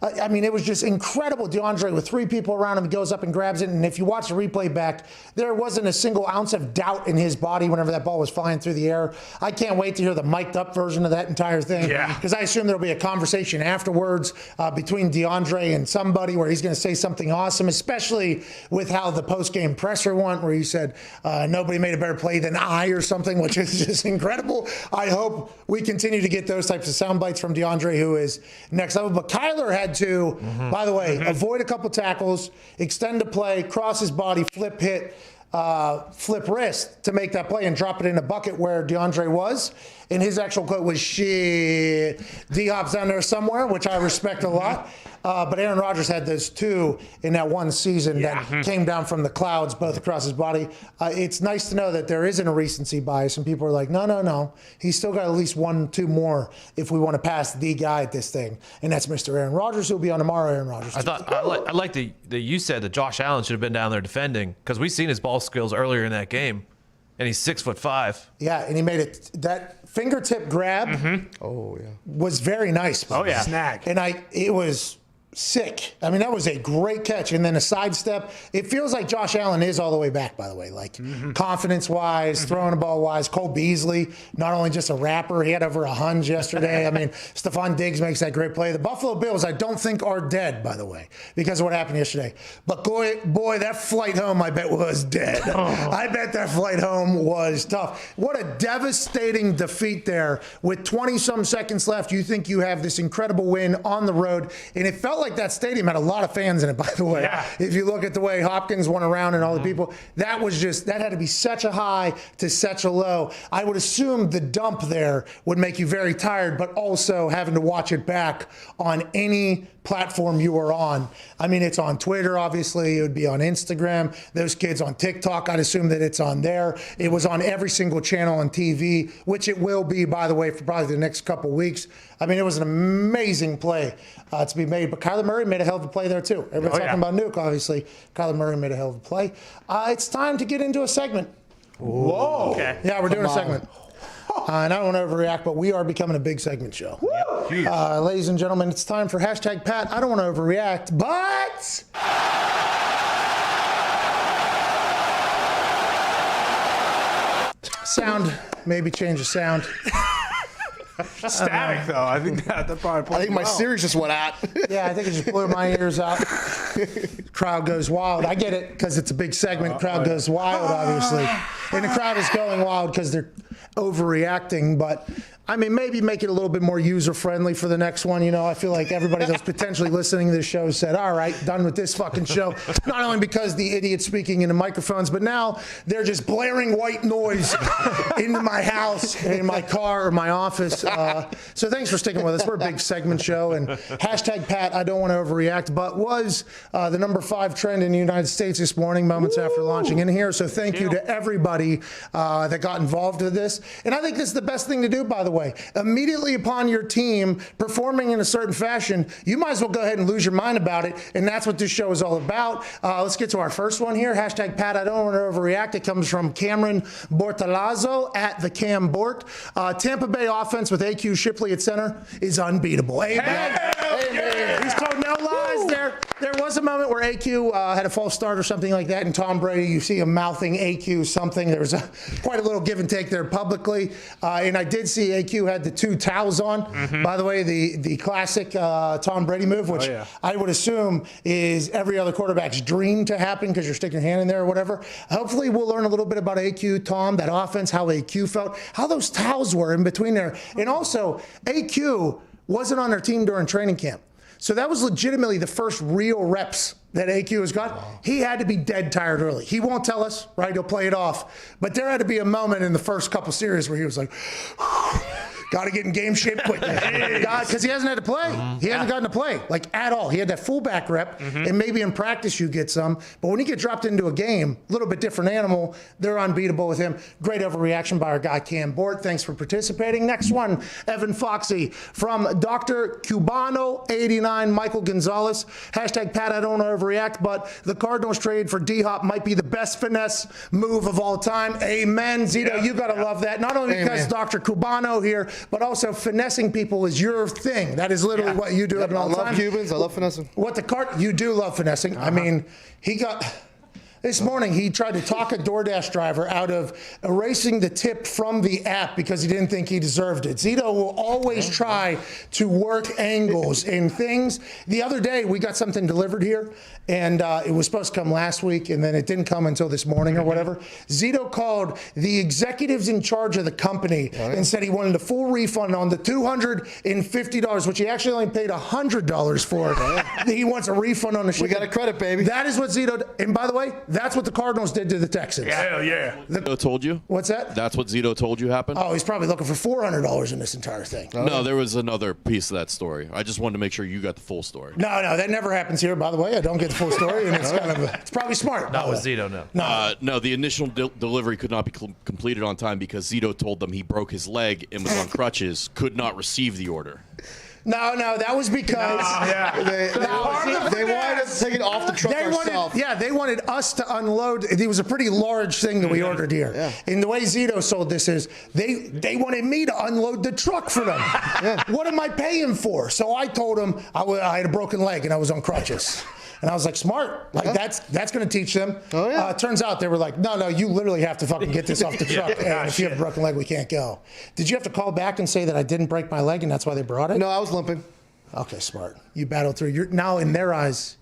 Speaker 2: I mean, it was just incredible. DeAndre with 3 people around him, he goes up and grabs it, and if you watch the replay back, there wasn't a single ounce of doubt in his body whenever that ball was flying through the air. I can't wait to hear the mic'd up version of that entire thing, because I assume there'll be a conversation afterwards between DeAndre and somebody where he's going to say something awesome, especially with how the post-game presser went, where he said nobody made a better play than I or something, which is just incredible. I hope we continue to get those types of sound bites from DeAndre, who is next level. But Kyler had to, by the way, avoid a couple tackles, extend the play, cross his body, flip hit, flip wrist to make that play and drop it in a bucket where DeAndre was. And his actual quote was, shit, D-Hop's down there somewhere, which I respect a lot. But Aaron Rodgers had those 2 in that one season that came down from the clouds, both across his body. It's nice to know that there isn't a recency bias, and people are like, no. He's still got at least 1, 2 more if we want to pass the guy at this thing. And that's Mr. Aaron Rodgers, who'll be on tomorrow, Aaron Rodgers.
Speaker 4: I like that you said that Josh Allen should have been down there defending, because we've seen his ball skills earlier in that game, and he's 6'5".
Speaker 2: Yeah, and he made it. That fingertip grab was very nice.
Speaker 3: Snag.
Speaker 2: And it was sick. I mean, that was a great catch. And then a sidestep. It feels like Josh Allen is all the way back, by the way, like confidence-wise, throwing the ball-wise. Cole Beasley, not only just a rapper, he had over a hunch yesterday. I mean, Stephon Diggs makes that great play. The Buffalo Bills, I don't think, are dead, by the way, because of what happened yesterday. But boy, that flight home, I bet, was dead. I bet that flight home was tough. What a devastating defeat there. With 20-some seconds left, you think you have this incredible win on the road, and it felt like that stadium had a lot of fans in it, by the way. If you look at the way Hopkins went around and all the people, that had to be such a high to such a low. I would assume the dump there would make you very tired, but also having to watch it back on any platform you are on. I mean, it's on Twitter, obviously. It would be on Instagram. Those kids on TikTok, I'd assume that it's on there. It was on every single channel on TV, which it will be, by the way, for probably the next couple weeks. I mean, it was an amazing play to be made. But Kyler Murray made a hell of a play there, too. Everybody's talking about Nuke, obviously. Kyler Murray made a hell of a play. It's time to get into a segment.
Speaker 3: Whoa.
Speaker 6: Okay.
Speaker 2: Yeah, we're doing a segment. And I don't want to overreact, but we are becoming a big segment show. Ladies and gentlemen, it's time for hashtag Pat. I don't want to overreact, but... sound. Maybe change the sound.
Speaker 3: Static, though. I think that probably.
Speaker 7: I think my Sirius just went out.
Speaker 2: Yeah, I think it just blew my ears out. Crowd goes wild. I get it because it's a big segment. Crowd goes wild, obviously. And the crowd is going wild because they're overreacting. But, I mean, maybe make it a little bit more user-friendly for the next one. You know, I feel like everybody that's potentially listening to this show said, all right, done with this fucking show. Not only because the idiot's speaking into microphones, but now they're just blaring white noise into my house, in my car, or my office. So thanks for sticking with us. We're a big segment show. And hashtag Pat, I don't want to overreact, but was the number 5 trend in the United States this morning, moments after launching in here. So thank you to everybody that got involved with this. And I think this is the best thing to do, by the way. Immediately upon your team performing in a certain fashion, you might as well go ahead and lose your mind about it. And that's what this show is all about. Let's get to our first one here. Hashtag Pat, I don't want to overreact. It comes from Cameron Bortolazzo at the Cam Bort. Tampa Bay offense with AQ Shipley at center is unbeatable. Amen. Amen. He's told no lies there. There was a moment where AQ had a false start or something like that, and Tom Brady, you see him mouthing AQ something. There was quite a little give and take there publicly. And I did see AQ had the 2 towels on. By the way, the classic Tom Brady move, which I would assume is every other quarterback's dream to happen because you're sticking your hand in there or whatever. Hopefully we'll learn a little bit about AQ, Tom, that offense, how AQ felt, how those towels were in between there. And also, AQ wasn't on their team during training camp. So that was legitimately the first real reps that AQ has got. Wow. He had to be dead tired early. He won't tell us, right? He'll play it off. But there had to be a moment in the first couple series where he was like, got to get in game shape quickly. Because he hasn't had to play. He hasn't gotten to play, like, at all. He had that fullback rep, and maybe in practice you get some. But when you get dropped into a game, a little bit different animal, they're unbeatable with him. Great overreaction by our guy Cam Bort. Thanks for participating. Next one, Evan Foxy from Dr. Cubano89, Michael Gonzalez. Hashtag Pat, I don't overreact, but the Cardinals trade for D-Hop might be the best finesse move of all time. Amen. Zito, you got to love that. Not only because Dr. Cubano here, but also finessing people is your thing. That is literally what you do all the time.
Speaker 7: I love Cubans. I love finessing.
Speaker 2: You do love finessing. I mean, this morning, he tried to talk a DoorDash driver out of erasing the tip from the app because he didn't think he deserved it. Zito will always try to work angles and things. The other day, we got something delivered here, and it was supposed to come last week, and then it didn't come until this morning or whatever. Zito called the executives in charge of the company and said he wanted a full refund on the $250, which he actually only paid $100 for. He wants a refund on the shit.
Speaker 7: We got a credit, baby.
Speaker 2: That is what Zito, and by the way, that's what the Cardinals did to the Texans.
Speaker 8: Hell yeah. Zito told you?
Speaker 2: What's that?
Speaker 8: That's what Zito told you happened?
Speaker 2: Oh, he's probably looking for $400 in this entire thing.
Speaker 8: No, there was another piece of that story. I just wanted to make sure you got the full story.
Speaker 2: No, that never happens here, by the way. I don't get the full story, and it's it's probably smart.
Speaker 4: Not with Zito, no.
Speaker 8: No, the initial delivery could not be completed on time because Zito told them he broke his leg and was on crutches, could not receive the order.
Speaker 2: No, that was because
Speaker 7: they wanted us to take it off the truck ourselves.
Speaker 2: They wanted us to unload. It was a pretty large thing that we ordered here. Yeah. And the way Zito sold this is they wanted me to unload the truck for them. What am I paying for? So I told them I had a broken leg and I was on crutches. And I was like, smart. Like, that's going to teach them. Oh, yeah. Turns out they were like, no, you literally have to fucking get this off the truck. And if you have a broken leg, we can't go. Did you have to call back and say that I didn't break my leg and that's why they brought it?
Speaker 7: No, I was limping.
Speaker 2: Okay, smart. You battled through. You're now in their eyes.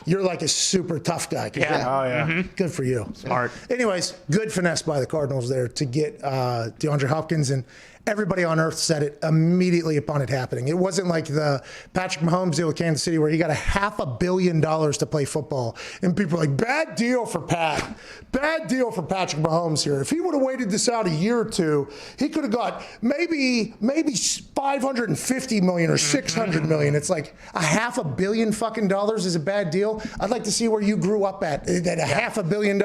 Speaker 2: You're like a super tough guy. Good for you.
Speaker 6: Smart.
Speaker 2: Anyways, good finesse by the Cardinals there to get DeAndre Hopkins, and everybody on earth said it immediately upon it happening. It wasn't like the Patrick Mahomes deal with Kansas City where he got $500 million to play football. And people are like, bad deal for Pat. Bad deal for Patrick Mahomes here. If he would have waited this out a year or two, he could have got maybe $550 million or $600 million. It's like $500 million fucking dollars is a bad deal. I'd like to see where you grew up at. That $500 million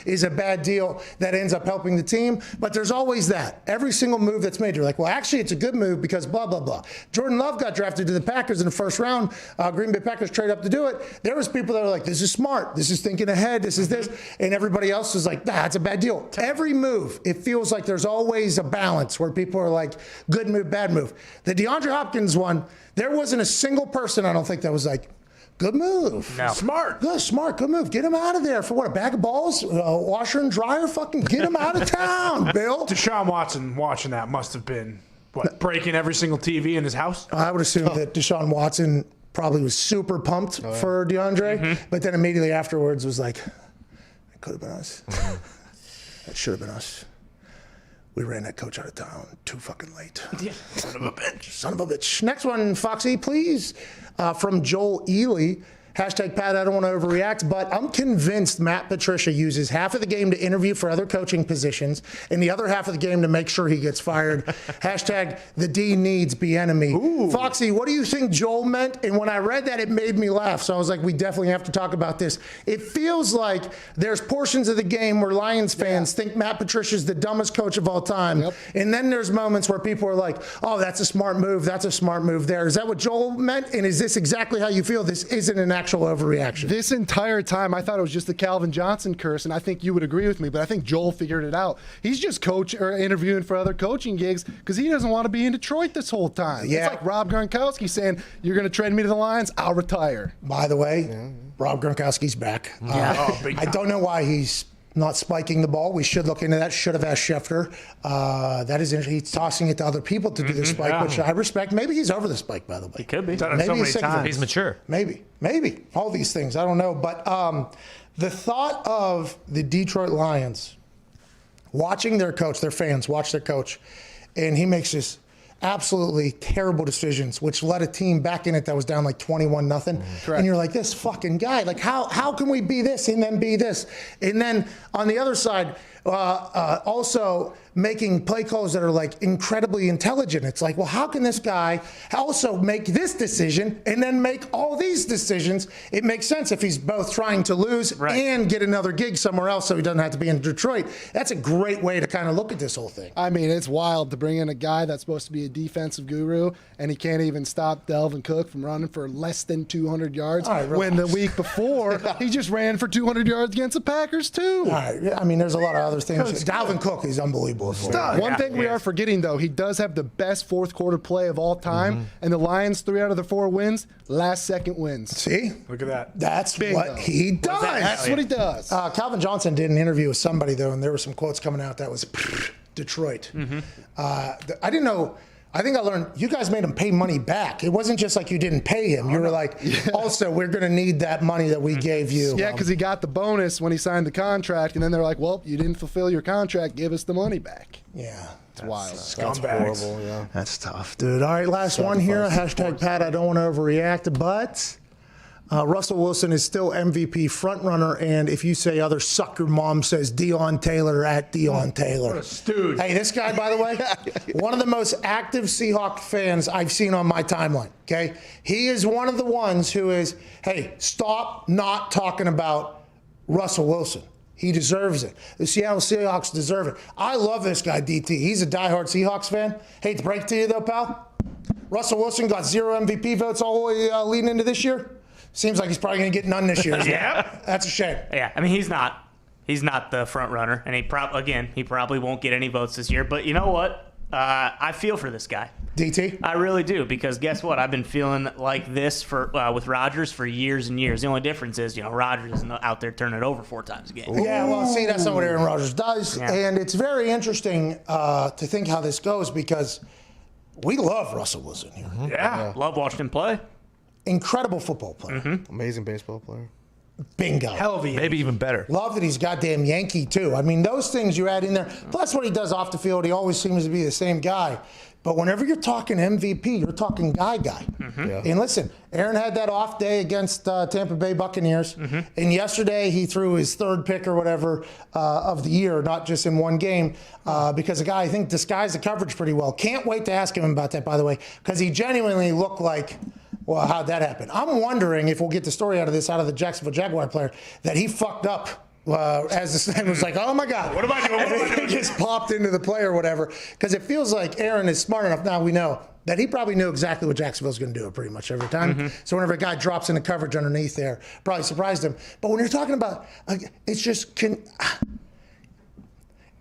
Speaker 2: is a bad deal that ends up helping the team. But there's always that. Every single move that's made, you're like, well, actually, it's a good move because blah, blah, blah. Jordan Love got drafted to the Packers in the first round. Green Bay Packers trade up to do it. There was people that were like, this is smart. This is thinking ahead. This is this. And everybody else was like, nah, it's a bad deal. Every move, it feels like there's always a balance where people are like, good move, bad move. The DeAndre Hopkins one, there wasn't a single person, I don't think, that was like, good move.
Speaker 6: No.
Speaker 2: Smart. Good move. Get him out of there for what, a bag of balls? Washer and dryer? Fucking get him out of town, Bill.
Speaker 3: Deshaun Watson watching that must have been, breaking every single TV in his house?
Speaker 2: I would assume that Deshaun Watson probably was super pumped for DeAndre, but then immediately afterwards was like, it could have been us. That should have been us. We ran that coach out of town too fucking late. Son of a bitch. Next one, Foxy, please. From Joel Ely. Hashtag Pat, I don't want to overreact, but I'm convinced Matt Patricia uses half of the game to interview for other coaching positions and the other half of the game to make sure he gets fired. Hashtag the D needs be enemy. Ooh. Foxy, what do you think Joel meant? And when I read that, it made me laugh. So I was like, we definitely have to talk about this. It feels like there's portions of the game where Lions fans think Matt Patricia's the dumbest coach of all time. Yep. And then there's moments where people are like, oh, that's a smart move. That's a smart move there. Is that what Joel meant? And is this exactly how you feel? This isn't an actual actual overreaction.
Speaker 5: This entire time, I thought it was just the Calvin Johnson curse, and I think you would agree with me, but I think Joel figured it out. He's just interviewing for other coaching gigs because he doesn't want to be in Detroit this whole time.
Speaker 2: Yeah.
Speaker 5: It's like Rob Gronkowski saying, you're going to trade me to the Lions, I'll retire.
Speaker 2: By the way, Rob Gronkowski's back. I don't know why he's not spiking the ball. We should look into that. Should have asked Schefter. That is interesting. He's tossing it to other people to do the spike, which I respect. Maybe he's over the spike, by the way.
Speaker 6: He could be.
Speaker 3: Done it so many times.
Speaker 4: He's mature.
Speaker 2: Maybe. All these things. I don't know. But the thought of the Detroit Lions watching their coach, their fans watch their coach, and he makes this absolutely terrible decisions, which led a team back in it that was down like 21-0. And you're like, this fucking guy, like how can we be this and then be this? And then on the other side, also making play calls that are like incredibly intelligent. It's like, well, how can this guy also make this decision and then make all these decisions? It makes sense if he's both trying to lose and get another gig somewhere else so he doesn't have to be in Detroit. That's a great way to kind of look at this whole thing.
Speaker 5: I mean, it's wild to bring in a guy that's supposed to be a defensive guru, and he can't even stop Delvin Cook from running for less than 200 yards when the week before he just ran for 200 yards against the Packers, too.
Speaker 2: All right. I mean, there's a lot of other things. Dalvin Cook is unbelievable.
Speaker 5: One thing we are forgetting, though, he does have the best fourth quarter play of all time, and the Lions, 3 out of the 4 wins, last second wins.
Speaker 2: See?
Speaker 3: Look at that.
Speaker 2: That's what he does.
Speaker 5: That's what he does.
Speaker 2: Calvin Johnson did an interview with somebody, though, and there were some quotes coming out that was Detroit. I didn't know. I think I learned you guys made him pay money back. It wasn't just like you didn't pay him. You were like, also, we're going to need that money that we gave you.
Speaker 5: Yeah, because he got the bonus when he signed the contract, and then they're like, well, you didn't fulfill your contract. Give us the money back.
Speaker 2: Yeah.
Speaker 5: It's wild.
Speaker 2: That's horrible, yeah. That's tough, dude. All right, last one here. Hashtag Pat, I don't want to overreact, but Russell Wilson is still MVP frontrunner, and if you say other sucker mom says Deion Taylor at Deion Taylor.
Speaker 3: What a stooge.
Speaker 2: Hey, this guy, by the way, one of the most active Seahawks fans I've seen on my timeline, okay? He is one of the ones who is, hey, stop not talking about Russell Wilson. He deserves it. The Seattle Seahawks deserve it. I love this guy, DT. He's a diehard Seahawks fan. Hate to break it to you, though, pal. Russell Wilson got 0 MVP votes all the way leading into this year. Seems like he's probably going to get none this year.
Speaker 6: Yeah.
Speaker 2: That's a shame.
Speaker 6: Yeah, I mean, he's not the front runner, and he probably won't get any votes this year. But you know what? I feel for this guy.
Speaker 2: DT?
Speaker 6: I really do, because guess what? I've been feeling like this with Rodgers for years and years. The only difference is, Rodgers isn't out there turning it over 4 times a game.
Speaker 2: Yeah, well, see, that's not what Aaron Rodgers does.
Speaker 6: Yeah.
Speaker 2: And it's very interesting to think how this goes, because we love Russell Wilson here.
Speaker 6: Yeah. Love watching him play.
Speaker 2: Incredible football player.
Speaker 7: Amazing baseball player.
Speaker 2: Bingo.
Speaker 3: Hell of a
Speaker 4: Maybe even better.
Speaker 2: Love that he's goddamn Yankee, too. I mean, those things you add in there. Plus what he does off the field, he always seems to be the same guy. But whenever you're talking MVP, you're talking guy.
Speaker 7: Yeah.
Speaker 2: And listen, Aaron had that off day against Tampa Bay Buccaneers. And yesterday he threw his 3rd pick or whatever of the year, not just in one game, because the guy, I think, disguised the coverage pretty well. Can't wait to ask him about that, by the way, because he genuinely looked like, well, how'd that happen? I'm wondering if we'll get the story out of the Jacksonville Jaguar player, that he fucked up. As the snap was like, oh my God.
Speaker 3: What am I doing?
Speaker 2: He just popped into the play or whatever. Because it feels like Aaron is smart enough, now we know, that he probably knew exactly what Jacksonville's going to do pretty much every time. So whenever a guy drops into coverage underneath there, probably surprised him. But when you're talking about, it's just,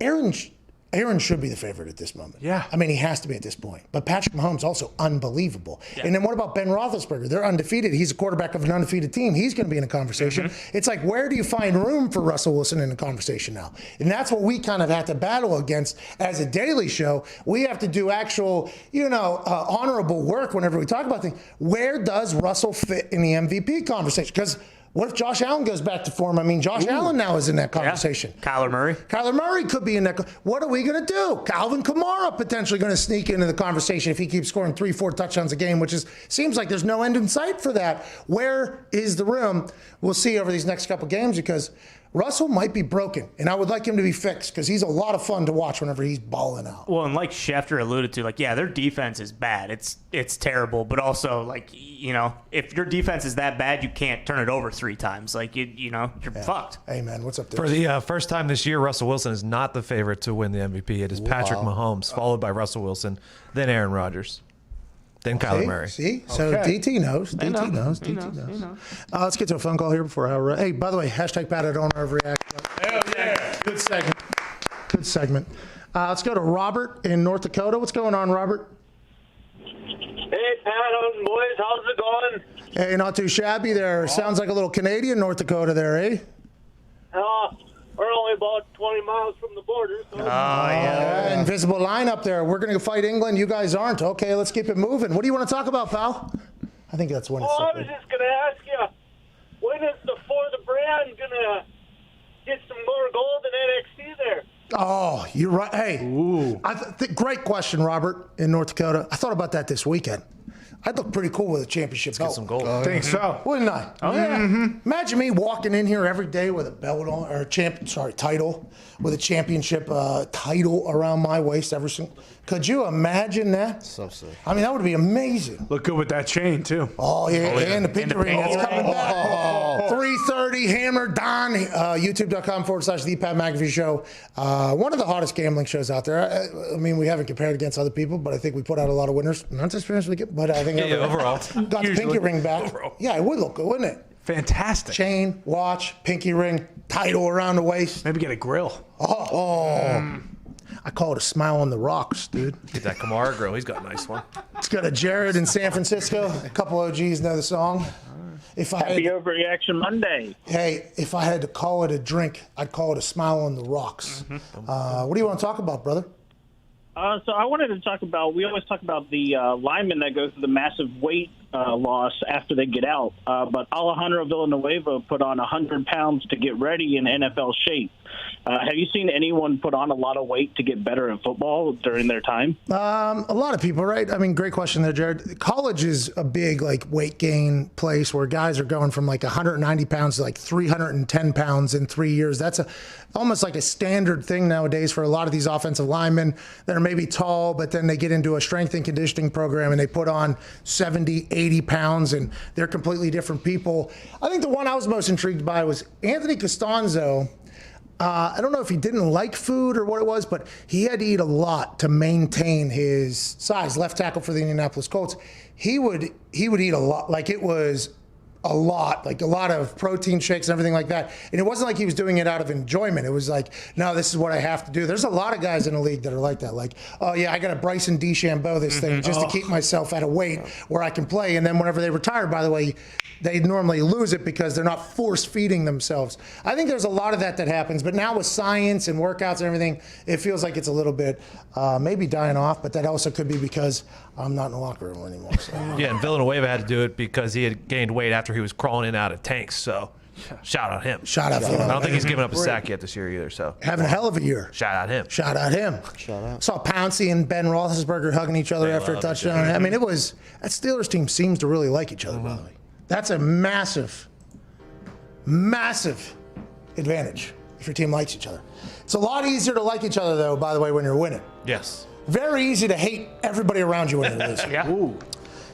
Speaker 2: Aaron should be the favorite at this moment.
Speaker 3: Yeah.
Speaker 2: I mean, he has to be at this point. But Patrick Mahomes also unbelievable. Yeah. And then what about Ben Roethlisberger? They're undefeated. He's a quarterback of an undefeated team. He's going to be in a conversation. It's like, where do you find room for Russell Wilson in the conversation now? And that's what we kind of have to battle against as a daily show. We have to do actual, honorable work whenever we talk about things. Where does Russell fit in the MVP conversation? Because what if Josh Allen goes back to form? I mean, Josh Allen now is in that conversation.
Speaker 6: Yeah. Kyler Murray.
Speaker 2: Kyler Murray could be in that. What are we going to do? Calvin Kamara potentially going to sneak into the conversation if he keeps scoring 3-4 touchdowns a game, which seems like there's no end in sight for that. Where is the room? We'll see over these next couple games, because Russell might be broken, and I would like him to be fixed, because he's a lot of fun to watch whenever he's balling out.
Speaker 6: Well, and like Schefter alluded to, their defense is bad. It's terrible, but also, if your defense is that bad, you can't turn it over 3 times. You're fucked.
Speaker 2: Hey, man, what's up there?
Speaker 4: For the first time this year, Russell Wilson is not the favorite to win the MVP. It is Patrick Mahomes, followed by Russell Wilson, then Aaron Rodgers. then Kyler Murray.
Speaker 2: See? So DT knows. DT knows. Let's get to a phone call here before our. Hey, by the way, hashtag Pat, I don't overreact.
Speaker 3: Hell yeah.
Speaker 2: Good segment. Good segment. Let's go to Robert in North Dakota. What's going on, Robert?
Speaker 12: Hey, Pat, boys. How's it going?
Speaker 2: Hey, not too shabby there. Sounds like a little Canadian North Dakota there, eh?
Speaker 12: We're only about 20 miles from the border. So.
Speaker 2: Invisible line up there. We're going to fight England. You guys aren't. Okay, let's keep it moving. What do you want to talk about, pal? I think that's when it's
Speaker 12: I was just going to ask you, when is the For the Brand going to get some more gold in NXT there?
Speaker 2: Oh, you're right. Hey, great question, Robert, in North Dakota. I thought about that this weekend. I'd look pretty cool with a championship belt.
Speaker 4: Get some gold.
Speaker 3: Think so.
Speaker 2: Wouldn't I?
Speaker 3: Oh, yeah.
Speaker 2: Imagine me walking in here every day with a belt on, or title, with a championship title around my waist every single. Could you imagine that?
Speaker 7: So sick.
Speaker 2: I mean, that would be amazing.
Speaker 3: Look good with that chain, too.
Speaker 2: Oh, yeah. And the pinky ring. That's coming back. 3:30, Hammer, Don, youtube.com/The Pat McAfee Show. One of the hottest gambling shows out there. I mean, we haven't compared against other people, but I think we put out a lot of winners. Not as fast as we get, but I think
Speaker 4: overall.
Speaker 2: Got the pinky ring back.
Speaker 4: Overall.
Speaker 2: Yeah, it would look good, wouldn't it?
Speaker 3: Fantastic.
Speaker 2: Chain, watch, pinky ring, title around the waist.
Speaker 3: Maybe get a grill.
Speaker 2: I call it a smile on the rocks, dude.
Speaker 4: Get that Kamara grill. He's got a nice one.
Speaker 2: Let's go to Jared in San Francisco. A couple OGs know the song.
Speaker 12: Happy Overreaction Monday.
Speaker 2: Hey, if I had to call it a drink, I'd call it a smile on the rocks. What do you want to talk about, brother?
Speaker 12: So I wanted to talk about, we always talk about the linemen that go through the massive weight loss after they get out. But Alejandro Villanueva put on 100 pounds to get ready in NFL shape. Have you seen anyone put on a lot of weight to get better at football during their time?
Speaker 2: A lot of people, right? I mean, great question there, Jared. College is a big weight gain place where guys are going from 190 pounds to 310 pounds in 3 years. That's almost like a standard thing nowadays for a lot of these offensive linemen that are maybe tall, but then they get into a strength and conditioning program and they put on 70, 80 pounds, and they're completely different people. I think the one I was most intrigued by was Anthony Costanzo. I don't know if he didn't like food or what it was, but he had to eat a lot to maintain his size. Left tackle for the Indianapolis Colts. He would eat a lot. It was a lot of protein shakes and everything like that. And it wasn't like he was doing it out of enjoyment. It was no, this is what I have to do. There's a lot of guys in the league that are like that. Oh yeah, I got to Bryson DeChambeau this thing just to keep myself at a weight where I can play. And then whenever they retire, by the way, they normally lose it because they're not force feeding themselves. I think there's a lot of that happens. But now with science and workouts and everything, it feels like it's a little bit maybe dying off. But that also could be because I'm not in the locker room anymore. So.
Speaker 4: Yeah, and Villanueva had to do it because he had gained weight after he was crawling in and out of tanks. So shout out him.
Speaker 2: Shout out
Speaker 4: I don't think he's given up a sack yet this year either. So
Speaker 2: having a hell of a year.
Speaker 4: Shout out him.
Speaker 2: Shout out him.
Speaker 7: Shout out.
Speaker 2: Saw Pouncey and Ben Roethlisberger hugging each other after a touchdown. I mean, that Steelers team seems to really like each other, by the way. That's a massive, massive advantage if your team likes each other. It's a lot easier to like each other, though, by the way, when you're winning.
Speaker 4: Yes.
Speaker 2: Very easy to hate everybody around you when you're losing.
Speaker 6: Yeah.
Speaker 2: Ooh.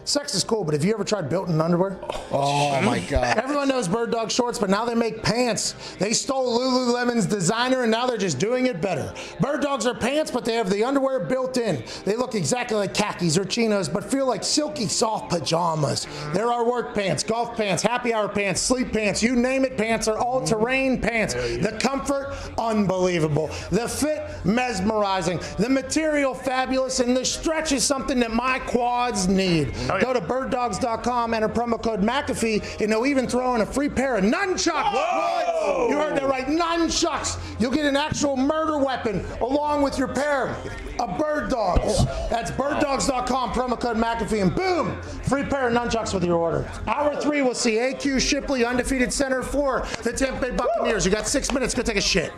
Speaker 2: Sex is cool, but have you ever tried built-in underwear?
Speaker 7: Oh, my God.
Speaker 2: Everyone knows Bird Dog shorts, but now they make pants. They stole Lululemon's designer, and now they're just doing it better. Bird Dogs are pants, but they have the underwear built in. They look exactly like khakis or chinos, but feel like silky, soft pajamas. There are work pants, golf pants, happy hour pants, sleep pants, you name it, pants are all-terrain pants. The comfort, unbelievable. The fit, mesmerizing. The material, fabulous, and the stretch is something that my quads need. Go to birddogs.com, enter promo code McAfee, and they'll even throw in a free pair of nunchucks. What? You heard that right, nunchucks. You'll get an actual murder weapon along with your pair of Bird Dogs. That's birddogs.com, promo code McAfee, and boom, free pair of nunchucks with your order. Hour 3, we'll see AQ Shipley, undefeated center for the Tampa Bay Buccaneers. You got 6 minutes, go take a shit.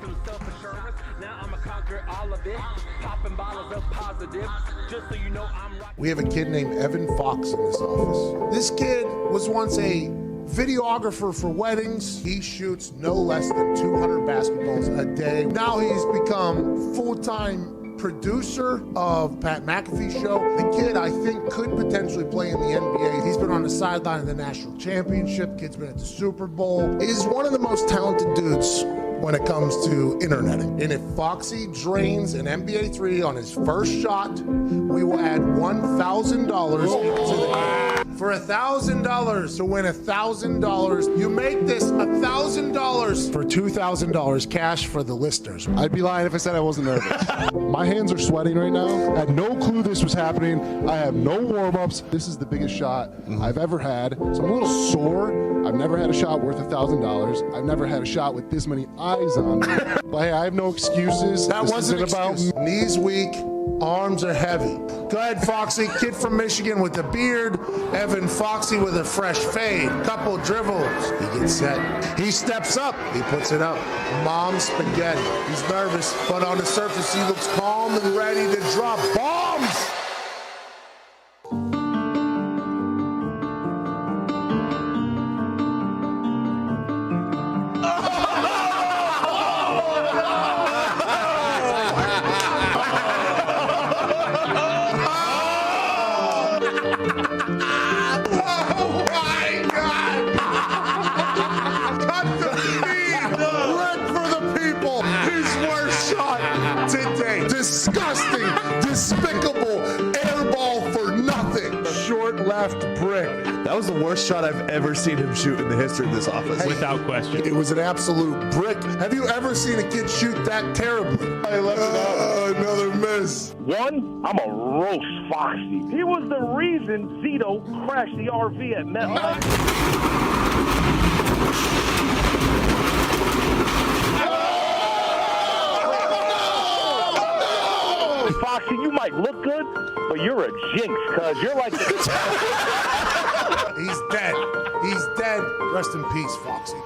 Speaker 20: We have a kid named Evan Fox in this office. This kid was once a videographer for weddings. He shoots no less than 200 basketballs a day. Now he's become full-time producer of Pat McAfee Show. The kid, I think, could potentially play in the NBA. He's been on the sideline of the national championship. Kid's been at the Super Bowl. Is one of the most talented dudes
Speaker 2: when it comes to interneting. And if Foxy drains an NBA 3 on his first shot, we will add $1,000 to the for $1,000 to win $1,000. You make this $1,000 for $2,000 cash for the listeners.
Speaker 5: I'd be lying if I said I wasn't nervous. My hands are sweating right now. I had no clue this was happening. I have no warm-ups. This is the biggest shot I've ever had. So I'm a little sore. I've never had a shot worth $1,000. I've never had a shot with this many eyes on me. But hey, I have no excuses.
Speaker 2: That wasn't
Speaker 5: about
Speaker 2: excuse. Knees weak, arms are heavy. Go ahead, Foxy. Kid from Michigan with the beard. Evan Foxy with a fresh fade. Couple dribbles. He gets set. He steps up. He puts it up. Mom spaghetti. He's nervous, but on the surface he looks calm and ready to drop bombs. Disgusting, despicable, airball for nothing. Short left brick.
Speaker 14: That was the worst shot I've ever seen him shoot in the history of this office.
Speaker 2: Hey,
Speaker 14: without question.
Speaker 2: It was an absolute brick. Have you ever seen a kid shoot that terribly? I left it out. Another miss.
Speaker 18: One, I'm a roast Foxy. He was the reason Zito crashed the RV at MetLife. Foxy, you might look good, but you're a jinx, cuz you're like
Speaker 2: He's dead. He's dead. Rest in peace, Foxy.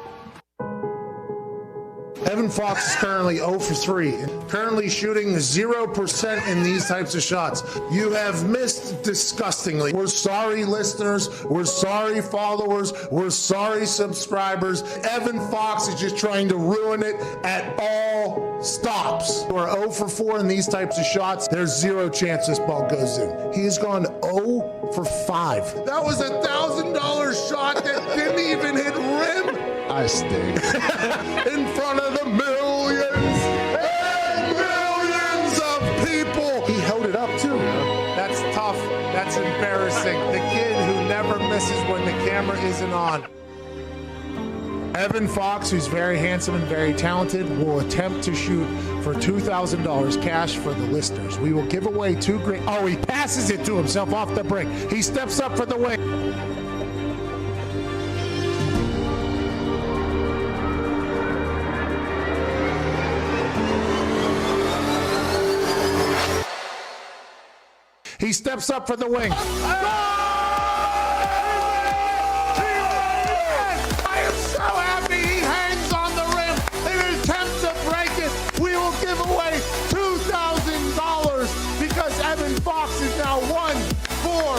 Speaker 2: Evan Fox is currently 0 for 3, currently shooting 0% in these types of shots. You have missed disgustingly. We're sorry, listeners. We're sorry, followers. We're sorry, subscribers. Evan Fox is just trying to ruin it at all stops. We're 0 for 4 in these types of shots. There's zero chance this ball goes in. He has gone 0 for 5. That was $1,000 shot that didn't even hit rim.
Speaker 5: I stink.
Speaker 2: In front of the millions and millions of people. He held it up too. That's tough. That's embarrassing. The kid who never misses when the camera isn't on. Evan Fox, who's very handsome and very talented, will attempt to shoot for $2,000 cash for the listeners. We will give away 2 great. Oh, he passes it to himself off the break. He steps up for the win. He steps up for the wing. I am so happy he hangs on the rim in an attempt to break it. We will give away $2,000 because Evan Fox is now 1 for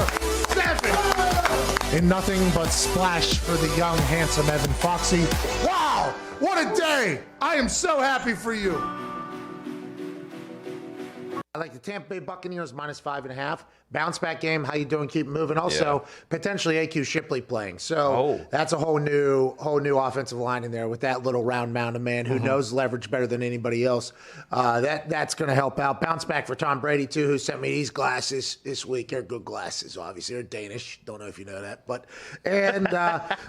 Speaker 2: 7. And nothing but splash for the young, handsome Evan Foxy. Wow, what a day. I am so happy for you. I like the Tampa Bay Buccaneers -5.5. Bounce back game. How you doing? Keep moving. Also, potentially AQ Shipley playing. So that's a whole new offensive line in there with that little round mound of man who knows leverage better than anybody else. That's going to help out. Bounce back for Tom Brady too, who sent me these glasses this week. They're good glasses, obviously. They're Danish. Don't know if you know that, but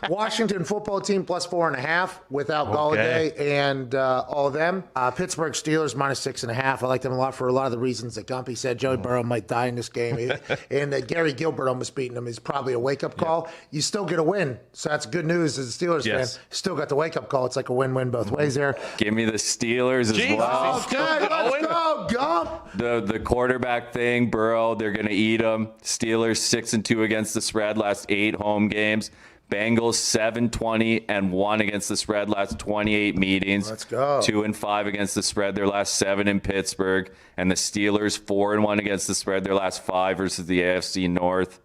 Speaker 2: Washington football team +4.5 without Golladay and all of them. Pittsburgh Steelers -6.5. I like them a lot for a lot of the reasons that Gumpy said. Joey Burrow might die in this game. And Gary Gilbert almost beating them is probably a wake-up call. You still get a win, so that's good news as a Steelers fan. Still got the wake-up call. It's like a win-win both ways there.
Speaker 22: Give me the Steelers as well.
Speaker 2: Okay, let's go, Gump.
Speaker 22: The quarterback thing, Burrow, they're going to eat them. Steelers 6-2 against the spread last 8 home games. Bengals 7-20-1 against the spread last 28 meetings.
Speaker 2: Let's go.
Speaker 22: 2-5 against the spread their last 7 in Pittsburgh, and the Steelers 4-1 against the spread their last 5 versus the AFC North.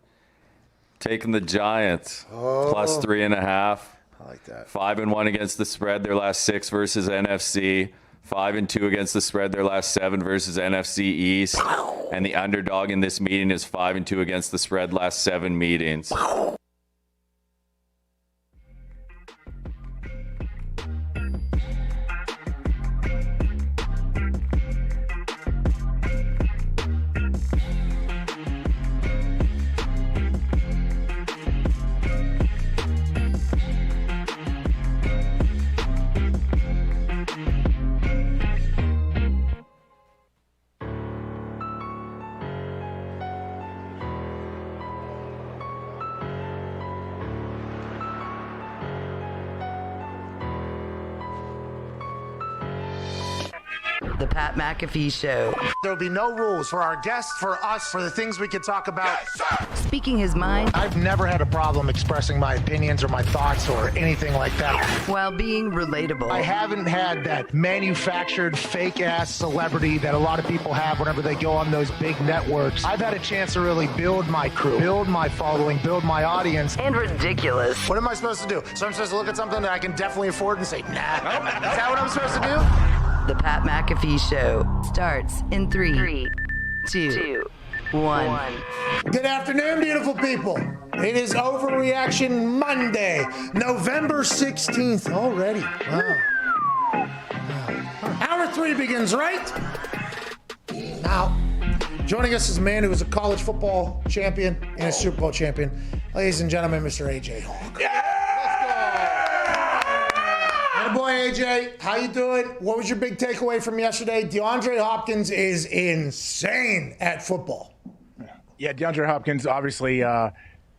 Speaker 22: Taking the Giants +3.5.
Speaker 2: I like that.
Speaker 22: 5-1 against the spread their last 6 versus NFC. 5-2 against the spread their last 7 versus NFC East, and the underdog in this meeting is 5-2 against the spread last 7 meetings.
Speaker 1: The Pat McAfee Show.
Speaker 2: There'll be no rules for our guests, for us, for the things we can talk about.
Speaker 1: Speaking his mind.
Speaker 17: I've never had a problem expressing my opinions or my thoughts or anything like that.
Speaker 1: While being relatable.
Speaker 17: I haven't had that manufactured fake-ass celebrity that a lot of people have whenever they go on those big networks. I've had a chance to really build my crew, build my following, build my audience.
Speaker 1: And ridiculous.
Speaker 2: What am I supposed to do? So I'm supposed to look at something that I can definitely afford and say, nah. Is that what I'm supposed to do?
Speaker 1: The Pat McAfee Show starts in 3, 2, 1.
Speaker 2: Good afternoon, beautiful people. It is Overreaction Monday, November 16th already. Wow. Hour 3 begins right now. Joining us is a man who was a college football champion and a Super Bowl champion. Ladies and gentlemen, Mr. AJ Hawk. Boy, AJ, how you doing? What was your big takeaway from yesterday? DeAndre Hopkins is insane at football.
Speaker 10: Yeah, DeAndre Hopkins, obviously,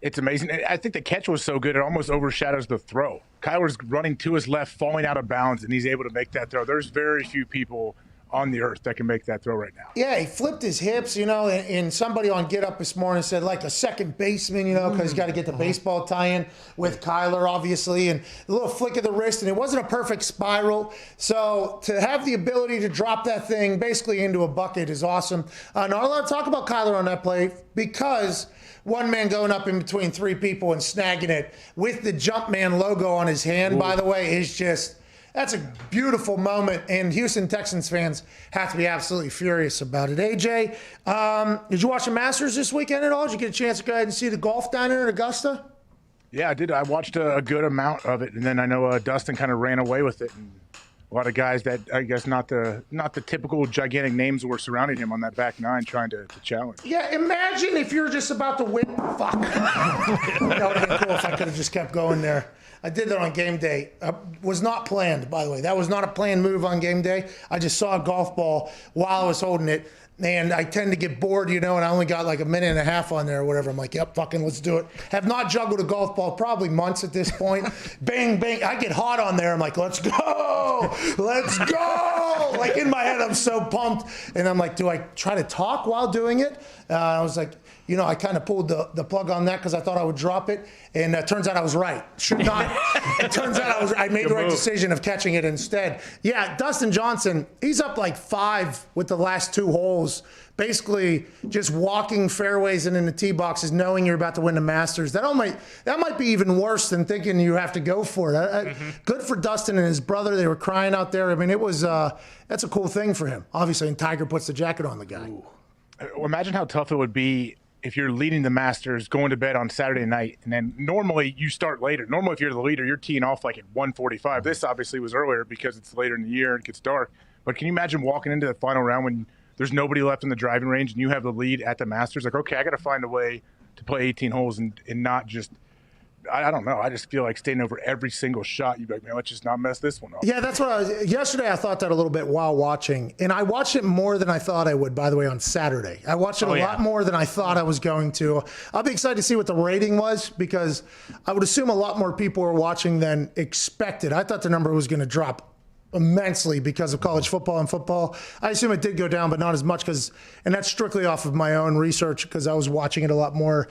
Speaker 10: it's amazing. I think the catch was so good, it almost overshadows the throw. Kyler's running to his left, falling out of bounds, and he's able to make that throw. There's very few people on the earth that can make that throw right now.
Speaker 2: Yeah, he flipped his hips, and somebody on Get Up this morning said like a second baseman, because he's got to get the baseball tie-in with Kyler, obviously, and a little flick of the wrist, and it wasn't a perfect spiral. So to have the ability to drop that thing basically into a bucket is awesome. Not allowed to talk about Kyler on that play because one man going up in between three people and snagging it with the Jumpman logo on his hand, by the way, is just... That's a beautiful moment, and Houston Texans fans have to be absolutely furious about it. AJ, did you watch the Masters this weekend at all? Did you get a chance to go ahead and see the golf down there in Augusta?
Speaker 10: Yeah, I did. I watched a good amount of it, and then I know Dustin kind of ran away with it. And a lot of guys that I guess not the typical gigantic names were surrounding him on that back nine trying to challenge.
Speaker 2: Yeah, imagine if you're just about to win. Fuck. That would have been cool if I could have just kept going there. I did that on game day. Was not planned, by the way. That was not a planned move on game day. I just saw a golf ball while I was holding it, and I tend to get bored, and I only got like a minute and a half on there or whatever. I'm like, yep, fucking let's do it. Have not juggled a golf ball probably months at this point. Bang, bang. I get hot on there. I'm like, let's go. Let's go. Like in my head, I'm so pumped. And I'm like, do I try to talk while doing it? I was like, I kind of pulled the plug on that because I thought I would drop it, and it turns out I was right. Should not. It turns out I made the right decision of catching it instead. Yeah, Dustin Johnson, he's up like 5 with the last 2 holes, basically just walking fairways and in the tee boxes, knowing you're about to win the Masters. That might be even worse than thinking you have to go for it. Good for Dustin and his brother. They were crying out there. I mean, it was that's a cool thing for him, obviously. And Tiger puts the jacket on the guy.
Speaker 10: Well, imagine how tough it would be if you're leading the Masters, going to bed on Saturday night, and then normally you start later. Normally, if you're the leader, you're teeing off like at 1:45. This obviously was earlier because it's later in the year and it gets dark. But can you imagine walking into the final round when there's nobody left in the driving range and you have the lead at the Masters? Like, okay, I got to find a way to play 18 holes and not just – I don't know. I just feel like staying over every single shot. You'd be like, man, let's just not mess this one up.
Speaker 2: Yeah, that's what yesterday I thought that a little bit while watching. And I watched it more than I thought I would, by the way, on Saturday. I watched it a lot more than I thought I was going to. I'll be excited to see what the rating was because I would assume a lot more people were watching than expected. I thought the number was going to drop immensely because of college football and football. I assume it did go down, but not as much and that's strictly off of my own research because I was watching it a lot more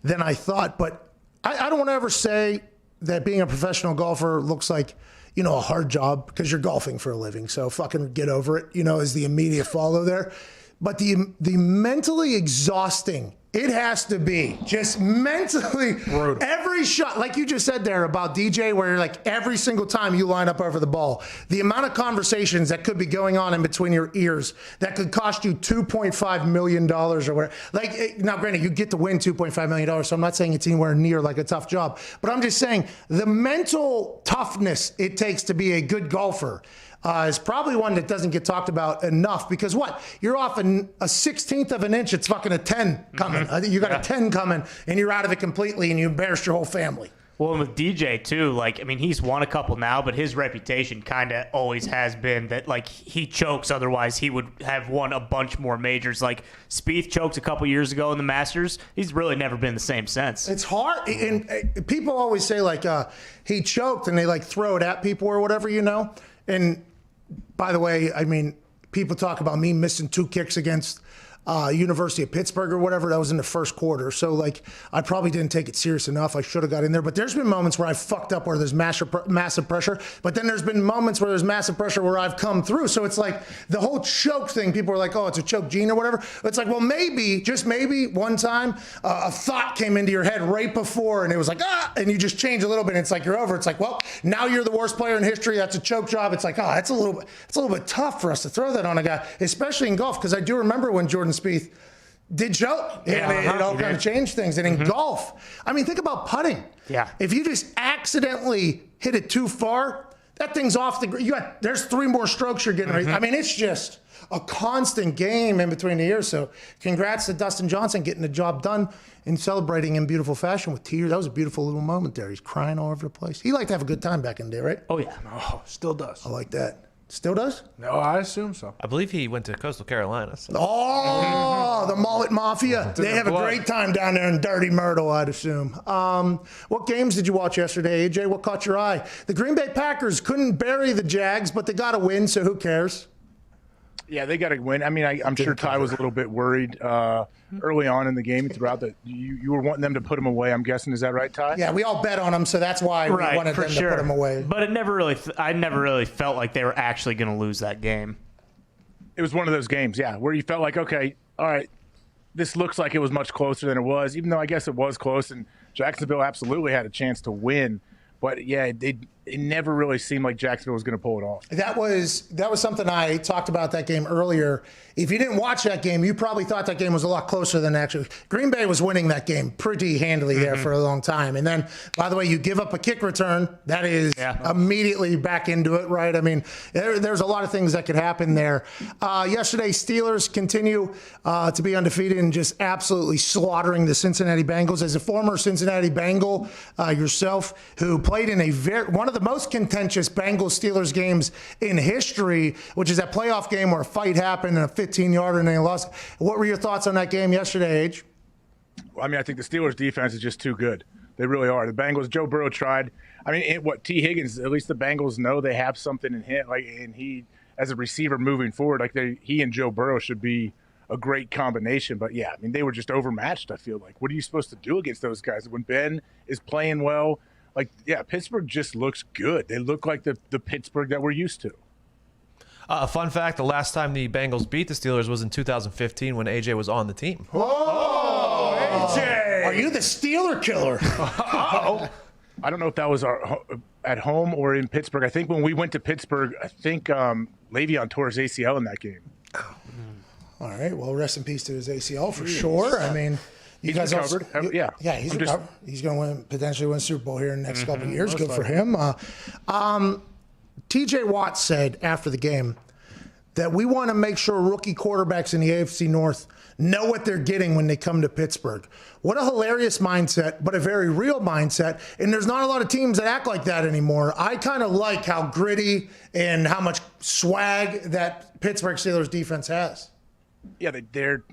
Speaker 2: than I thought. But I don't want to ever say that being a professional golfer looks like, a hard job because you're golfing for a living. So fucking get over it, is the immediate follow there. But the mentally exhausting, it has to be just mentally brutal. Every shot, like you just said there about DJ, where you're like every single time you line up over the ball, the amount of conversations that could be going on in between your ears that could cost you $2.5 million or whatever. Like, now granted, you get to win $2.5 million, so I'm not saying it's anywhere near like a tough job, but I'm just saying the mental toughness it takes to be a good golfer is probably one that doesn't get talked about enough because you're off a 16th of an inch, it's fucking a 10 coming. You got a 10 coming and you're out of it completely and you embarrassed your whole family.
Speaker 6: Well, and with DJ too, he's won a couple now, but his reputation kind of always has been that he chokes. Otherwise, he would have won a bunch more majors. Like Spieth choked a couple years ago in the Masters. He's really never been the same since.
Speaker 2: It's hard, and people always say he choked, and they throw it at people or whatever, And by the way, I mean, people talk about me missing 2 kicks against University of Pittsburgh or whatever. That was in the first quarter. So, like, I probably didn't take it serious enough. I should have got in there. But there's been moments where I fucked up where there's massive pressure. But then there's been moments where there's massive pressure where I've come through. So it's like the whole choke thing. People are like, oh, it's a choke gene or whatever. It's like, well, maybe, just maybe, one time a thought came into your head right before and it was like, and you just change a little bit and it's like you're over. It's like, well, now you're the worst player in history. That's a choke job. It's like, it's a little bit tough for us to throw that on a guy, especially in golf, because I do remember when Jordan Spieth did choke. It all kind of changed things. And in golf, I mean, think about putting.
Speaker 6: Yeah.
Speaker 2: If you just accidentally hit it too far, that thing's off the ground. There's 3 more strokes you're getting ready. I mean, it's just a constant game in between the years. So congrats to Dustin Johnson getting the job done and celebrating in beautiful fashion with tears. That was a beautiful little moment there. He's crying all over the place. He liked to have a good time back in the day, right?
Speaker 6: Oh, yeah.
Speaker 3: Oh, still does.
Speaker 2: I like that. Still does?
Speaker 3: No, I assume so.
Speaker 4: I believe he went to Coastal Carolina. So.
Speaker 2: Oh, the Mullet Mafia. They have a great time down there in Dirty Myrtle, I'd assume. What games did you watch yesterday, AJ? What caught your eye? The Green Bay Packers couldn't bury the Jags, but they got a win, so who cares?
Speaker 10: Yeah, they got to win. I mean, I'm sure Ty was a little bit worried early on in the game. Throughout you were wanting them to put them away. I'm guessing, is that right, Ty?
Speaker 2: Yeah, we all bet on them, so that's why we wanted them to put them away.
Speaker 6: But I never really felt like they were actually going to lose that game.
Speaker 10: It was one of those games, yeah, where you felt like, okay, all right, this looks like it was much closer than it was, even though I guess it was close, and Jacksonville absolutely had a chance to win. But yeah, it never really seemed like Jacksonville was going to pull it off.
Speaker 2: That was something I talked about that game earlier. If you didn't watch that game, you probably thought that game was a lot closer than actually. Green Bay was winning that game pretty handily there for a long time. And then, by the way, you give up a kick return. That is immediately back into it, right? I mean, there's a lot of things that could happen there. Yesterday, Steelers continue to be undefeated and just absolutely slaughtering the Cincinnati Bengals. As a former Cincinnati Bengal yourself, who played in one of the most contentious Bengals-Steelers games in history, which is that playoff game where a fight happened and a 15-yarder and they lost. What were your thoughts on that game yesterday, Age?
Speaker 10: Well, I mean, I think the Steelers' defense is just too good. They really are. The Bengals, Joe Burrow tried. I mean, T. Higgins, at least the Bengals know they have something in him. And he, as a receiver moving forward, he and Joe Burrow should be a great combination. But, yeah, I mean, they were just overmatched, I feel like. What are you supposed to do against those guys? When Ben is playing well, Pittsburgh just looks good. They look like the Pittsburgh that we're used to.
Speaker 4: Fun fact, the last time the Bengals beat the Steelers was in 2015 when AJ was on the team.
Speaker 2: Oh, AJ! Are you the Steeler killer?
Speaker 10: I don't know if that was at home or in Pittsburgh. I think when we went to Pittsburgh, Le'Veon tore his ACL in that game.
Speaker 2: All right. Well, rest in peace to his ACL for sure. I mean,
Speaker 10: he's recovered.
Speaker 2: Yeah, he's recovered. He's going to potentially win a Super Bowl here in the next couple of years. Good for him. TJ Watt said after the game that we want to make sure rookie quarterbacks in the AFC North know what they're getting when they come to Pittsburgh. What a hilarious mindset, but a very real mindset. And there's not a lot of teams that act like that anymore. I kind of like how gritty and how much swag that Pittsburgh Steelers defense has.
Speaker 10: Yeah, they're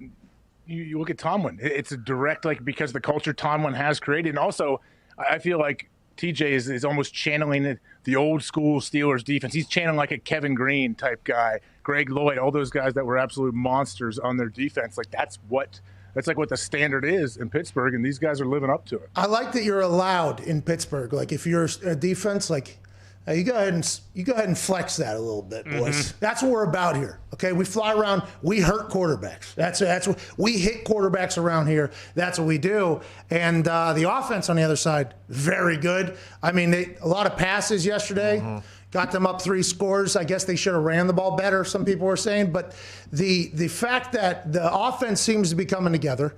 Speaker 10: you look at Tomlin. It's a direct, because the culture Tomlin has created. And also, I feel like TJ is almost channeling the old school Steelers defense. He's channeling like a Kevin Green type guy, Greg Lloyd, all those guys that were absolute monsters on their defense. That's what the standard is in Pittsburgh, and these guys are living up to it.
Speaker 2: I like that you're allowed in Pittsburgh. If you're a defense, you go ahead and flex that a little bit, boys. That's what we're about here. Okay, we fly around, we hurt quarterbacks. That's what we hit quarterbacks around here. That's what we do. And the offense on the other side, very good. I mean, a lot of passes yesterday. Got them up 3 scores. I guess they should have ran the ball better, some people were saying. But the fact that the offense seems to be coming together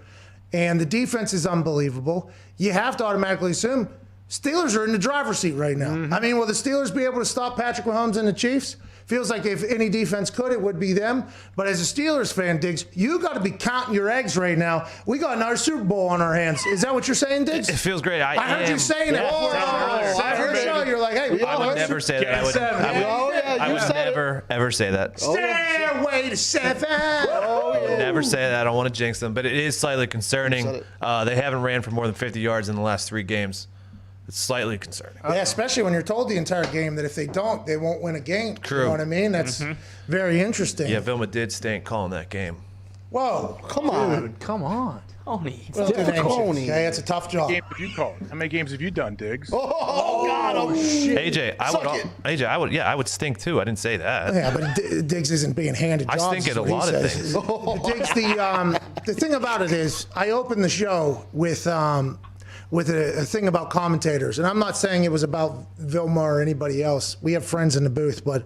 Speaker 2: and the defense is unbelievable, you have to automatically assume Steelers are in the driver's seat right now. I mean, will the Steelers be able to stop Patrick Mahomes and the Chiefs? Feels like if any defense could, it would be them. But as a Steelers fan, Diggs, you got to be counting your eggs right now. We got another Super Bowl on our hands. Is that what you're saying, Diggs?
Speaker 4: It feels great.
Speaker 2: I heard you saying it. I heard you. You're like, hey,
Speaker 4: I would never say that. I would never, ever say that.
Speaker 2: Stairway to 7.
Speaker 4: I would never say that. I don't want to jinx them. But it is slightly concerning. They haven't ran for more than 50 yards in the last 3 games. It's slightly concerning.
Speaker 2: Yeah, especially when you're told the entire game that if they don't, they won't win a game.
Speaker 4: True.
Speaker 2: You know what I mean? That's very interesting.
Speaker 4: Yeah, Vilma did stink calling that game.
Speaker 2: Whoa,
Speaker 7: come on.
Speaker 2: Dude, come on.
Speaker 6: Tony.
Speaker 2: Okay, it's a tough job.
Speaker 10: How many games have you called? How many games have you done, Diggs?
Speaker 7: Oh God! Oh shit!
Speaker 4: AJ, I would stink too. I didn't say that.
Speaker 2: Yeah, but Diggs isn't being handed jobs.
Speaker 4: I stink at a lot of things.
Speaker 2: Diggs, the thing about it is, I opened the show with a thing about commentators, and I'm not saying it was about Vilma or anybody else. We have friends in the booth, but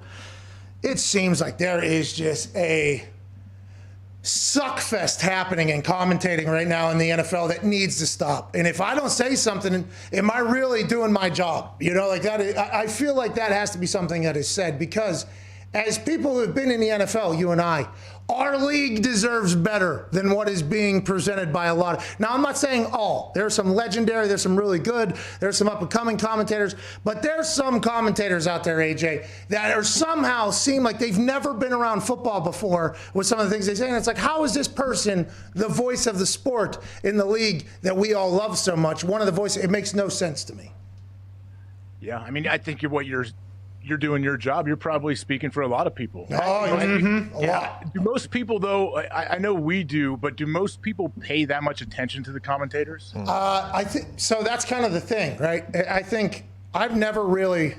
Speaker 2: it seems like there is just a suckfest happening and commentating right now in the NFL that needs to stop. And if I don't say something, am I really doing my job? You know, like that. I feel like that has to be something that is said, because as people who have been in the NFL, you and I, our league deserves better than what is being presented by a lot of. Now, I'm not saying all. There's some legendary, there's some really good, there's some up-and-coming commentators, but there's some commentators out there, AJ, that are somehow seem like they've never been around football before with some of the things they say. And it's like, how is this person the voice of the sport in the league that we all love so much? One of the voices, it makes no sense to me.
Speaker 10: Yeah, I mean, I think you're doing your job. You're probably speaking for a lot of people.
Speaker 2: A lot.
Speaker 10: Do most people, though, I know we do, but do most people pay that much attention to the commentators?
Speaker 2: I think so. That's kind of the thing, right? I think I've never really.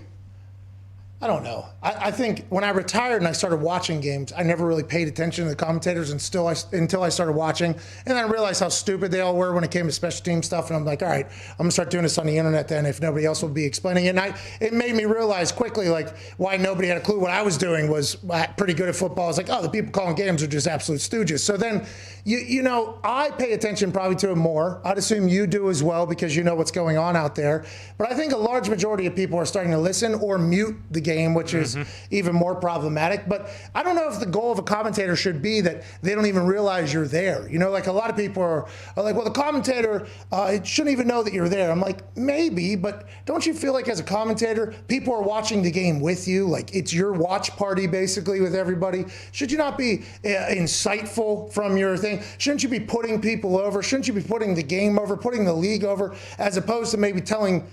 Speaker 2: I don't know. I think when I retired and I started watching games, I never really paid attention to the commentators until I started watching. And I realized how stupid they all were when it came to special team stuff. And I'm like, all right, I'm going to start doing this on the internet then if nobody else will be explaining it. And it made me realize quickly, like, why nobody had a clue what I was doing was pretty good at football. I was like, oh, the people calling games are just absolute stooges. So then, you know, I pay attention probably to it more. I'd assume you do as well because you know what's going on out there. But I think a large majority of people are starting to listen or mute the game, which is even more problematic. But I don't know if the goal of a commentator should be that they don't even realize you're there. You know, like a lot of people are like, well, the commentator shouldn't even know that you're there. I'm like, maybe, but don't you feel like as a commentator, people are watching the game with you? Like it's your watch party basically with everybody. Should you not be insightful from your thing? Shouldn't you be putting people over? Shouldn't you be putting the game over, putting the league over, as opposed to maybe telling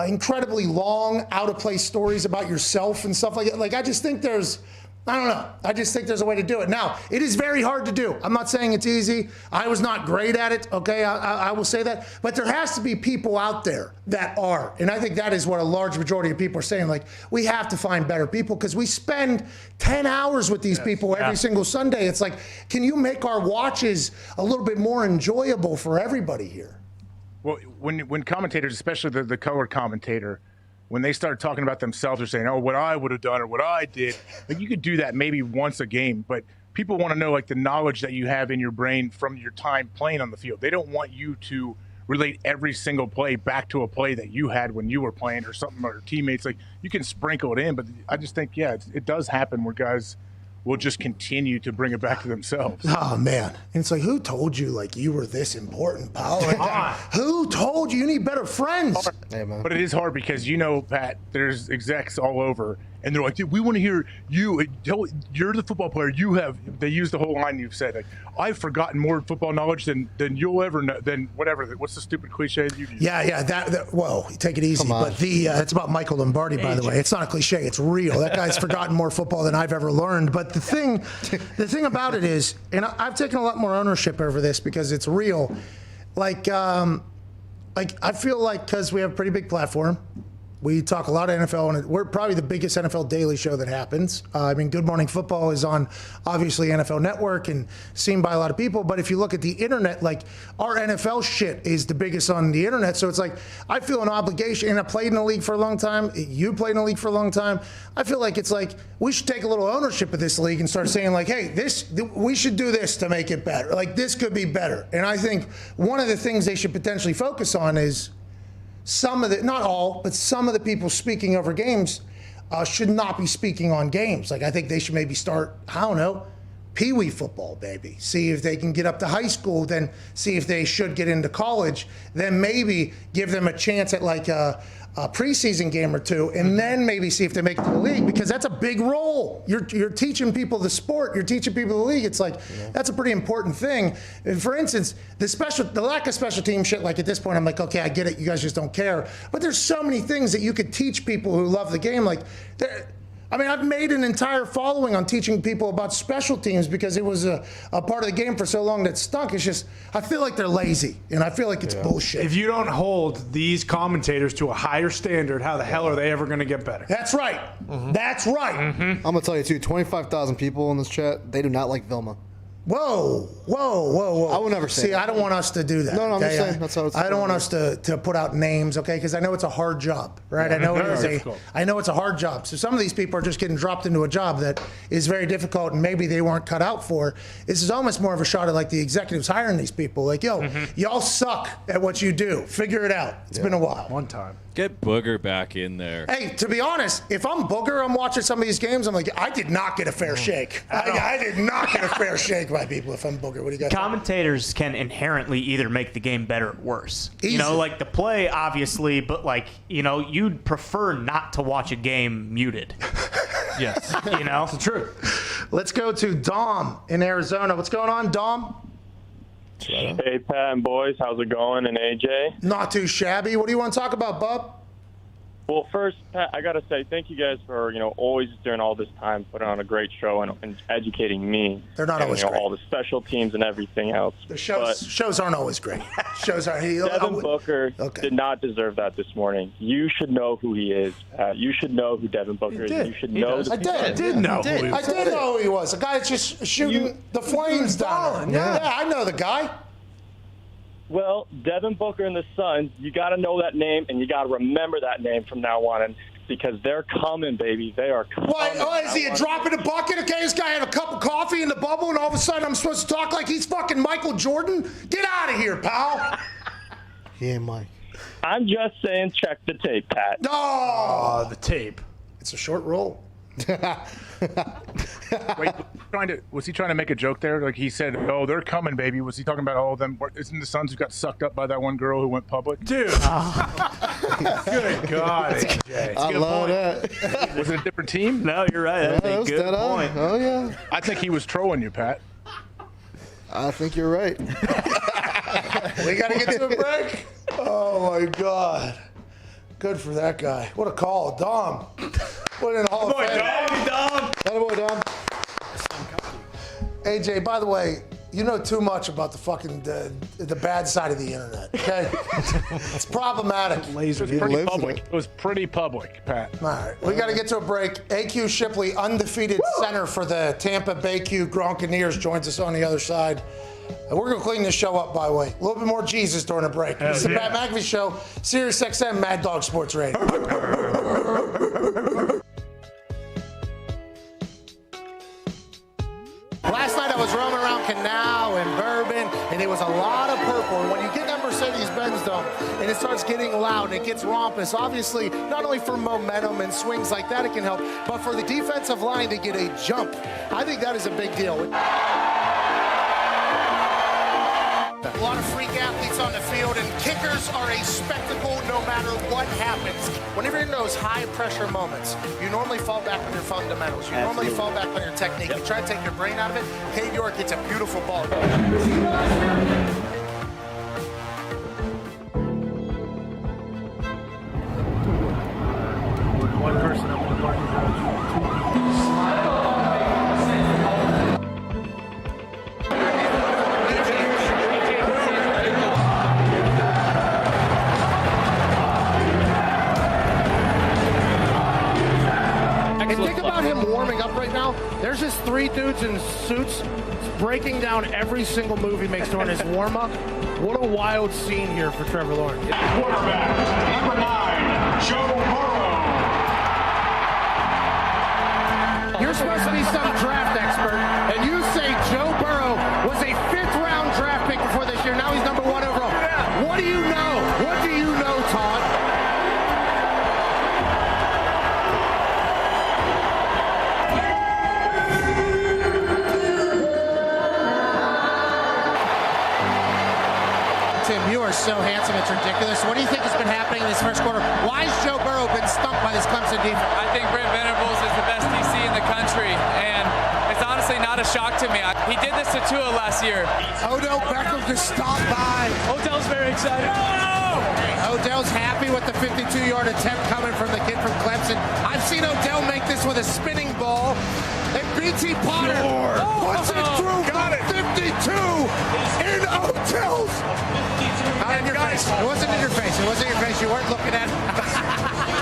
Speaker 2: incredibly long, out-of-place stories about yourself and stuff like that? Like, I just think there's a way to do it. Now, it is very hard to do. I'm not saying it's easy. I was not great at it, okay? I will say that. But there has to be people out there that are. And I think that is what a large majority of people are saying. Like, we have to find better people because we spend 10 hours with these people every single Sunday. It's like, can you make our watches a little bit more enjoyable for everybody here?
Speaker 10: Well, when commentators, especially the color commentator, when they start talking about themselves or saying, oh, what I would have done or what I did, like you could do that maybe once a game, but people want to know like the knowledge that you have in your brain from your time playing on the field. They don't want you to relate every single play back to a play that you had when you were playing or something, or teammates. Like you can sprinkle it in, but I just think, it does happen where guys will just continue to bring it back to themselves.
Speaker 2: Oh, man. And it's like, who told you, like, you were this important, pal? Like, who told you need better friends?
Speaker 10: Hey, man. But it is hard because, you know, Pat, there's execs all over, and they're like, dude, we want to hear you. You're the football player. They use the whole line you've said. Like, I've forgotten more football knowledge than you'll ever know, than whatever. What's the stupid cliche that you use?
Speaker 2: Yeah. Whoa, take it easy. But it's about Michael Lombardi, by the way. It's not a cliche. It's real. That guy's forgotten more football than I've ever learned. But the thing about it is, and I've taken a lot more ownership over this because it's real. Like I feel like because we have a pretty big platform, we talk a lot of NFL, and we're probably the biggest NFL daily show that happens. I mean, Good Morning Football is on, obviously, NFL Network and seen by a lot of people. But if you look at the internet, like, our NFL shit is the biggest on the internet. So it's like, I feel an obligation, and I played in the league for a long time. You played in the league for a long time. I feel like it's like, we should take a little ownership of this league and start saying, like, hey, we should do this to make it better. Like, this could be better. And I think one of the things they should potentially focus on is not all, but some of the people speaking over games should not be speaking on games. Like, I think they should maybe start, I don't know, Pee-wee football, baby. See if they can get up to high school, then see if they should get into college, then maybe give them a chance at like a preseason game or two, and then maybe see if they make it to the league, because that's a big role. You're teaching people the sport, you're teaching people the league. It's like, that's a pretty important thing. And for instance, the lack of special team shit, like at this point, I'm like, okay, I get it, you guys just don't care. But there's so many things that you could teach people who love the game. Like, I've made an entire following on teaching people about special teams because it was a part of the game for so long that stunk. It's just, I feel like they're lazy, and I feel like it's bullshit.
Speaker 3: If you don't hold these commentators to a higher standard, how the hell are they ever going to get better?
Speaker 2: That's right. That's right.
Speaker 7: I'm going to tell you, too, 25,000 people in this chat, they do not like Vilma.
Speaker 2: Whoa. I will never say that. I don't want us to do that.
Speaker 7: No, I'm just saying that's how it's.
Speaker 2: I don't want us to put out names, okay? Because I know it's a hard job, right? I know it's a hard job. So some of these people are just getting dropped into a job that is very difficult, and maybe they weren't cut out for. This is almost more of a shot at like the executives hiring these people. Like, yo, y'all suck at what you do. Figure it out. It's been a while.
Speaker 3: One time.
Speaker 13: Get Booger back in there.
Speaker 2: Hey, to be honest, if I'm Booger, I'm watching some of these games, I'm like, I did not get a fair shake. I did not get a fair shake by people if I'm Booger. What do you guys think?
Speaker 6: Commentators can inherently either make the game better or worse.
Speaker 2: Easy.
Speaker 6: You know, like the play, obviously, but like, you know, you'd prefer not to watch a game muted.
Speaker 3: Yes.
Speaker 6: You know?
Speaker 3: It's the truth.
Speaker 2: Let's go to Dom in Arizona. What's going on, Dom?
Speaker 15: Hey, Pat and boys. How's it going? And AJ?
Speaker 2: Not too shabby. What do you want to talk about, bub?
Speaker 15: Well, first, Pat, I got to say thank you guys for, always during all this time putting on a great show and educating me.
Speaker 2: They're not always great.
Speaker 15: All the special teams and everything else.
Speaker 2: The shows aren't always great.
Speaker 15: Devin Booker did not deserve that this morning. You should know who he is, Pat. You should know who Devin Booker is. You should know.
Speaker 2: I did know who he was. The guy that's just shooting the flames down. Yeah, I know the guy.
Speaker 15: Well, Devin Booker and the Suns, you got to know that name, and you got to remember that name from now on, and because they're coming, baby. They are coming.
Speaker 2: What, is he a drop in the bucket? Okay, this guy had a cup of coffee in the bubble, and all of a sudden I'm supposed to talk like he's fucking Michael Jordan? Get out of here, pal.
Speaker 7: Yeah, Mike.
Speaker 15: I'm just saying check the tape, Pat.
Speaker 2: No!
Speaker 3: The tape.
Speaker 2: It's a short roll.
Speaker 10: Wait, was he trying to make a joke there? Like he said, "Oh, they're coming, baby." Was he talking about all of them? Isn't the Suns who got sucked up by that one girl who went public?
Speaker 3: Dude, good God, AJ.
Speaker 7: I love that.
Speaker 10: Was it a different team?
Speaker 6: No, you're right. That's a good point.
Speaker 7: Oh yeah.
Speaker 10: I think he was trolling you, Pat.
Speaker 7: I think you're right.
Speaker 2: We got to get to a break. Oh my God. Good for that guy. What a call, Dom. What in the Hall of Fame.
Speaker 6: Dom.
Speaker 2: Attaboy, Dom. AJ, by the way, you know too much about the fucking the bad side of the internet. Okay, it's problematic.
Speaker 10: It was pretty public, Pat.
Speaker 2: All right, we got to get to a break. AQ Shipley, undefeated center for the Tampa Bay Q Gronkaneers, joins us on the other side. And we're going to clean this show up, by the way. A little bit more Jesus during the break. It's the Pat McAfee Show, Sirius XM, Mad Dog Sports Radio. Last night I was roaming around Canal and Bourbon, and there was a lot of purple. And when you get that Mercedes-Benz Dome, and it starts getting loud and it gets rompous, obviously, not only for momentum and swings like that it can help, but for the defensive line to get a jump. I think that is a big deal. A lot of freak athletes on the field, and kickers are a spectacle no matter what happens. Whenever you're in those high-pressure moments, you normally fall back on your fundamentals. You normally fall back on your technique. You try to take your brain out of it. Cade York hits a beautiful ball.
Speaker 10: One person up in the parking garage.
Speaker 17: And think about him warming up right now. There's just three dudes in suits breaking down every single move he makes during his warm-up. What a wild scene here for Trevor Lawrence.
Speaker 16: Quarterback, number 9, Joe Burrow.
Speaker 17: You're supposed to be some draft expert, and you say Joe Burrow was a 5th-round draft pick before this year. Now he's number 1 overall. What do you know? What do you know, Todd?
Speaker 2: is so handsome, it's ridiculous. What do you think has been happening in this first quarter? Why has Joe Burrow been stumped by this Clemson defense?
Speaker 19: I think Brent Venables is the best DC in the country, and it's honestly not a shock to me. He did this to Tua last year.
Speaker 2: Odell Beckham just stopped by.
Speaker 19: Odell's very excited.
Speaker 2: Odell's happy with the 52-yard attempt coming from the kid from Clemson. I've seen Odell make this with a spinning ball. And BT Potter puts it through from 52 in Odell's. Not in your face. It wasn't in your face. It wasn't in your face. You weren't looking at it.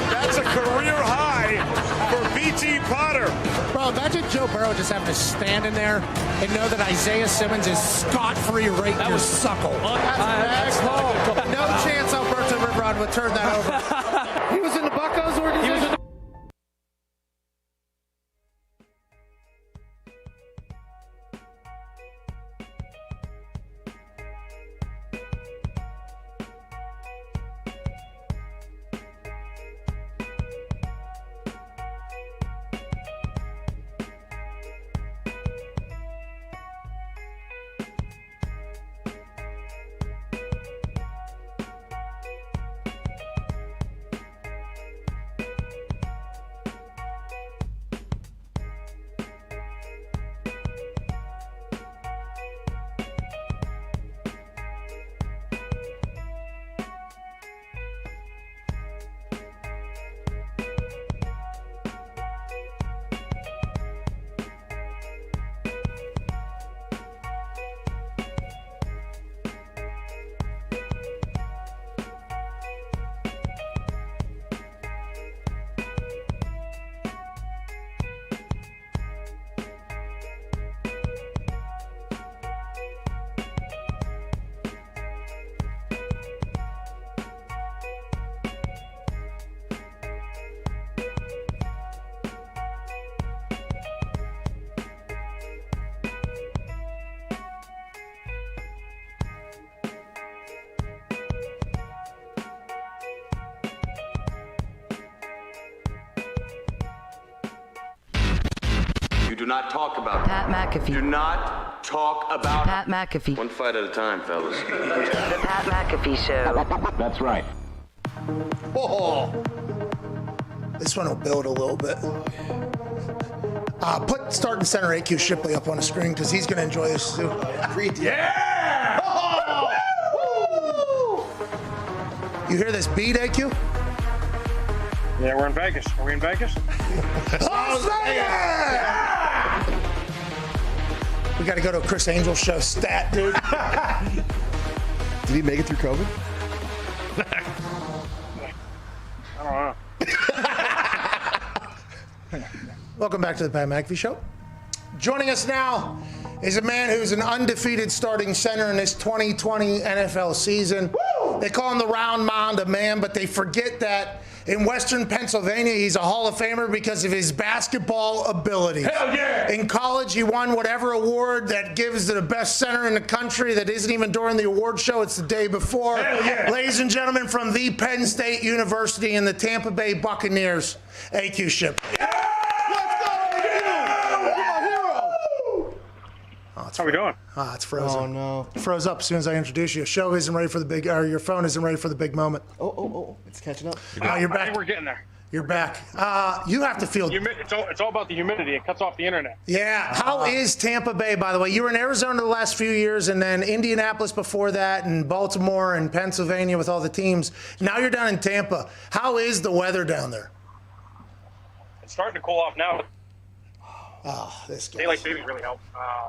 Speaker 16: That's a career high for BT Potter.
Speaker 2: Bro, imagine Joe Burrow just having to stand in there and know that Isaiah Simmons is scot-free right in your suckle. That's a bad call. No chance Alberto Riverrod would turn that over. He was in the Buccos organization.
Speaker 21: Do not talk about
Speaker 1: Pat McAfee.
Speaker 21: Do not talk about
Speaker 1: Pat McAfee.
Speaker 21: One fight at a time, fellas.
Speaker 1: The Pat McAfee Show.
Speaker 21: That's right.
Speaker 2: Oh, this one will build a little bit. Put starting center AQ Shipley up on the screen because he's going to enjoy this too.
Speaker 16: Yeah!
Speaker 2: Oh! You hear this beat, AQ?
Speaker 23: Yeah, we're in Vegas. Are we in Vegas?
Speaker 2: Las Vegas! We got to go to a Chris Angel show stat, dude.
Speaker 7: Did he make it through COVID?
Speaker 23: I don't know.
Speaker 2: Welcome back to the Pat McAfee Show. Joining us now is a man who's an undefeated starting center in this 2020 NFL season. Woo! They call him the round mound of man, but they forget that in Western Pennsylvania, he's a Hall of Famer because of his basketball ability.
Speaker 16: Hell yeah!
Speaker 2: In college, he won whatever award that gives to the best center in the country that isn't even during the award show. It's the day before.
Speaker 16: Hell yeah!
Speaker 2: Ladies and gentlemen, from the Penn State University and the Tampa Bay Buccaneers, AQ Ship.
Speaker 23: How we doing?
Speaker 2: It's frozen.
Speaker 7: Oh, no.
Speaker 2: It froze up as soon as I introduced you. Show isn't ready for the big, or your phone isn't ready for the big moment.
Speaker 7: Oh, it's catching up.
Speaker 2: You're back.
Speaker 23: I think we're getting there.
Speaker 2: You're back. You have to feel.
Speaker 23: It's all about the humidity. It cuts off the internet.
Speaker 2: Yeah. How is Tampa Bay, by the way? You were in Arizona the last few years, and then Indianapolis before that, and Baltimore and Pennsylvania with all the teams. Now you're down in Tampa. How is the weather down there?
Speaker 23: It's starting to cool off now.
Speaker 2: Oh, this guy.
Speaker 23: Daylight savings really help.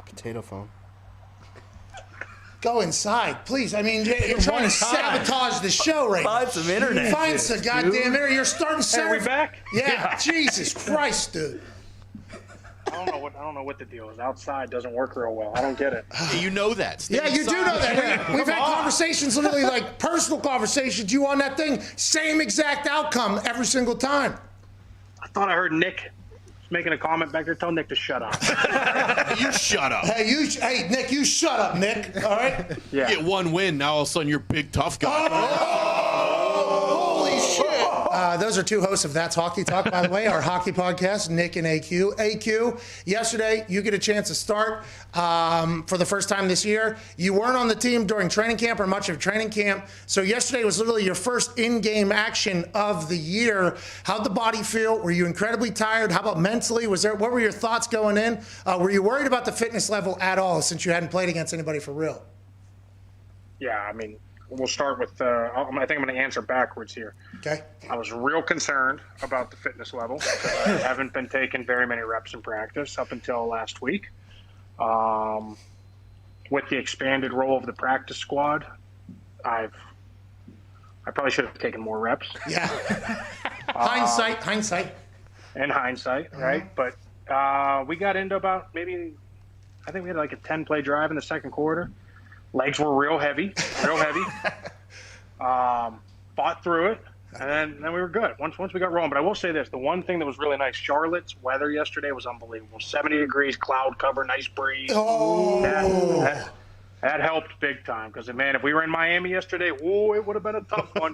Speaker 7: Potato phone.
Speaker 2: Go inside, please. I mean, you're trying to sabotage the show right now.
Speaker 6: Find some internet.
Speaker 2: Find some goddamn internet. You're starting center.
Speaker 23: Are we back?
Speaker 2: Yeah. Jesus Christ, dude.
Speaker 23: I don't know what the deal is. Outside doesn't work real well. I don't get it.
Speaker 8: You know that. Stay
Speaker 2: Yeah, you do know
Speaker 8: inside.
Speaker 2: that. We've had conversations, literally like personal conversations. You on that thing, same exact outcome every single time.
Speaker 23: I thought I heard Nick making a comment back there. Tell Nick to shut up.
Speaker 8: You shut up.
Speaker 2: Hey, Nick, you shut up, Nick. All right?
Speaker 23: Yeah.
Speaker 8: You get one win, now all of a sudden you're big tough guy.
Speaker 2: Holy shit. Those are two hosts of That's Hockey Talk, by the way, our hockey podcast, Nick and AQ. AQ, yesterday you get a chance to start for the first time this year. You weren't on the team during training camp or much of training camp, so yesterday was literally your first in-game action of the year. How'd the body feel? Were you incredibly tired? How about mentally? What were your thoughts going in? Were you worried about the fitness level at all since you hadn't played against anybody for real?
Speaker 23: Yeah, I mean, we'll start with, I think I'm going to answer backwards here.
Speaker 2: Okay.
Speaker 23: I was real concerned about the fitness level because I haven't been taking very many reps in practice up until last week. With the expanded role of the practice squad, I probably should have taken more reps.
Speaker 2: Yeah. Hindsight.
Speaker 23: In hindsight, right? But we got into about I think we had like a 10-play drive in the second quarter. Legs were real heavy. Fought through it, and then we were good once we got rolling. But I will say this: the one thing that was really nice, Charlotte's weather yesterday was unbelievable. 70 degrees, cloud cover, nice breeze.
Speaker 2: Oh,
Speaker 23: that helped big time. Because man, if we were in Miami yesterday, it would have been a tough one.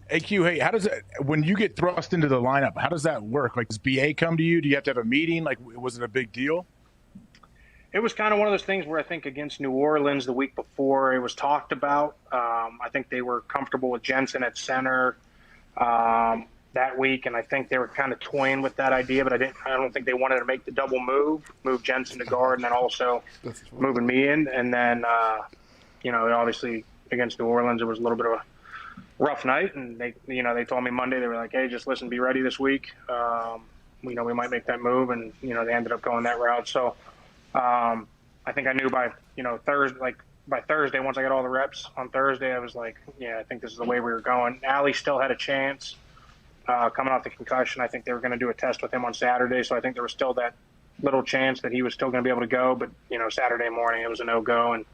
Speaker 10: AQ, hey, how does it, when you get thrust into the lineup, how does that work? Like, does BA come to you? Do you have to have a meeting? Like, was it a big deal?
Speaker 23: It was kind of one of those things where I think against New Orleans the week before it was talked about. I think they were comfortable with Jensen at center that week, and I think they were kind of toying with that idea, but I don't think they wanted to make the double move Jensen to guard, and then also moving me in. And then, obviously against New Orleans it was a little bit of a rough night, and they told me Monday, they were like, hey, just listen, be ready this week. We might make that move, and they ended up going that route. So I think I knew by Thursday, once I got all the reps on Thursday, I was like, yeah, I think this is the way we were going. Allie still had a chance coming off the concussion. I think they were going to do a test with him on Saturday, so I think there was still that little chance that he was still going to be able to go. But Saturday morning it was a no-go, and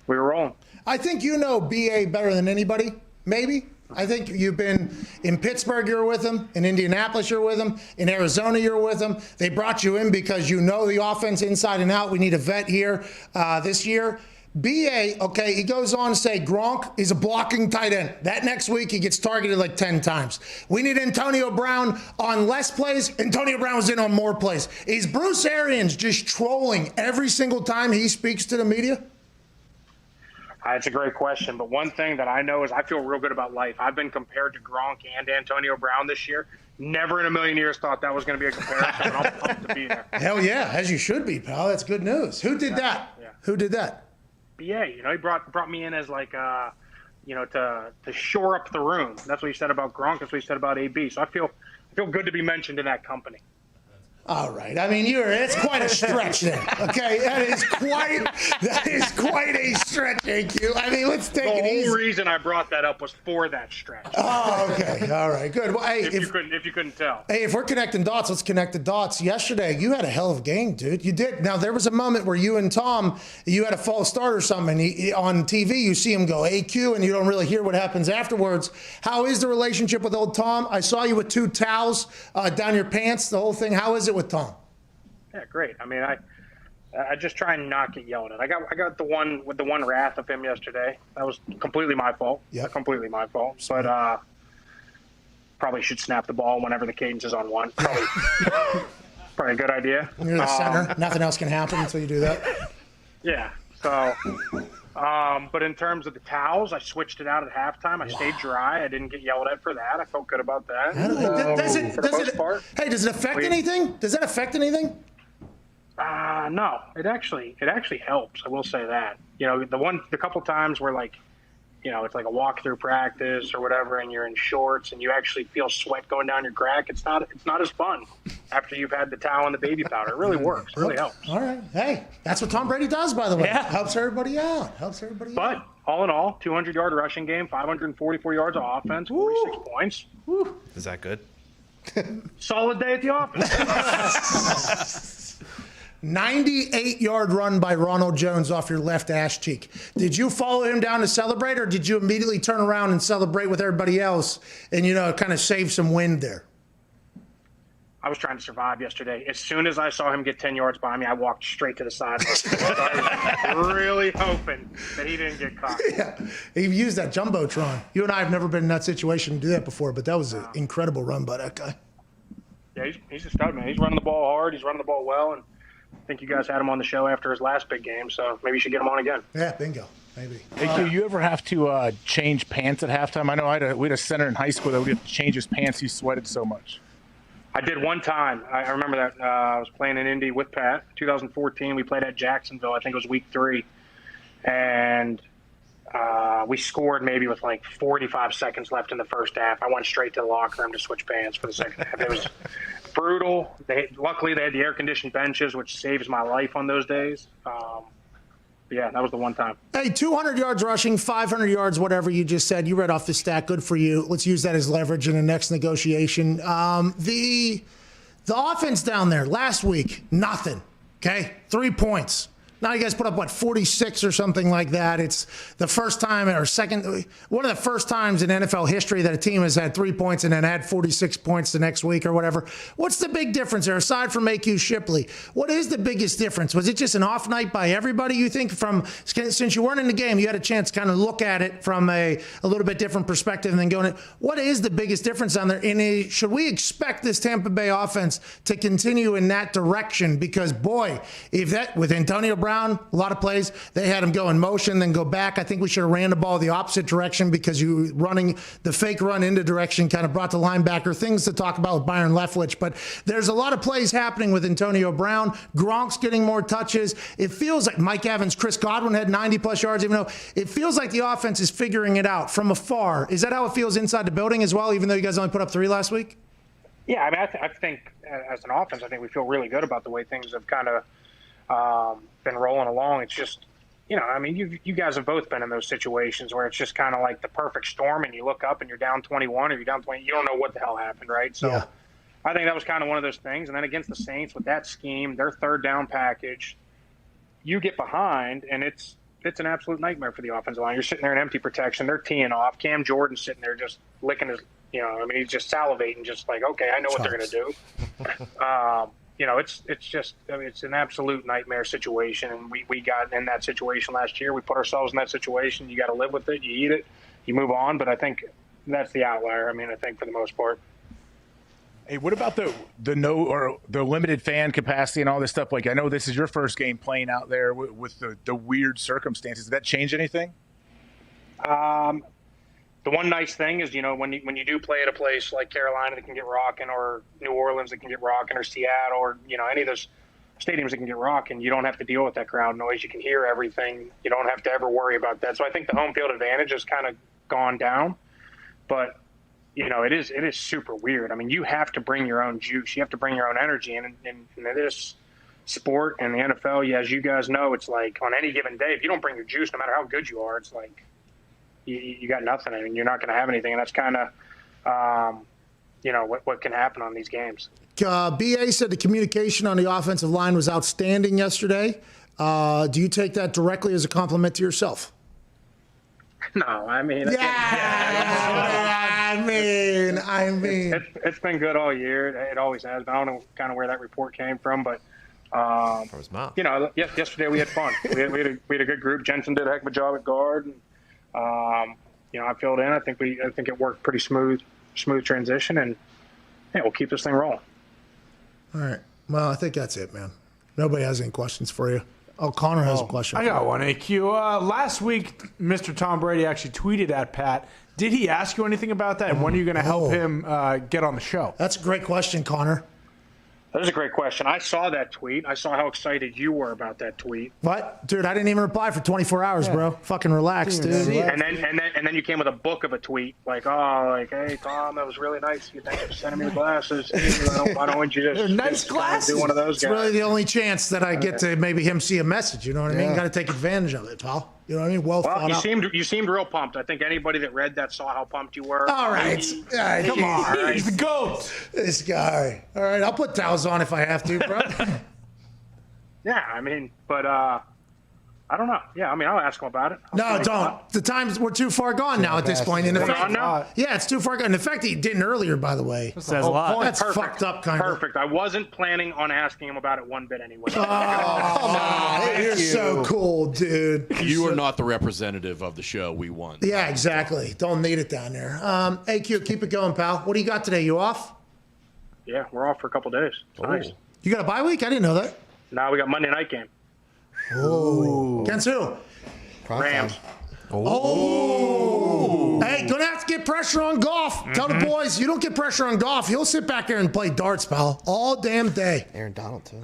Speaker 23: we were rolling.
Speaker 2: I think you know BA better than anybody. Maybe. I think you've been in Pittsburgh, you're with him. In Indianapolis, you're with him. In Arizona, you're with him. They brought you in because you know the offense inside and out. We need a vet here this year. BA, okay, he goes on to say Gronk is a blocking tight end. That next week he gets targeted like 10 times. We need Antonio Brown on less plays. Antonio Brown was in on more plays. Is Bruce Arians just trolling every single time he speaks to the media?
Speaker 23: It's a great question, but one thing that I know is I feel real good about life. I've been compared to Gronk and Antonio Brown this year. Never in a million years thought that was going to be a comparison, but I'm pumped to be there.
Speaker 2: Hell yeah, as you should be, pal. That's good news. Who did that?
Speaker 23: Yeah.
Speaker 2: Who did that?
Speaker 23: BA. He brought me in as like, to shore up the room. That's what he said about Gronk. That's what he said about AB. So I feel good to be mentioned in that company.
Speaker 2: All right. I mean, it's quite a stretch there. Okay, that is quite a stretch, AQ. I mean, let's take it easy.
Speaker 23: The whole reason I brought that up was for that stretch.
Speaker 2: Oh, okay. All right. Good. Well, hey,
Speaker 23: if you couldn't tell.
Speaker 2: Hey, if we're connecting dots, let's connect the dots. Yesterday, you had a hell of a game, dude. You did. Now, there was a moment where you and Tom, you had a false start or something. On TV, you see him go AQ, and you don't really hear what happens afterwards. How is the relationship with old Tom? I saw you with 2 towels down your pants, the whole thing. How is it with Tom?
Speaker 23: Yeah, great. I mean, I just try and not get yelled at. I got the one wrath of him yesterday. That was completely my fault.
Speaker 2: Yeah,
Speaker 23: completely my fault. But probably should snap the ball whenever the cadence is on one. Probably a good idea.
Speaker 2: You're the center. Nothing else can happen until you do that.
Speaker 23: Yeah. So, but in terms of the towels, I switched it out at halftime. I stayed dry. I didn't get yelled at for that. I felt good about that. For the most part.
Speaker 2: Hey, does it affect anything? Does that affect anything?
Speaker 23: No, it actually helps. I will say that. The couple times where it's like a walk-through practice or whatever, and you're in shorts and you actually feel sweat going down your crack. It's not as fun after you've had the towel and the baby powder. It really works. It really helps.
Speaker 2: All right. Hey, that's what Tom Brady does, by the way.
Speaker 23: Yeah.
Speaker 2: Helps everybody out.
Speaker 23: But all in all, 200-yard rushing game, 544 yards of offense, 46 points.
Speaker 4: Woo. Is that good?
Speaker 23: Solid day at the office.
Speaker 2: 98-yard run by Ronald Jones off your left ass cheek. Did you follow him down to celebrate, or did you immediately turn around and celebrate with everybody else and, kind of save some wind there?
Speaker 23: I was trying to survive yesterday. As soon as I saw him get 10 yards by me, I walked straight to the sideline. So I was really hoping that he didn't get caught.
Speaker 2: Yeah, he used that jumbotron. You and I have never been in that situation to do that before, but that was an incredible run by that guy.
Speaker 23: Yeah, he's a stud, man. He's running the ball hard. He's running the ball well, and I think you guys had him on the show after his last big game, so maybe you should get him on again.
Speaker 2: Yeah, bingo. Maybe.
Speaker 10: Hey, Q, you ever have to change pants at halftime? I know we had a center in high school that would have to change his pants. He sweated so much.
Speaker 23: I did one time. I remember that. I was playing in Indy with Pat. 2014, we played at Jacksonville. I think it was week 3. And we scored maybe with like 45 seconds left in the first half. I went straight to the locker room to switch pants for the second half. It was brutal. Luckily, they had the air-conditioned benches, which saves my life on those days. Yeah, that was the one time.
Speaker 2: Hey, 200 yards rushing, 500 yards, whatever you just said. You read off the stat. Good for you. Let's use that as leverage in the next negotiation. The offense down there last week, nothing. Okay, 3 points. Now you guys put up, 46 or something like that. It's the first time or one of the first times in NFL history that a team has had 3 points and then had 46 points the next week or whatever. What's the big difference there, aside from AQ Shipley? What is the biggest difference? Was it just an off night by everybody, you think, since you weren't in the game, you had a chance to kind of look at it from a little bit different perspective and then going in. What is the biggest difference down there? And should we expect this Tampa Bay offense to continue in that direction? Because, boy, if that, with Antonio Brown, a lot of plays, they had him go in motion, then go back. I think we should have ran the ball the opposite direction because you running the fake run into direction kind of brought the linebacker. Things to talk about with Byron Leftwich. But there's a lot of plays happening with Antonio Brown. Gronk's getting more touches. It feels like Mike Evans, Chris Godwin had 90-plus yards, even though it feels like the offense is figuring it out from afar. Is that how it feels inside the building as well, even though you guys only put up 3 last week?
Speaker 23: Yeah, I mean, I think as an offense, I think we feel really good about the way things have kind of been rolling along. It's just, I mean, you guys have both been in those situations where it's just kind of like the perfect storm and you look up and you're down 21 or you're down 20. You don't know what the hell happened, right? So yeah. I think that was kind of one of those things. And then against the Saints with that scheme, their third down package, you get behind and it's an absolute nightmare for the offensive line. You're sitting there in empty protection. They're teeing off. Cam Jordan's sitting there just licking his, he's just salivating, just like, okay, I know what they're going to do. It's an absolute nightmare situation, and we got in that situation last year. We put ourselves in that situation. You got to live with it. You eat it. You move on. But I think that's the outlier. I mean, I think for the most part.
Speaker 10: Hey, what about the limited fan capacity and all this stuff? Like, I know this is your first game playing out there with the weird circumstances. Did that change anything?
Speaker 23: The one nice thing is, when you do play at a place like Carolina that can get rocking, or New Orleans that can get rocking, or Seattle, or any of those stadiums that can get rocking, you don't have to deal with that crowd noise. You can hear everything. You don't have to ever worry about that. So I think the home field advantage has kind of gone down. But it is super weird. I mean, you have to bring your own juice. You have to bring your own energy. And in this sport and the NFL, as you guys know, it's like on any given day, if you don't bring your juice, no matter how good you are, it's like you got nothing. I mean, you're not going to have anything. And that's kind of, what can happen on these games.
Speaker 2: BA said the communication on the offensive line was outstanding yesterday. Do you take that directly as a compliment to yourself?
Speaker 23: No, I mean,
Speaker 2: I mean,
Speaker 23: it's been good all year. It always has been. I don't know kind of where that report came from, but
Speaker 4: from his mouth.
Speaker 23: Yesterday we had fun. we had a good group. Jensen did a heck of a job at guard. And, I filled in. I think it worked pretty smooth transition, and we'll keep this thing rolling.
Speaker 2: All right. Well, I think that's it, man. Nobody has any questions for you. Oh, Connor has a question.
Speaker 3: I got one, AQ. Last week, Mr. Tom Brady actually tweeted at Pat. Did he ask you anything about that? And when are you going to help him get on the show?
Speaker 2: That's a great question, Connor.
Speaker 23: That is a great question. I saw that tweet. I saw how excited you were about that tweet.
Speaker 2: What? Dude, I didn't even reply for 24 hours, bro. Fucking relax, dude.
Speaker 23: And then you came with a book of a tweet. Like, hey, Tom, that was really nice. Thanks for sending me the glasses. I don't want you to
Speaker 2: nice glasses.
Speaker 23: Do one of those guys.
Speaker 2: It's really the only chance that I get to maybe him see a message. You know what I mean? You got to take advantage of it, pal. You know what I mean? Well,
Speaker 23: you seemed real pumped. I think anybody that read that saw how pumped you were.
Speaker 2: All right. Come on.
Speaker 3: He's the GOAT.
Speaker 2: This guy. All right. I'll put towels on if I have to, bro.
Speaker 23: Yeah, I mean, but I don't know. Yeah, I mean, I'll ask him about it.
Speaker 2: No, don't. The times we're too far gone now at this point. In fact, yeah, it's too far gone. In fact, he didn't earlier, by the way.
Speaker 6: Says a lot.
Speaker 2: That's
Speaker 23: Perfect.
Speaker 2: fucked up, kind of.
Speaker 23: Perfect. I wasn't planning on asking him about it one bit anyway.
Speaker 2: Oh, come on. You're so cool, dude.
Speaker 8: You are not the representative of the show. We won.
Speaker 2: Yeah, exactly. Don't need it down there. AQ, keep it going, pal. What do you got today? You off?
Speaker 23: Yeah, we're off for a couple days. Nice.
Speaker 2: You got a bye week? I didn't know that.
Speaker 23: Now we got Monday night game.
Speaker 2: Oh. Against who?
Speaker 23: Rams.
Speaker 2: Oh. Hey, gonna have to get pressure on Goff. Tell the boys, you don't get pressure on Goff, he'll sit back there and play darts, pal, all damn day.
Speaker 7: Aaron Donald, too.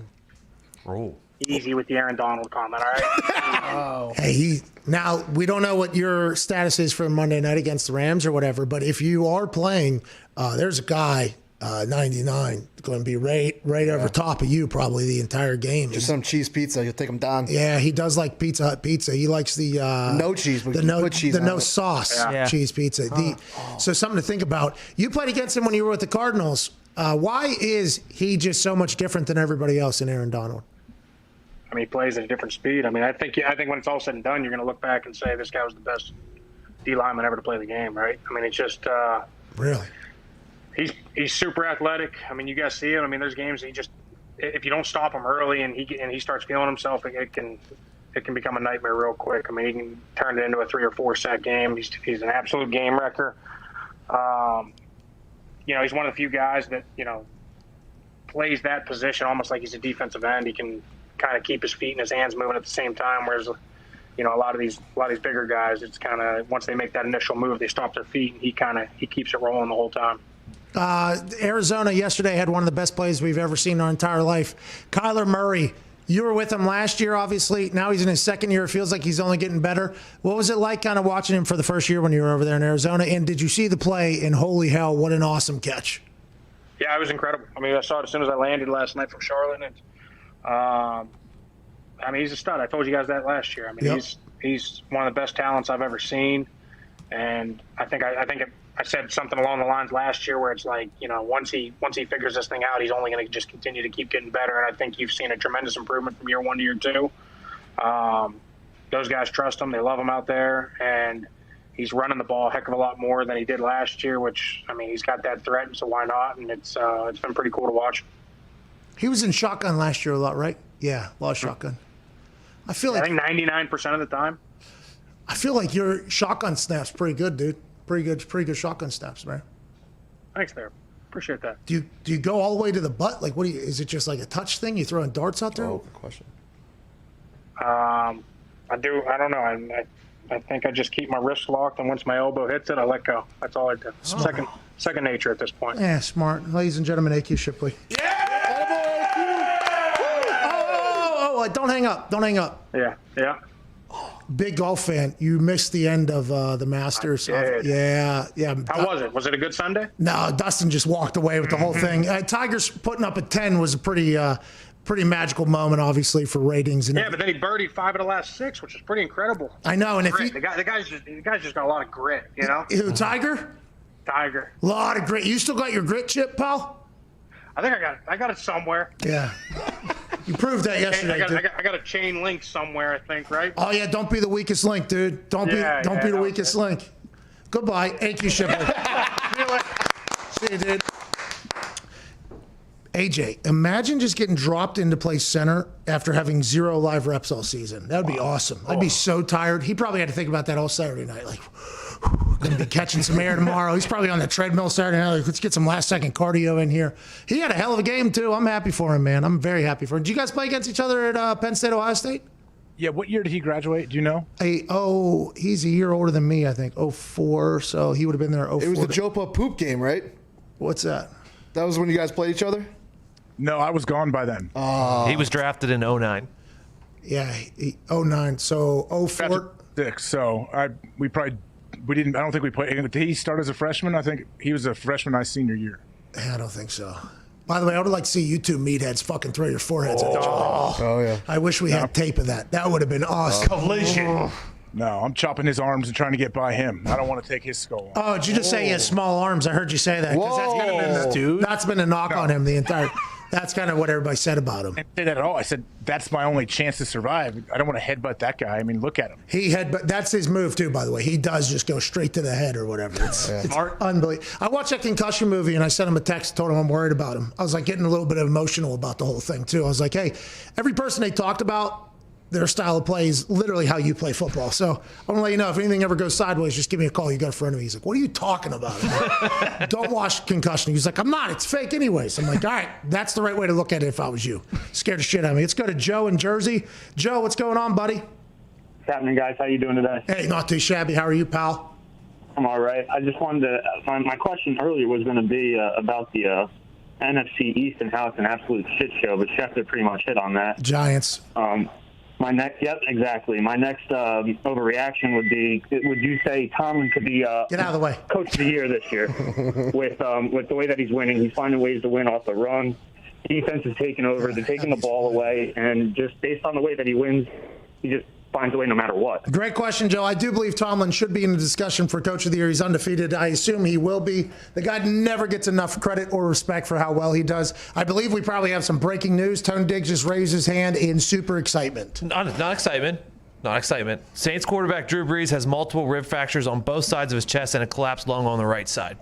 Speaker 4: Oh.
Speaker 23: Easy with the Aaron Donald comment, all right?
Speaker 2: Hey, now, we don't know what your status is for Monday night against the Rams or whatever, but if you are playing, there's a guy, 99, going to be right over top of you probably the entire game.
Speaker 7: Just some cheese pizza, you'll take him down.
Speaker 2: Yeah, he does like Pizza Hut pizza. He likes the
Speaker 7: no cheese, but
Speaker 2: the no
Speaker 7: put cheese
Speaker 2: the
Speaker 7: on
Speaker 2: no
Speaker 7: it.
Speaker 2: sauce
Speaker 7: Yeah.
Speaker 2: cheese pizza. So something to think about. You played against him when you were with the Cardinals. Why is he just so much different than everybody else in Aaron Donald?
Speaker 23: I mean, he plays at a different speed. I mean, I think when it's all said and done, you're going to look back and say this guy was the best D lineman ever to play the game, right? I mean, it's just
Speaker 2: really.
Speaker 23: He's super athletic. I mean, you guys see it. I mean, there's games if you don't stop him early and he starts feeling himself, it can become a nightmare real quick. I mean, he can turn it into a 3 or 4 sack game. He's an absolute game wrecker. He's one of the few guys that plays that position almost like he's a defensive end. He can kind of keep his feet and his hands moving at the same time, whereas a lot of these bigger guys, it's kind of once they make that initial move, they stop their feet, and he keeps it rolling the whole time.
Speaker 2: Arizona yesterday had one of the best plays we've ever seen in our entire life. Kyler Murray, you were with him last year, obviously. Now he's in his second year. It feels like he's only getting better. What was it like kind of watching him for the first year when you were over there in Arizona? And did you see the play? And holy hell, what an awesome catch.
Speaker 23: Yeah, it was incredible. I mean, I saw it as soon as I landed last night from Charlotte. And I mean, he's a stud. I told you guys that last year. I mean, he's one of the best talents I've ever seen. And I think I said something along the lines last year where it's like, once he figures this thing out, he's only going to just continue to keep getting better. And I think you've seen a tremendous improvement from year 1 to year 2. Those guys trust him. They love him out there. And he's running the ball a heck of a lot more than he did last year, which, I mean, he's got that threat, and so why not? And it's been pretty cool to watch.
Speaker 2: He was in shotgun last year a lot, right? Yeah, a lot of shotgun. I think
Speaker 23: 99% of the time.
Speaker 2: I feel like your shotgun snap's pretty good, dude. Pretty good shotgun snaps, man.
Speaker 23: Thanks there. Appreciate that.
Speaker 2: Do you go all the way to the butt? Like, is it just like a touch thing? You throwing darts out there?
Speaker 7: Oh, good question.
Speaker 23: I do. I don't know. I think I just keep my wrist locked, and once my elbow hits it, I let go. That's all I do. Second nature at this point.
Speaker 2: Yeah, smart. Ladies and gentlemen, AQ Shipley. Oh, don't hang up. Don't hang up.
Speaker 23: Yeah.
Speaker 2: Big golf fan. You missed the end of the Masters. Yeah.
Speaker 23: How was it? Was it a good Sunday?
Speaker 2: No, Dustin just walked away with the whole thing. Tiger's putting up a 10 was a pretty magical moment, obviously, for ratings.
Speaker 23: Yeah, but then he birdied 5 of the last 6, which is pretty incredible.
Speaker 2: I know, and
Speaker 23: the guy's just got a lot of grit,
Speaker 2: Who, Tiger?
Speaker 23: Tiger.
Speaker 2: A lot of grit. You still got your grit chip, pal?
Speaker 23: I think I got it somewhere.
Speaker 2: Yeah. You proved that yesterday.
Speaker 23: I got a chain link somewhere, I think, right?
Speaker 2: Oh yeah, don't be the weakest link, dude. Don't be the weakest link. Goodbye, AQ Shipley. See you, dude. AJ, imagine just getting dropped in to play center after having 0 live reps all season. That would be awesome. I'd be so tired. He probably had to think about that all Saturday night. Like, going to be catching some air tomorrow. He's probably on the treadmill Saturday night. Like, let's get some last-second cardio in here. He had a hell of a game, too. I'm happy for him, man. I'm very happy for him. Did you guys play against each other at Penn State, Ohio State?
Speaker 10: Yeah, what year did he graduate? Do you know?
Speaker 2: He's a year older than me, I think. 04, so he would have been there 04.
Speaker 7: It was the Jopa Poop game, right?
Speaker 2: What's that?
Speaker 7: That was when you guys played each other?
Speaker 10: No, I was gone by then.
Speaker 4: He was drafted in 09.
Speaker 2: Yeah, 09. So 04.
Speaker 10: 6. So we didn't. I don't think we played. Did he start as a freshman? I think he was a freshman my senior year.
Speaker 2: I don't think so. By the way, I would like to see you two meatheads fucking throw your foreheads at each other.
Speaker 7: Oh yeah.
Speaker 2: I wish we had tape of that. That would have been awesome.
Speaker 10: Collision. No, I'm chopping his arms and trying to get by him. I don't want to take his skull.
Speaker 2: Oh, did you just say he has small arms? I heard you say that.
Speaker 7: Whoa.
Speaker 2: That's been a knock on him the entire. That's kind of what everybody said about him.
Speaker 10: I didn't say that at all. I said, that's my only chance to survive. I don't want to headbutt that guy. I mean, look at him.
Speaker 2: That's his move, too, by the way. He does just go straight to the head or whatever. It's unbelievable. I watched that concussion movie, and I sent him a text, told him I'm worried about him. I was, like, getting a little bit emotional about the whole thing, too. I was like, hey, every person they talked about, their style of play is literally how you play football. So I want to let you know, if anything ever goes sideways, just give me a call. You got a friend of me. He's like, what are you talking about? Like, don't watch concussion. He's like, I'm not. It's fake anyways. I'm like, all right, that's the right way to look at it if I was you. Scared the shit out of me. Let's go to Joe in Jersey. Joe, what's going on, buddy?
Speaker 9: What's happening, guys? How you doing today?
Speaker 2: Hey, not too shabby. How are you, pal?
Speaker 9: I'm all right. I just wanted to my question earlier was going to be about the NFC East and how it's an absolute shit show, but Schefter pretty much hit on that.
Speaker 2: Giants.
Speaker 9: Yep, exactly. My next overreaction would be: would you say Tomlin could be
Speaker 2: get out of the way
Speaker 9: coach of the year this year with the way that he's winning? He's finding ways to win off the run. Defense is taking over. They're taking the ball away, and just based on the way that he wins, he just finds a way no matter what.
Speaker 2: Great question, Joe. I do believe Tomlin should be in the discussion for Coach of the Year. He's undefeated. I assume he will be. The guy never gets enough credit or respect for how well he does. I believe we probably have some breaking news. Tone Diggs just raised his hand in super excitement.
Speaker 4: Not excitement. Not excitement. Saints quarterback Drew Brees has multiple rib fractures on both sides of his chest and a collapsed lung on the right side.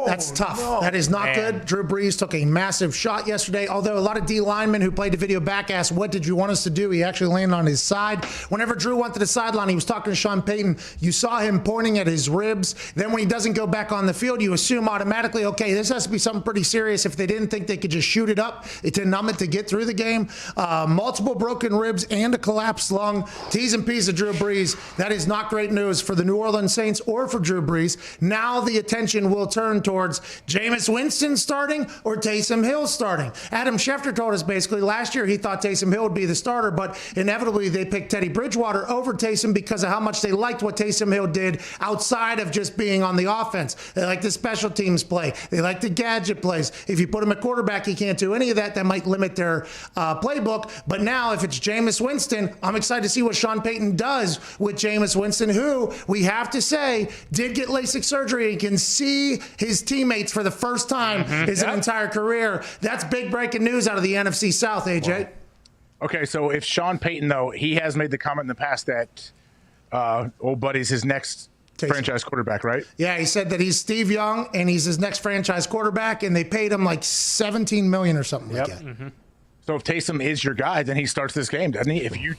Speaker 2: That's tough. No. That is not good. Drew Brees took a massive shot yesterday, although a lot of D linemen who played the video back asked, what did you want us to do? He actually landed on his side. Whenever Drew went to the sideline, he was talking to Sean Payton. You saw him pointing at his ribs. Then when he doesn't go back on the field, you assume automatically, okay, this has to be something pretty serious. If they didn't think they could just shoot it up to numb it to get through the game. Multiple broken ribs and a collapsed lung. T's and P's of Drew Brees. That is not great news for the New Orleans Saints or for Drew Brees. Now the attention will turn towards Jameis Winston starting or Taysom Hill starting. Adam Schefter told us basically last year he thought Taysom Hill would be the starter, but inevitably they picked Teddy Bridgewater over Taysom because of how much they liked what Taysom Hill did outside of just being on the offense. They like the special teams play. They like the gadget plays. If you put him at quarterback, he can't do any of that. That might limit their playbook. But now if it's Jameis Winston, I'm excited to see what Sean Payton does with Jameis Winston, who we have to say did get LASIK surgery and can see his teammates for the first time his entire career. That's big breaking news out of the NFC South, AJ.
Speaker 10: Wow. Okay, so if Sean Payton, though, he has made the comment in the past that old buddy's his next franchise quarterback, right?
Speaker 2: Yeah, he said that he's Steve Young and he's his next franchise quarterback, and they paid him like $17 million or something like that.
Speaker 10: So if Taysom is your guy, then he starts this game, doesn't he? If you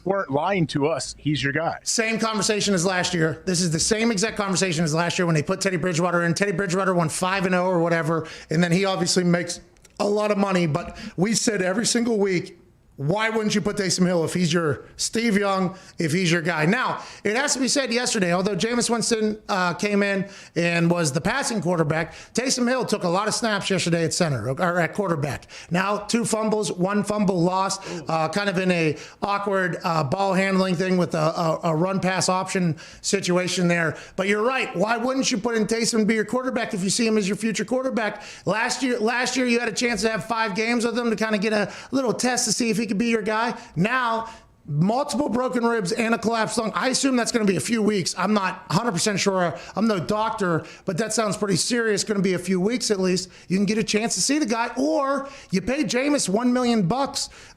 Speaker 10: weren't lying to us, he's your guy.
Speaker 2: Same conversation as last year. This is the same exact conversation as last year when they put Teddy Bridgewater in. Teddy Bridgewater won 5-0 or whatever, and then he obviously makes a lot of money. But we said every single week, why wouldn't you put Taysom Hill if he's your Steve Young, if he's your guy? Now, it has to be said yesterday, although Jameis Winston came in and was the passing quarterback, Taysom Hill took a lot of snaps yesterday at center, or at quarterback. Now, 2 fumbles, 1 fumble lost, kind of in a awkward ball handling thing with a run-pass option situation there. But you're right. Why wouldn't you put in Taysom to be your quarterback if you see him as your future quarterback? Last year you had a chance to have 5 games with him to kind of get a little test to see if he could be your guy. Now, multiple broken ribs and a collapsed lung. I assume that's going to be a few weeks. I'm not 100% sure. I'm no doctor, but that sounds pretty serious. Going to be a few weeks at least. You can get a chance to see the guy, or you pay Jameis $1 million.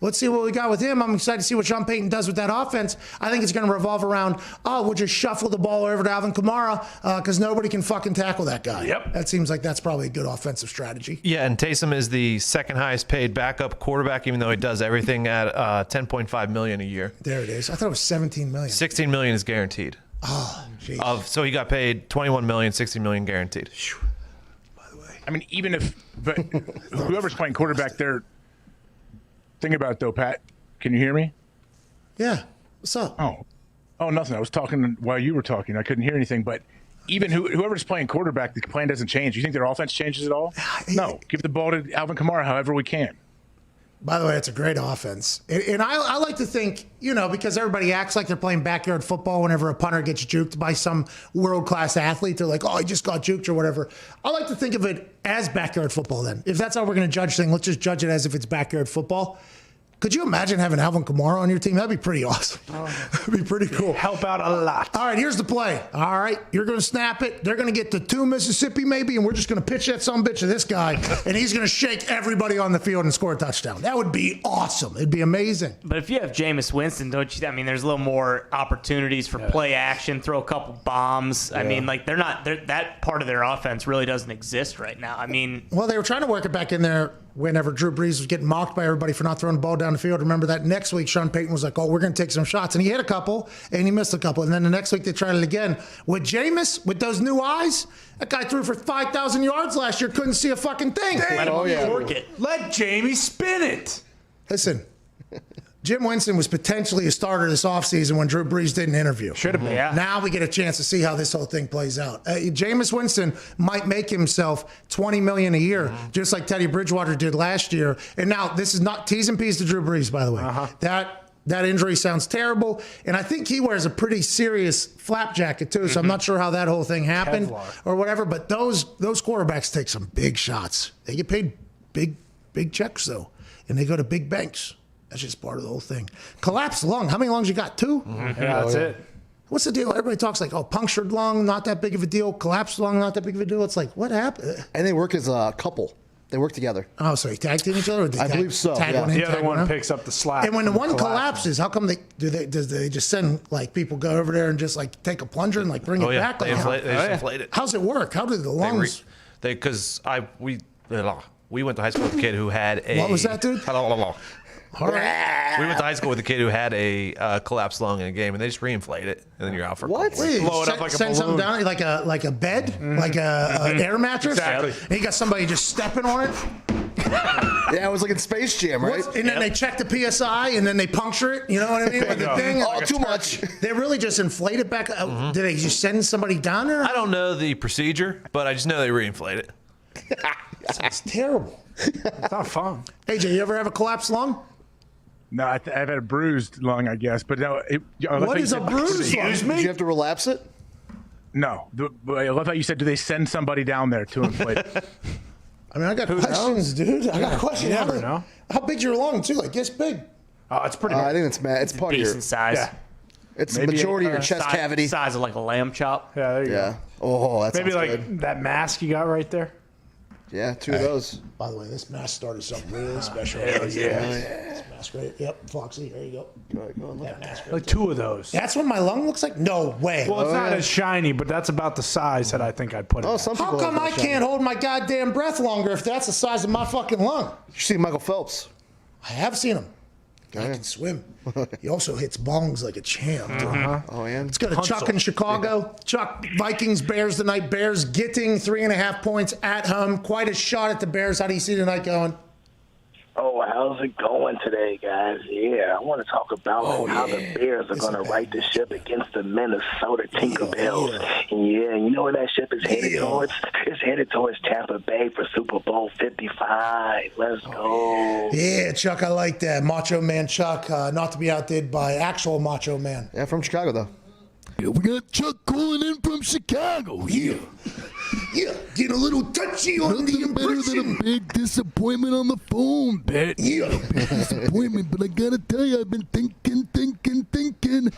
Speaker 2: Let's see what we got with him. I'm excited to see what Sean Payton does with that offense. I think it's going to revolve around, we'll just shuffle the ball over to Alvin Kamara because nobody can fucking tackle that guy.
Speaker 4: Yep.
Speaker 2: That seems like that's probably a good offensive strategy.
Speaker 4: Yeah, and Taysom is the second highest paid backup quarterback, even though he does everything at $10.5 million a year.
Speaker 2: There it is. I thought it was $17 million.
Speaker 4: $16 million is guaranteed.
Speaker 2: Oh, jeez.
Speaker 4: So he got paid $21 million, $16 million guaranteed.
Speaker 10: I mean, even if whoever's playing quarterback there, think about it though, Pat. Can you hear me?
Speaker 2: Yeah. What's up?
Speaker 10: Oh, nothing. I was talking while you were talking. I couldn't hear anything. But even whoever's playing quarterback, the plan doesn't change. You think their offense changes at all? No. Give the ball to Alvin Kamara however we can.
Speaker 2: By the way, it's a great offense. And I like to think, because everybody acts like they're playing backyard football whenever a punter gets juked by some world-class athlete. They're like, he just got juked or whatever. I like to think of it as backyard football then. If that's how we're going to judge things, let's just judge it as if it's backyard football. Could you imagine having Alvin Kamara on your team? That'd be pretty awesome. That'd be pretty cool.
Speaker 3: Help out a lot.
Speaker 2: All right, here's the play. All right, you're going to snap it. They're going to get to 2 Mississippi maybe, and we're just going to pitch that sumbitch to this guy, and he's going to shake everybody on the field and score a touchdown. That would be awesome. It'd be amazing.
Speaker 6: But if you have Jameis Winston, don't you? I mean, there's a little more opportunities for play action, throw a couple bombs. I mean, like that part of their offense really doesn't exist right now. I mean,
Speaker 2: well, they were trying to work it back in there whenever Drew Brees was getting mocked by everybody for not throwing the ball down the field. Remember that next week, Sean Payton was like, oh, we're going to take some shots. And he hit a couple, and he missed a couple. And then the next week, they tried it again. With Jameis, with those new eyes, that guy threw for 5,000 yards last year, couldn't see a fucking thing.
Speaker 3: Let Jamie spin it.
Speaker 2: Listen, Jim Winston was potentially a starter this offseason when Drew Brees did an interview.
Speaker 3: Should have been.
Speaker 6: Yeah.
Speaker 2: Now we get a chance to see how this whole thing plays out. Jameis Winston might make himself $20 million a year, just like Teddy Bridgewater did last year. And now this is not T's and P's to Drew Brees, by the way. That injury sounds terrible, and I think he wears a pretty serious flap jacket too. So I'm not sure how that whole thing happened or whatever. But those quarterbacks take some big shots. They get paid big checks though, and they go to big banks. That's just part of the whole thing. Collapsed lung. How many lungs you got? 2?
Speaker 3: Yeah, that's it.
Speaker 2: What's the deal? Everybody talks like, oh, punctured lung, not that big of a deal. Collapsed lung, not that big of a deal. It's like, what happened?
Speaker 7: And they work as a couple. They work together.
Speaker 2: Oh, so they tag team each other? Or
Speaker 7: I believe so.
Speaker 2: Tag
Speaker 7: Yeah.
Speaker 2: one in,
Speaker 3: The other
Speaker 2: tag
Speaker 3: one
Speaker 2: out?
Speaker 3: picks up the slack.
Speaker 2: And when the one collapses, how come they just send like people go over there and just like take a plunger and like bring it back?
Speaker 4: They
Speaker 2: Like,
Speaker 4: just inflate it.
Speaker 2: how's it work? How do the lungs?
Speaker 4: Because we went to high school with a kid who had a.
Speaker 2: What was that, dude?
Speaker 4: We went to high school with a kid who had a collapsed lung in a game, and they just reinflate it, and then you're out for a couple
Speaker 2: Wait,
Speaker 4: weeks.
Speaker 3: blow it up like a
Speaker 2: send something
Speaker 3: balloon.
Speaker 2: down like a bed, like a air mattress.
Speaker 3: Exactly.
Speaker 2: And you got somebody just stepping on it.
Speaker 7: Yeah, it was like in Space Jam, right?
Speaker 2: And then they check the PSI, and then they puncture it. You know what I mean? With the thing.
Speaker 7: Oh, too much.
Speaker 2: They really just inflate it back. Do they just send somebody down there?
Speaker 4: I don't know the procedure, but I just know they reinflate it.
Speaker 2: That's terrible.
Speaker 3: It's not fun.
Speaker 2: AJ, you ever have a collapsed lung?
Speaker 10: No, I've had a bruised lung, I guess. But no,
Speaker 2: What is a bruised lung?
Speaker 7: Did you have to relapse it?
Speaker 10: No. I love how you said, do they send somebody down there to inflate it?
Speaker 2: I mean, I got questions, dude. I got questions.
Speaker 3: You never know.
Speaker 2: How big's your lung, too? Like, this big?
Speaker 3: Oh, it's pretty
Speaker 7: I think it's part of your.
Speaker 6: Decent size.
Speaker 3: Yeah.
Speaker 7: It's the majority of your chest cavity.
Speaker 6: Size of like a lamb chop.
Speaker 3: Yeah, there you
Speaker 7: Yeah.
Speaker 3: go.
Speaker 7: Oh, that's
Speaker 3: Maybe like that mask you got right there.
Speaker 7: Yeah, 2 of those.
Speaker 2: By the way, this mask started something really special.
Speaker 3: yeah.
Speaker 2: This mask right. Yep, Foxy, there you go.
Speaker 7: Go on, look.
Speaker 2: That mask right
Speaker 3: Like 2 of those.
Speaker 2: That's what my lung looks like? No way.
Speaker 3: Well, it's not as shiny, but that's about the size that I think I'd put it.
Speaker 7: Oh,
Speaker 3: at.
Speaker 7: some
Speaker 2: How
Speaker 7: people
Speaker 2: come
Speaker 7: have
Speaker 2: I
Speaker 7: that
Speaker 2: can't hold my goddamn breath longer if that's the size of my fucking lung?
Speaker 7: You see Michael Phelps.
Speaker 2: I have seen him. I can swim. He also hits bongs like a champ.
Speaker 7: Oh, yeah.
Speaker 2: Let's go to Chuck in Chicago. Chuck, Vikings, Bears tonight. Bears getting 3.5 points at home. Quite a shot at the Bears. How do you see tonight going?
Speaker 11: Oh, how's it going today, guys? Yeah, I want to talk about how the Bears are going to right the ship against the Minnesota Tinkerbells. And you know where that ship is headed towards? It's headed towards Tampa Bay for Super Bowl 55. Let's go.
Speaker 2: Yeah, Chuck, I like that. Macho Man Chuck, not to be outdid by actual Macho Man.
Speaker 7: Yeah, from Chicago, though.
Speaker 12: Yeah, we got Chuck calling in from Chicago. Yeah.
Speaker 2: Yeah, get a little touchy on the
Speaker 12: Nothing better than a big disappointment on the phone, Bet.
Speaker 2: Yeah.
Speaker 12: Big disappointment, but I gotta tell you, I've been thinking. The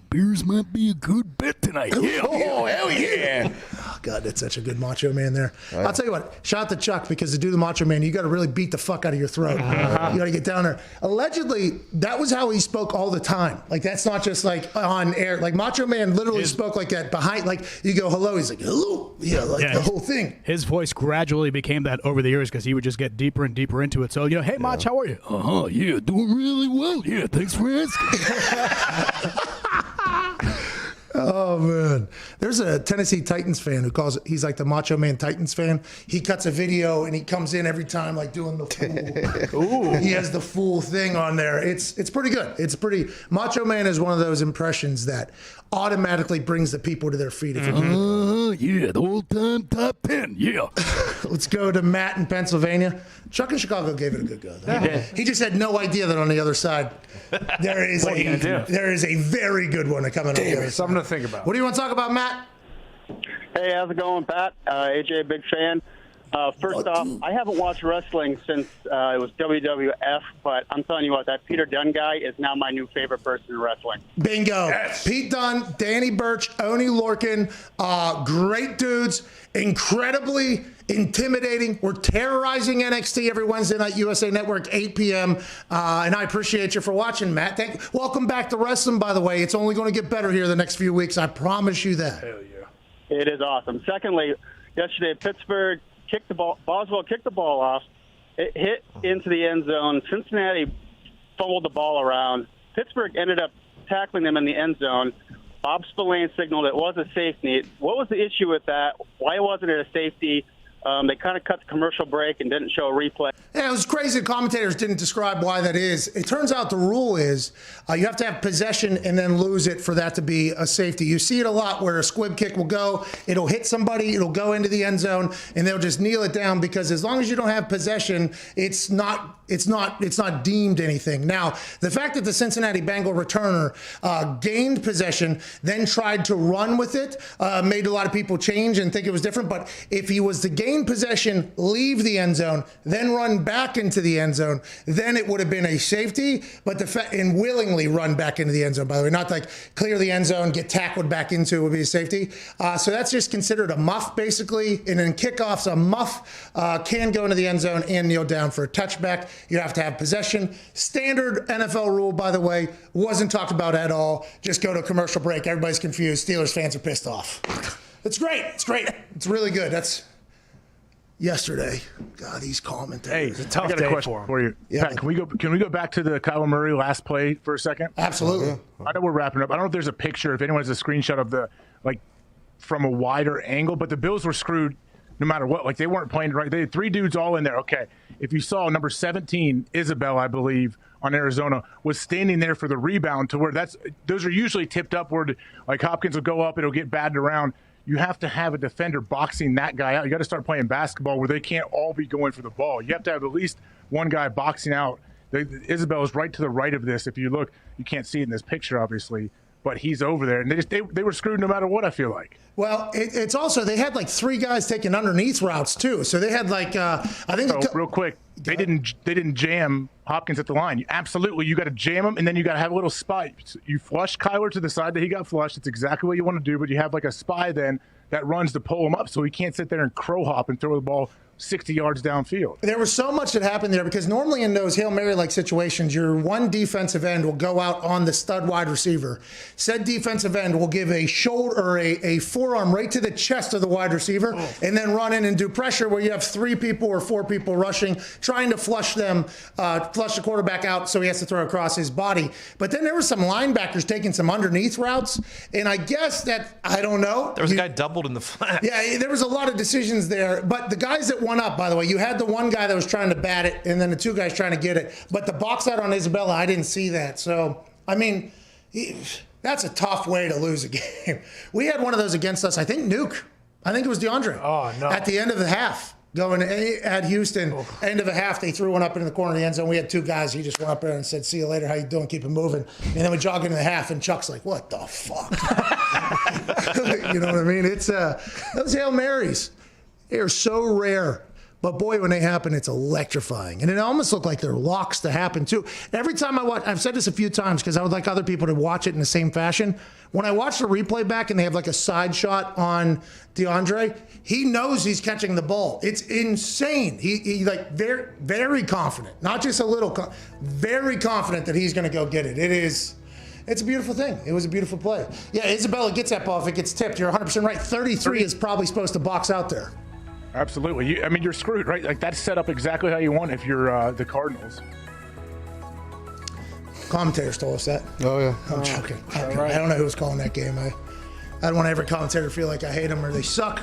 Speaker 12: Bears might be a good bet tonight. Yeah.
Speaker 2: Oh, hell yeah. Oh, God, that's such a good Macho Man there. I'll tell you what, shout out to Chuck, because to do the Macho Man, you got to really beat the fuck out of your throat. You got to get down there. Allegedly, that was how he spoke all the time. Like, that's not just like on air. Like, Macho Man literally spoke like that behind, like, you go, hello, he's like, hello. Yeah, like the whole thing.
Speaker 20: His voice gradually became that over the years because he would just get deeper and deeper into it. So, hey, Mach, how are you?
Speaker 12: Yeah, doing really well. Yeah, thanks for asking.
Speaker 2: Oh, man. There's a Tennessee Titans fan who calls it, he's like the Macho Man Titans fan. He cuts a video and he comes in every time like doing the fool. Ooh. He has the fool thing on there. It's pretty good. It's pretty, Macho Man is one of those impressions that automatically brings the people to their feet. If
Speaker 12: Yeah, the all-time top 10. Yeah.
Speaker 2: Let's go to Matt in Pennsylvania. Chuck in Chicago gave it a good go, though. He just had no idea that on the other side there is a very good one coming up. There.
Speaker 3: Something to think about.
Speaker 2: What do you want to talk about, Matt?
Speaker 24: Hey, how's it going, Pat? AJ, big fan.
Speaker 5: First off, I haven't watched wrestling since it was WWF, but I'm telling you what, that Peter Dunne guy is now my new favorite person in wrestling.
Speaker 2: Bingo. Yes. Pete Dunne, Danny Burch, Oni Lorcan, great dudes, incredibly intimidating. We're terrorizing NXT every Wednesday night, USA Network, 8 p.m. And I appreciate you for watching, Matt. Welcome back to wrestling, by the way. It's only going to get better here the next few weeks. I promise you that.
Speaker 3: Hell yeah.
Speaker 5: It is awesome. Secondly, yesterday, Pittsburgh kicked the ball. Boswell kicked the ball off. It hit into the end zone. Cincinnati fumbled the ball around. Pittsburgh ended up tackling them in the end zone. Bob Spillane signaled it was a safety. What was the issue with that? Why wasn't it a safety? They kind of cut the commercial break and didn't show a replay.
Speaker 2: Yeah, it was crazy. Commentators didn't describe why that is. It turns out the rule is you have to have possession and then lose it for that to be a safety. You see it a lot where a squib kick will go, it'll hit somebody, it'll go into the end zone, and they'll just kneel it down because as long as you don't have possession, it's not deemed anything. Now, the fact that the Cincinnati Bengal returner gained possession, then tried to run with it, made a lot of people change and think it was different. But if he was to gain possession, leave the end zone, then run back into the end zone, then it would have been a safety. But and willingly run back into the end zone, by the way, not like clear the end zone, get tackled back into it would be a safety. So that's just considered a muff, basically. And in kickoffs, a muff can go into the end zone and kneel down for a touchback. You have to have possession. Standard NFL rule, by the way, wasn't talked about at all. Just go to a commercial break. Everybody's confused. Steelers fans are pissed off. It's great. It's great. It's really good. That's yesterday. God, these commentators.
Speaker 10: Hey,
Speaker 2: it's a tough
Speaker 10: I got
Speaker 2: day
Speaker 10: a question for you.
Speaker 2: Yeah.
Speaker 10: Pat, can we go back to the Kyler Murray last play for a second?
Speaker 2: Absolutely.
Speaker 10: I know we're wrapping up. I don't know if there's a picture, if anyone has a screenshot of the from a wider angle, but the Bills were screwed no matter what. Like, they weren't playing right. They had three dudes all in there. Okay. If you saw number 17, Isabel, I believe, on Arizona, was standing there for the rebound to where those are usually tipped upward. Like, Hopkins will go up, it'll get batted around. You have to have a defender boxing that guy out. You got to start playing basketball where they can't all be going for the ball. You have to have at least one guy boxing out. Isabel is right to the right of this. If you look, you can't see it in this picture, obviously, but he's over there. And they were screwed no matter what, I feel like.
Speaker 2: Well, it's also, they had like three guys taking underneath routes too. So they had like, I think.
Speaker 10: So, real quick, they didn't jam Hopkins at the line. You got to jam him, and then you got to have a little spy. You flush Kyler to the side that he got flushed. It's exactly what you want to do, but you have like a spy then that runs to pull him up so he can't sit there and crow hop and throw the ball 60 yards downfield.
Speaker 2: There was so much that happened there because normally in those Hail Mary-like situations, your one defensive end will go out on the stud wide receiver. Said defensive end will give a shoulder or a forearm right to the chest of the wide receiver and then run in and do pressure where you have three people or four people rushing, trying to flush the quarterback out so he has to throw across his body. But then there were some linebackers taking some underneath routes, and I guess that, I don't know.
Speaker 4: There was a guy doubled in the flat.
Speaker 2: Yeah, there was a lot of decisions there, but the guys that won up, by the way, you had the one guy that was trying to bat it and then the two guys trying to get it. But the box out on Isabella, I didn't see that. So, I mean, that's a tough way to lose a game. We had one of those against us. I think Nuke. I think it was DeAndre.
Speaker 3: Oh, no.
Speaker 2: At the end of the half, going at Houston, end of the half, they threw one up into the corner of the end zone. We had two guys. He just went up there and said, "See you later. How you doing? Keep it moving." And then we jog into the half, and Chuck's like, "What the fuck?" You know what I mean? It's those Hail Marys. They are so rare. But boy, when they happen, it's electrifying. And it almost looked like they're locks to happen too. Every time I watch, I've said this a few times because I would like other people to watch it in the same fashion. When I watch the replay back and they have like a side shot on DeAndre, he knows he's catching the ball. It's insane. He like very, very confident, not just a little, very confident that he's going to go get it. It's a beautiful thing. It was a beautiful play. Yeah, Isabella gets that ball if it gets tipped. You're 100% right. 33 is probably supposed to box out there.
Speaker 10: Absolutely. You're screwed, right? Like, that's set up exactly how you want if you're the Cardinals.
Speaker 2: Commentators told us that.
Speaker 7: Oh, yeah.
Speaker 2: I'm joking. I don't know who was calling that game. I don't want every commentator to feel like I hate them or they suck.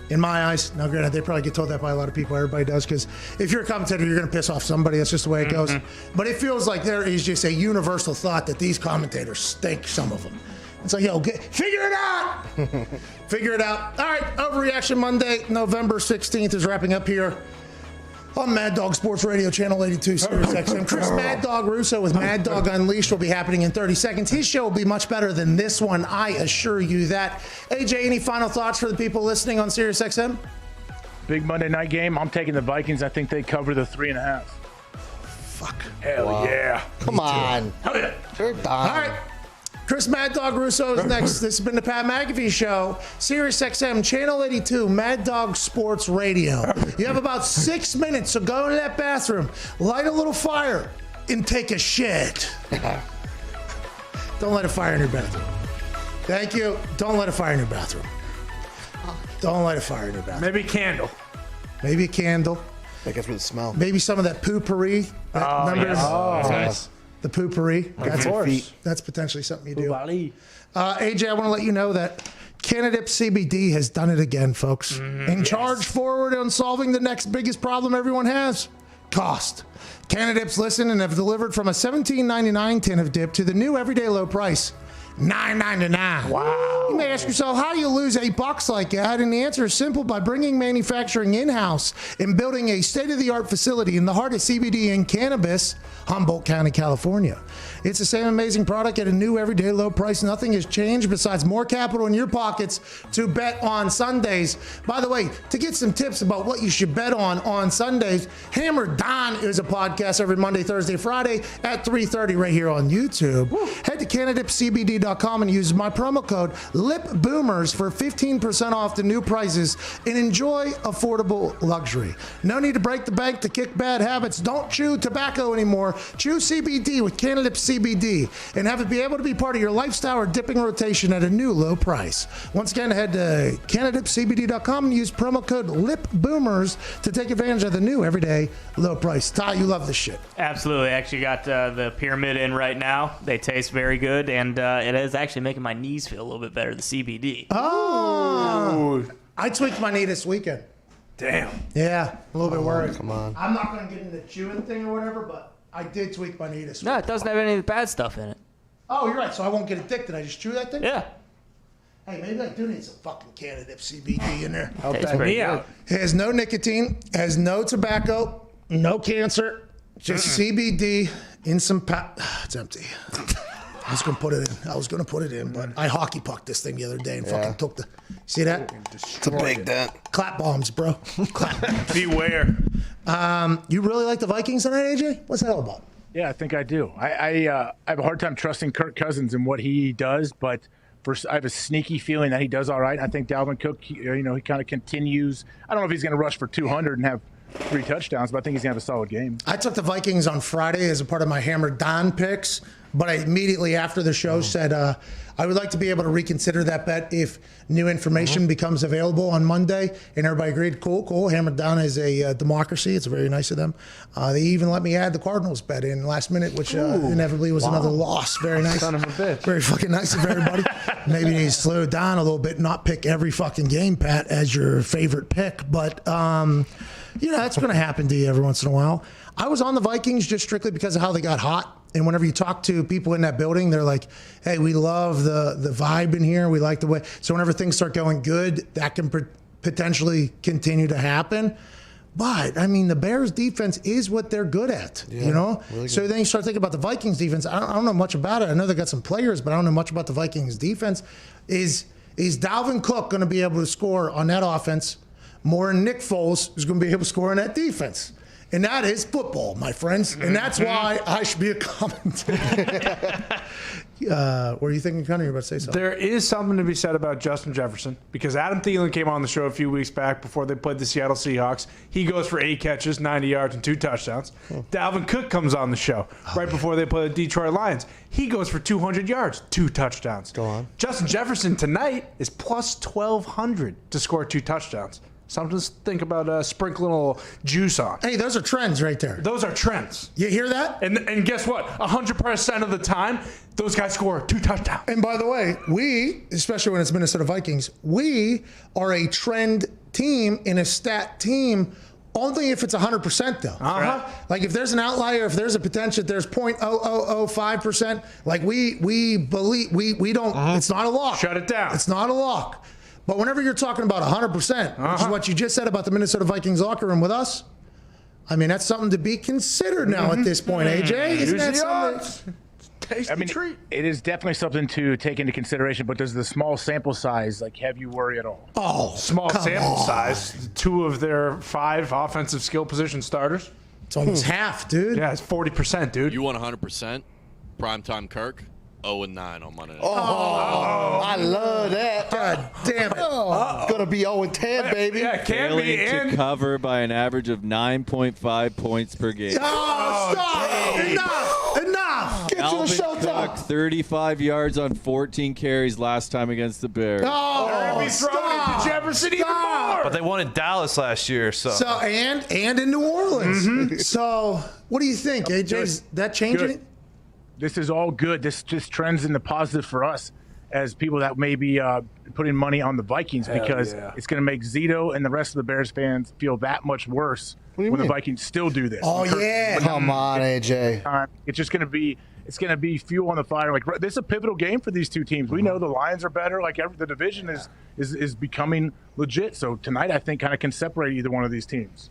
Speaker 2: In my eyes, now granted, they probably get told that by a lot of people. Everybody does, because if you're a commentator, you're going to piss off somebody. That's just the way it goes. But it feels like there is just a universal thought that these commentators stink, some of them. It's like, yo, figure it out. Figure it out. All right, Overreaction Monday, November 16th is wrapping up here on Mad Dog Sports Radio, Channel 82, Sirius XM. Chris Mad Dog Russo with Mad Dog Unleashed will be happening in 30 seconds. His show will be much better than this one, I assure you that. AJ, any final thoughts for the people listening on Sirius XM?
Speaker 10: Big Monday night game. I'm taking the Vikings. I think they cover the 3.5.
Speaker 2: Fuck.
Speaker 10: Hell yeah.
Speaker 7: Come on.
Speaker 10: Hell yeah.
Speaker 7: You're done.
Speaker 2: All right. Chris Mad Dog Russo is next. This has been the Pat McAfee Show, Sirius XM, Channel 82, Mad Dog Sports Radio. You have about 6 minutes, so go to that bathroom, light a little fire, and take a shit. Don't let a fire in your bathroom. Thank you. Don't let a fire in your bathroom. Don't light a fire in your bathroom.
Speaker 3: Maybe a candle.
Speaker 2: Maybe a candle.
Speaker 7: I guess with the smell.
Speaker 2: Maybe some of that poopery. Remember?
Speaker 3: Yes.
Speaker 2: Oh,
Speaker 3: Nice.
Speaker 2: The poopery. That's potentially something you do. AJ, I want to let you know that Canadip CBD has done it again, folks. In charge forward on solving the next biggest problem everyone has, cost. Canadip's listened and have delivered from a $17.99 tin of dip to the new everyday low price, $9.99. Wow. You may ask yourself, how do you lose $8 like that? And the answer is simple: by bringing manufacturing in-house and building a state-of-the-art facility in the heart of CBD and cannabis, Humboldt County, California. It's the same amazing product at a new everyday low price. Nothing has changed besides more capital in your pockets to bet on Sundays. By the way, to get some tips about what you should bet on Sundays, Hammer Don is a podcast every Monday, Thursday, Friday at 3:30 right here on YouTube. Head to CanadipCBD.com and use my promo code LIPBOOMERS for 15% off the new prices and enjoy affordable luxury. No need to break the bank to kick bad habits. Don't chew tobacco anymore. Chew CBD with Canadip CBD and have it be able to be part of your lifestyle or dipping rotation at a new low price. Once again, head to CanadipCBD.com and use promo code LIPBOOMERS to take advantage of the new everyday low price. Ty, you love this shit.
Speaker 6: Absolutely. Actually got the pyramid in right now. They taste very good, and it is actually making my knees feel a little bit better, the CBD.
Speaker 2: Oh! I tweaked my knee this weekend.
Speaker 3: Damn.
Speaker 2: Yeah, a little bit worried.
Speaker 7: Come on.
Speaker 2: I'm not going to get into the chewing thing or whatever, but I did tweak my knee this week.
Speaker 6: No, it doesn't have any of the bad stuff in it.
Speaker 2: Oh, you're right. So I won't get addicted. I just chew that thing?
Speaker 6: Yeah.
Speaker 2: Hey, maybe I do need some fucking Canadip CBD in there.
Speaker 3: Help that knee out.
Speaker 2: It has no nicotine, has no tobacco, no cancer, just CBD in some it's empty. I was going to put it in, but I hockey pucked this thing the other day and fucking took the... See that?
Speaker 7: It's a big dent.
Speaker 2: Clap bombs, bro.
Speaker 3: Beware.
Speaker 2: You really like the Vikings tonight, AJ? What's that all about?
Speaker 10: Yeah, I think I do. I have a hard time trusting Kirk Cousins and what he does, but I have a sneaky feeling that he does all right. I think Dalvin Cook, he kind of continues. I don't know if he's going to rush for 200 and have 3 touchdowns, but I think he's going to have a solid game.
Speaker 2: I took the Vikings on Friday as a part of my Hammer Don picks, but I immediately after the show said I would like to be able to reconsider that bet if new information becomes available on Monday. And everybody agreed, cool. Hammer Don is a democracy. It's very nice of them. They even let me add the Cardinals bet in last minute, which inevitably was another loss. Very nice.
Speaker 3: Son of a bitch.
Speaker 2: Very fucking nice of everybody. Maybe you need to slow it down a little bit, not pick every fucking game, Pat, as your favorite pick. But, that's going to happen to you every once in a while. I was on the Vikings just strictly because of how they got hot. And whenever you talk to people in that building, they're like, hey, we love the vibe in here. We like the way. So whenever things start going good, that can potentially continue to happen. But, I mean, the Bears' defense is what they're good at, Really good. So then you start thinking about the Vikings' defense. I don't know much about it. I know they got some players, but I don't know much about the Vikings' defense. Is Dalvin Cook going to be able to score on that offense more than Nick Foles is going to be able to score on that defense? And that is football, my friends. And that's why I should be a commentator. Were you thinking, Connor? You were about to say something?
Speaker 3: There is something to be said about Justin Jefferson because Adam Thielen came on the show a few weeks back before they played the Seattle Seahawks. He goes for 8 catches, 90 yards, and 2 touchdowns. Dalvin Cook comes on the show right before they play the Detroit Lions. He goes for 200 yards, 2 touchdowns.
Speaker 7: Go on.
Speaker 3: Justin Jefferson tonight is plus 1,200 to score 2 touchdowns. Something to think about sprinkling a little juice on.
Speaker 2: Hey, those are trends right there.
Speaker 3: Those are trends.
Speaker 2: You hear that?
Speaker 3: And guess what? 100% of the time, those guys score 2 touchdowns.
Speaker 2: And by the way, we, especially when it's Minnesota Vikings, we are a trend team in a stat team only if it's 100% though.
Speaker 3: Right?
Speaker 2: Like if there's an outlier, if there's a potential, there's 0.0005%, like we believe, we don't, it's not a lock.
Speaker 3: Shut it down.
Speaker 2: It's not a lock. But whenever you're talking about 100%, which is what you just said about the Minnesota Vikings locker room with us, I mean, that's something to be considered now at this point, AJ. Isn't that something?
Speaker 10: I mean, it is definitely something to take into consideration, but does the small sample size have you worry at all?
Speaker 2: Oh,
Speaker 3: small sample size. 2 of their 5 offensive skill position starters.
Speaker 2: It's almost half, dude.
Speaker 3: Yeah, it's 40%, dude.
Speaker 8: You want 100%? Primetime Kirk, 0-9 on Monday night.
Speaker 7: I love that.
Speaker 2: God damn it.
Speaker 7: Gonna be 0-10, baby.
Speaker 3: Yeah, it can be.
Speaker 13: Failing to cover by an average of 9.5 points per game.
Speaker 2: Stop! Enough! Get
Speaker 13: Alvin
Speaker 2: to the showtime.
Speaker 13: Cook, 35 yards on 14 carries last time against the Bears.
Speaker 2: Stop!
Speaker 3: To Jefferson even more.
Speaker 4: But they won in Dallas last year, so
Speaker 2: and in New Orleans. So what do you think, AJ? Is that changing it?
Speaker 10: This is all good. This just trends in the positive for us as people that may be putting money on the Vikings because it's going to make Zito and the rest of the Bears fans feel that much worse when the Vikings still do this.
Speaker 2: Oh, yeah.
Speaker 7: Come on, AJ.
Speaker 10: It's just going to be fuel on the fire. Like, this is a pivotal game for these two teams. We know the Lions are better. Like, the division is becoming legit. So tonight, I think, kind of can separate either one of these teams.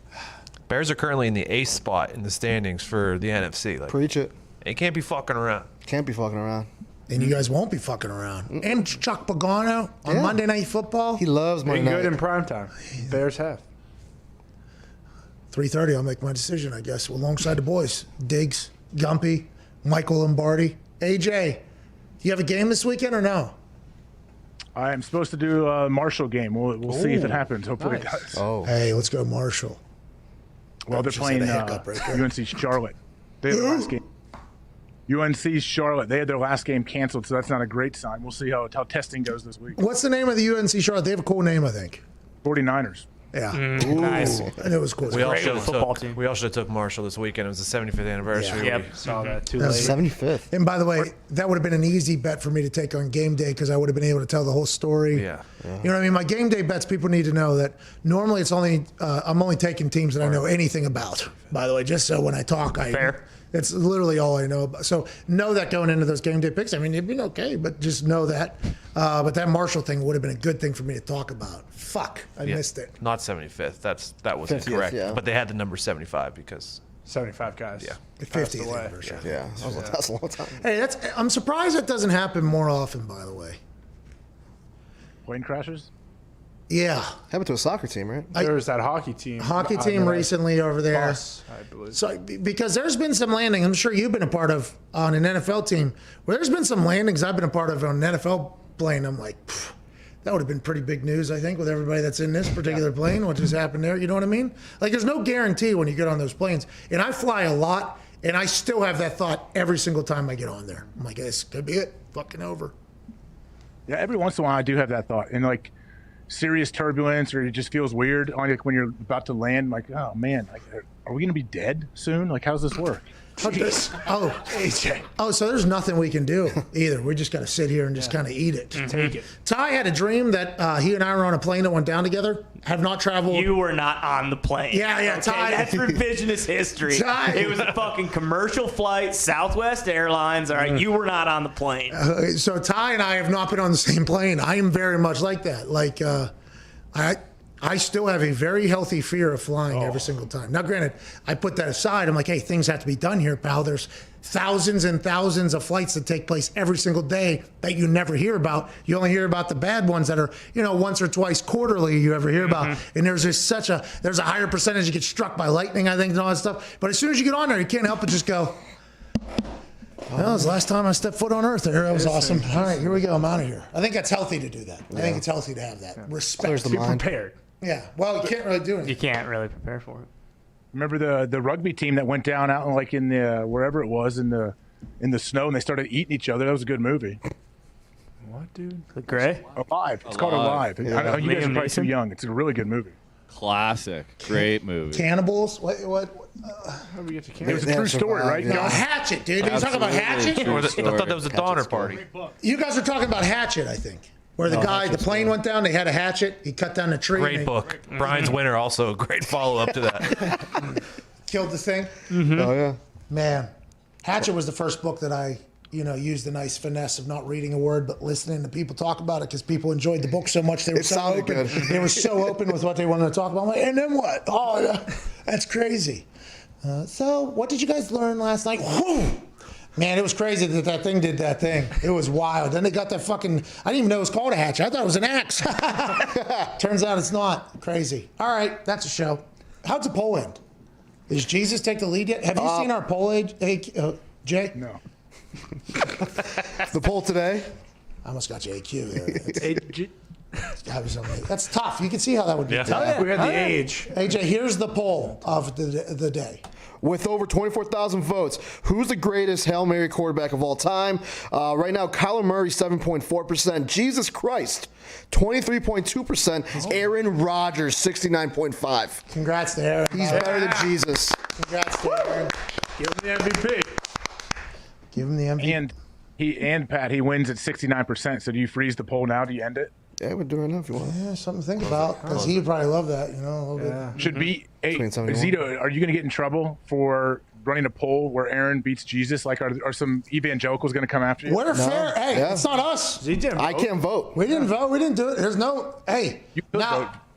Speaker 4: Bears are currently in the 8th spot in the standings for the NFC. Like,
Speaker 7: Preach it.
Speaker 4: They can't be fucking around.
Speaker 7: Can't be fucking around.
Speaker 2: And you guys won't be fucking around. And Chuck Pagano on Monday Night Football.
Speaker 7: He loves Monday night.
Speaker 3: Good in primetime. Bears have.
Speaker 2: 3:30, I'll make my decision, I guess, alongside the boys. Diggs, Gumpy, Michael Lombardi. AJ, you have a game this weekend or no?
Speaker 10: I am supposed to do a Marshall game. We'll see if it happens. Hopefully it does.
Speaker 2: Oh. Hey, let's go Marshall.
Speaker 10: Well, they're playing UNC Charlotte. They had their last game. UNC Charlotte. They had their last game canceled, so that's not a great sign. We'll see how testing goes this week.
Speaker 2: What's the name of the UNC Charlotte? They have a cool name, I think.
Speaker 10: 49ers.
Speaker 2: Yeah.
Speaker 6: Nice.
Speaker 2: And it was cool.
Speaker 4: We all should have took Marshall this weekend. It was the 75th anniversary.
Speaker 6: Yeah. Yep. Saw that too
Speaker 2: That
Speaker 6: late.
Speaker 2: was
Speaker 7: 75th.
Speaker 2: And by the way, that would have been an easy bet for me to take on game day because I would have been able to tell the whole story.
Speaker 4: Yeah.
Speaker 2: You know what I mean? My game day bets, people need to know that normally it's only I'm only taking teams that I know anything about. By the way, just so when I talk, it's literally all I know about. So know that going into those game day picks. I mean, it'd been okay, but just know that. But that Marshall thing would have been a good thing for me to talk about. Fuck, I missed it.
Speaker 4: Not 75th. That was
Speaker 7: 50th,
Speaker 4: incorrect.
Speaker 7: yeah.
Speaker 4: But they had the number 75 because
Speaker 3: 75 guys.
Speaker 4: Yeah.
Speaker 2: The 50th anniversary.
Speaker 7: Yeah, that's a long time.
Speaker 2: Hey, I'm surprised that doesn't happen more often, by the way.
Speaker 10: Plane crashes?
Speaker 2: Yeah.
Speaker 7: Happened to a soccer team, right?
Speaker 3: There was that hockey team.
Speaker 2: Hockey team recently over there.
Speaker 3: Bus, I believe.
Speaker 2: So, because there's been some landings, I'm sure you've been a part of on an NFL team, where there's been some landings I've been a part of on an NFL plane. I'm like, that would have been pretty big news, I think, with everybody that's in this particular plane, what just happened there. You know what I mean? Like, there's no guarantee when you get on those planes. And I fly a lot, and I still have that thought every single time I get on there. I'm like, this could be it. Fucking over.
Speaker 10: Yeah, every once in a while I do have that thought. And like serious turbulence or it just feels weird on like when you're about to land, like, oh man, like are we gonna be dead soon? Like how's this work?
Speaker 2: AJ. Oh, so there's nothing we can do either. We just got to sit here and just kind of eat it.
Speaker 3: Take it.
Speaker 2: Ty had a dream that he and I were on a plane that went down together. Have not traveled.
Speaker 6: You were not on the plane.
Speaker 2: Yeah,
Speaker 6: okay?
Speaker 2: Ty.
Speaker 6: That's revisionist history.
Speaker 2: Ty.
Speaker 6: It was a fucking commercial flight, Southwest Airlines. All right, you were not on the plane.
Speaker 2: So Ty and I have not been on the same plane. I am very much like that. Like, I still have a very healthy fear of flying every single time. Now, granted, I put that aside. I'm like, hey, things have to be done here, pal. There's thousands and thousands of flights that take place every single day that you never hear about. You only hear about the bad ones that are, once or twice quarterly you ever hear about. And there's just there's a higher percentage you get struck by lightning, I think, and all that stuff. But as soon as you get on there, you can't help but just go, well, it was the last time I stepped foot on earth there. That was awesome. All right, here we go. I'm out of here. I think that's healthy to do that. I think it's healthy to have that. Respect.
Speaker 10: Be prepared.
Speaker 2: Yeah, well, you can't really do anything.
Speaker 6: You can't really prepare for it.
Speaker 10: Remember the rugby team that went down out like in the wherever it was in the snow and they started eating each other? That was a good movie.
Speaker 3: What, dude?
Speaker 6: The Gray?
Speaker 10: Alive. It's called Alive.
Speaker 7: Yeah.
Speaker 10: I know you guys are
Speaker 6: Liam
Speaker 10: probably too
Speaker 6: Neeson?
Speaker 10: young. It's a really good movie.
Speaker 13: Classic. Great movie.
Speaker 2: Cannibals? What?
Speaker 3: How do we get to
Speaker 10: It
Speaker 3: Canada?
Speaker 10: was a true story, right?
Speaker 2: No, Hatchet, dude. You talking about Hatchet?
Speaker 13: True
Speaker 4: I
Speaker 13: story.
Speaker 4: thought that was a Donner Party.
Speaker 2: You guys are talking about Hatchet, I think. Where the plane went down, they had a hatchet. He cut down the tree.
Speaker 4: Great book. Brian's Winter, also a great follow-up to that.
Speaker 2: Killed the thing.
Speaker 7: Oh yeah.
Speaker 2: Man, Hatchet was the first book that I, used the nice finesse of not reading a word, but listening to people talk about it because people enjoyed the book so much. They were so
Speaker 7: sounded
Speaker 2: open.
Speaker 7: good.
Speaker 2: They were so open with what they wanted to talk about. I'm like, and then what? Oh, yeah. That's crazy. So what did you guys learn last night? Whew. Man, it was crazy that thing did that thing. It was wild. Then they got that fucking, I didn't even know it was called a hatchet. I thought it was an axe. Turns out it's not. Crazy. All right, that's a show. How'd the poll end? Does Jesus take the lead yet? Have you seen our poll, Jay?
Speaker 10: No.
Speaker 7: The poll today?
Speaker 2: I almost got you AQ there. That's tough. You can see how that would be tough.
Speaker 3: We had the age.
Speaker 2: AJ, here's the poll of the day.
Speaker 7: With over 24,000 votes, who's the greatest Hail Mary quarterback of all time? Right now, Kyler Murray, 7.4%. Jesus Christ, 23.2%. Aaron Rodgers, 69.5%.
Speaker 2: Congrats to Aaron.
Speaker 7: He's better than Jesus.
Speaker 2: Congrats to Aaron.
Speaker 3: Give him the MVP.
Speaker 2: Give him the MVP.
Speaker 10: And Pat, he wins at 69%. So do you freeze the poll now? Do you end it?
Speaker 7: Yeah, we'll do it right now if you want.
Speaker 2: Yeah, something to think about. Because he'd probably love that, a little bit.
Speaker 10: Should be. Hey, Zito, are you going to get in trouble for running a poll where Aaron beats Jesus? Like, are some evangelicals going to come after you?
Speaker 2: We're fair. Hey, it's not us.
Speaker 7: I can't vote.
Speaker 2: We didn't vote. We didn't do it. There's no. Hey,
Speaker 10: you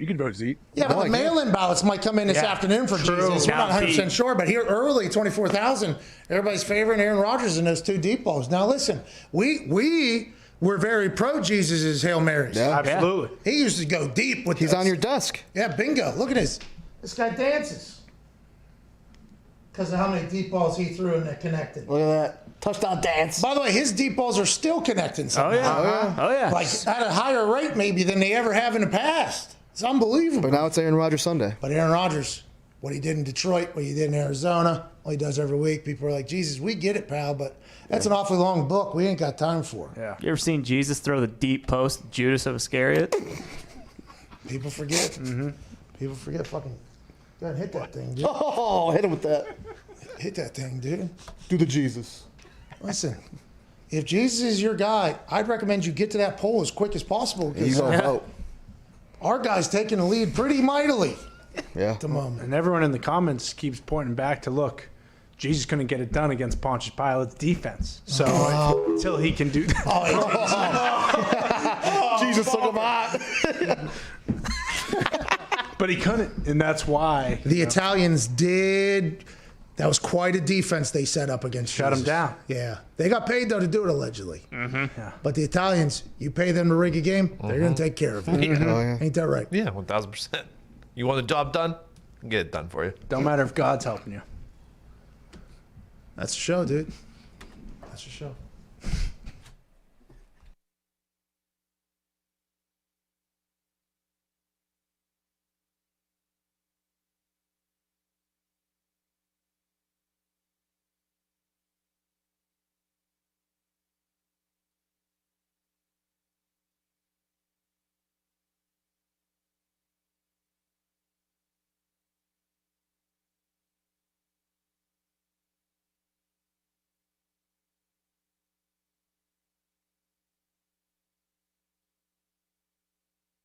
Speaker 10: can vote, Zeke.
Speaker 2: Yeah, but the mail-in ballots might come in this afternoon for Jesus. We're not 100% sure, but here early, 24,000. Everybody's favoring Aaron Rodgers in those two deep balls. Now listen, we were very pro Jesus' Hail Marys.
Speaker 10: Yeah, absolutely.
Speaker 2: He used to go deep with.
Speaker 7: He's on your desk.
Speaker 2: Yeah, bingo. Look at this. This guy dances because of how many deep balls he threw and that connected.
Speaker 7: Look at that touchdown dance.
Speaker 2: By the way, his deep balls are still connecting somehow.
Speaker 6: Oh yeah.
Speaker 2: Like at a higher rate maybe than they ever have in the past. It's unbelievable.
Speaker 7: But now it's Aaron Rodgers Sunday.
Speaker 2: But Aaron Rodgers, what he did in Detroit, what he did in Arizona, what he does every week, people are like, Jesus, we get it, pal, but that's an awfully long book. We ain't got time for it.
Speaker 3: Yeah.
Speaker 6: You ever seen Jesus throw the deep post, Judas of Iscariot?
Speaker 2: People forget. Mm-hmm. People forget fucking. Go ahead and hit that thing, dude.
Speaker 7: Oh, hit him with that.
Speaker 2: Hit that thing, dude.
Speaker 7: Do the Jesus.
Speaker 2: Listen, if Jesus is your guy, I'd recommend you get to that poll as quick as possible.
Speaker 7: You go vote.
Speaker 2: Our guy's taking the lead pretty mightily.
Speaker 7: Yeah.
Speaker 2: At the moment.
Speaker 3: And everyone in the comments keeps pointing back to look. Jesus couldn't get it done against Pontius Pilate's defense. So until he can do that.
Speaker 7: Jesus took him out.
Speaker 3: But he couldn't, and that's why.
Speaker 2: The Italians did. That was quite a defense they set up against
Speaker 3: Shut
Speaker 2: Jesus.
Speaker 3: him down.
Speaker 2: Yeah. They got paid, though, to do it, allegedly.
Speaker 3: Yeah.
Speaker 2: But the Italians, you pay them to rig a game, they're going to take care of it. Ain't that right?
Speaker 4: Yeah, 1,000%. You want the job done? Get it done for you.
Speaker 3: Don't matter if God's helping you.
Speaker 2: That's the show, dude. That's the show.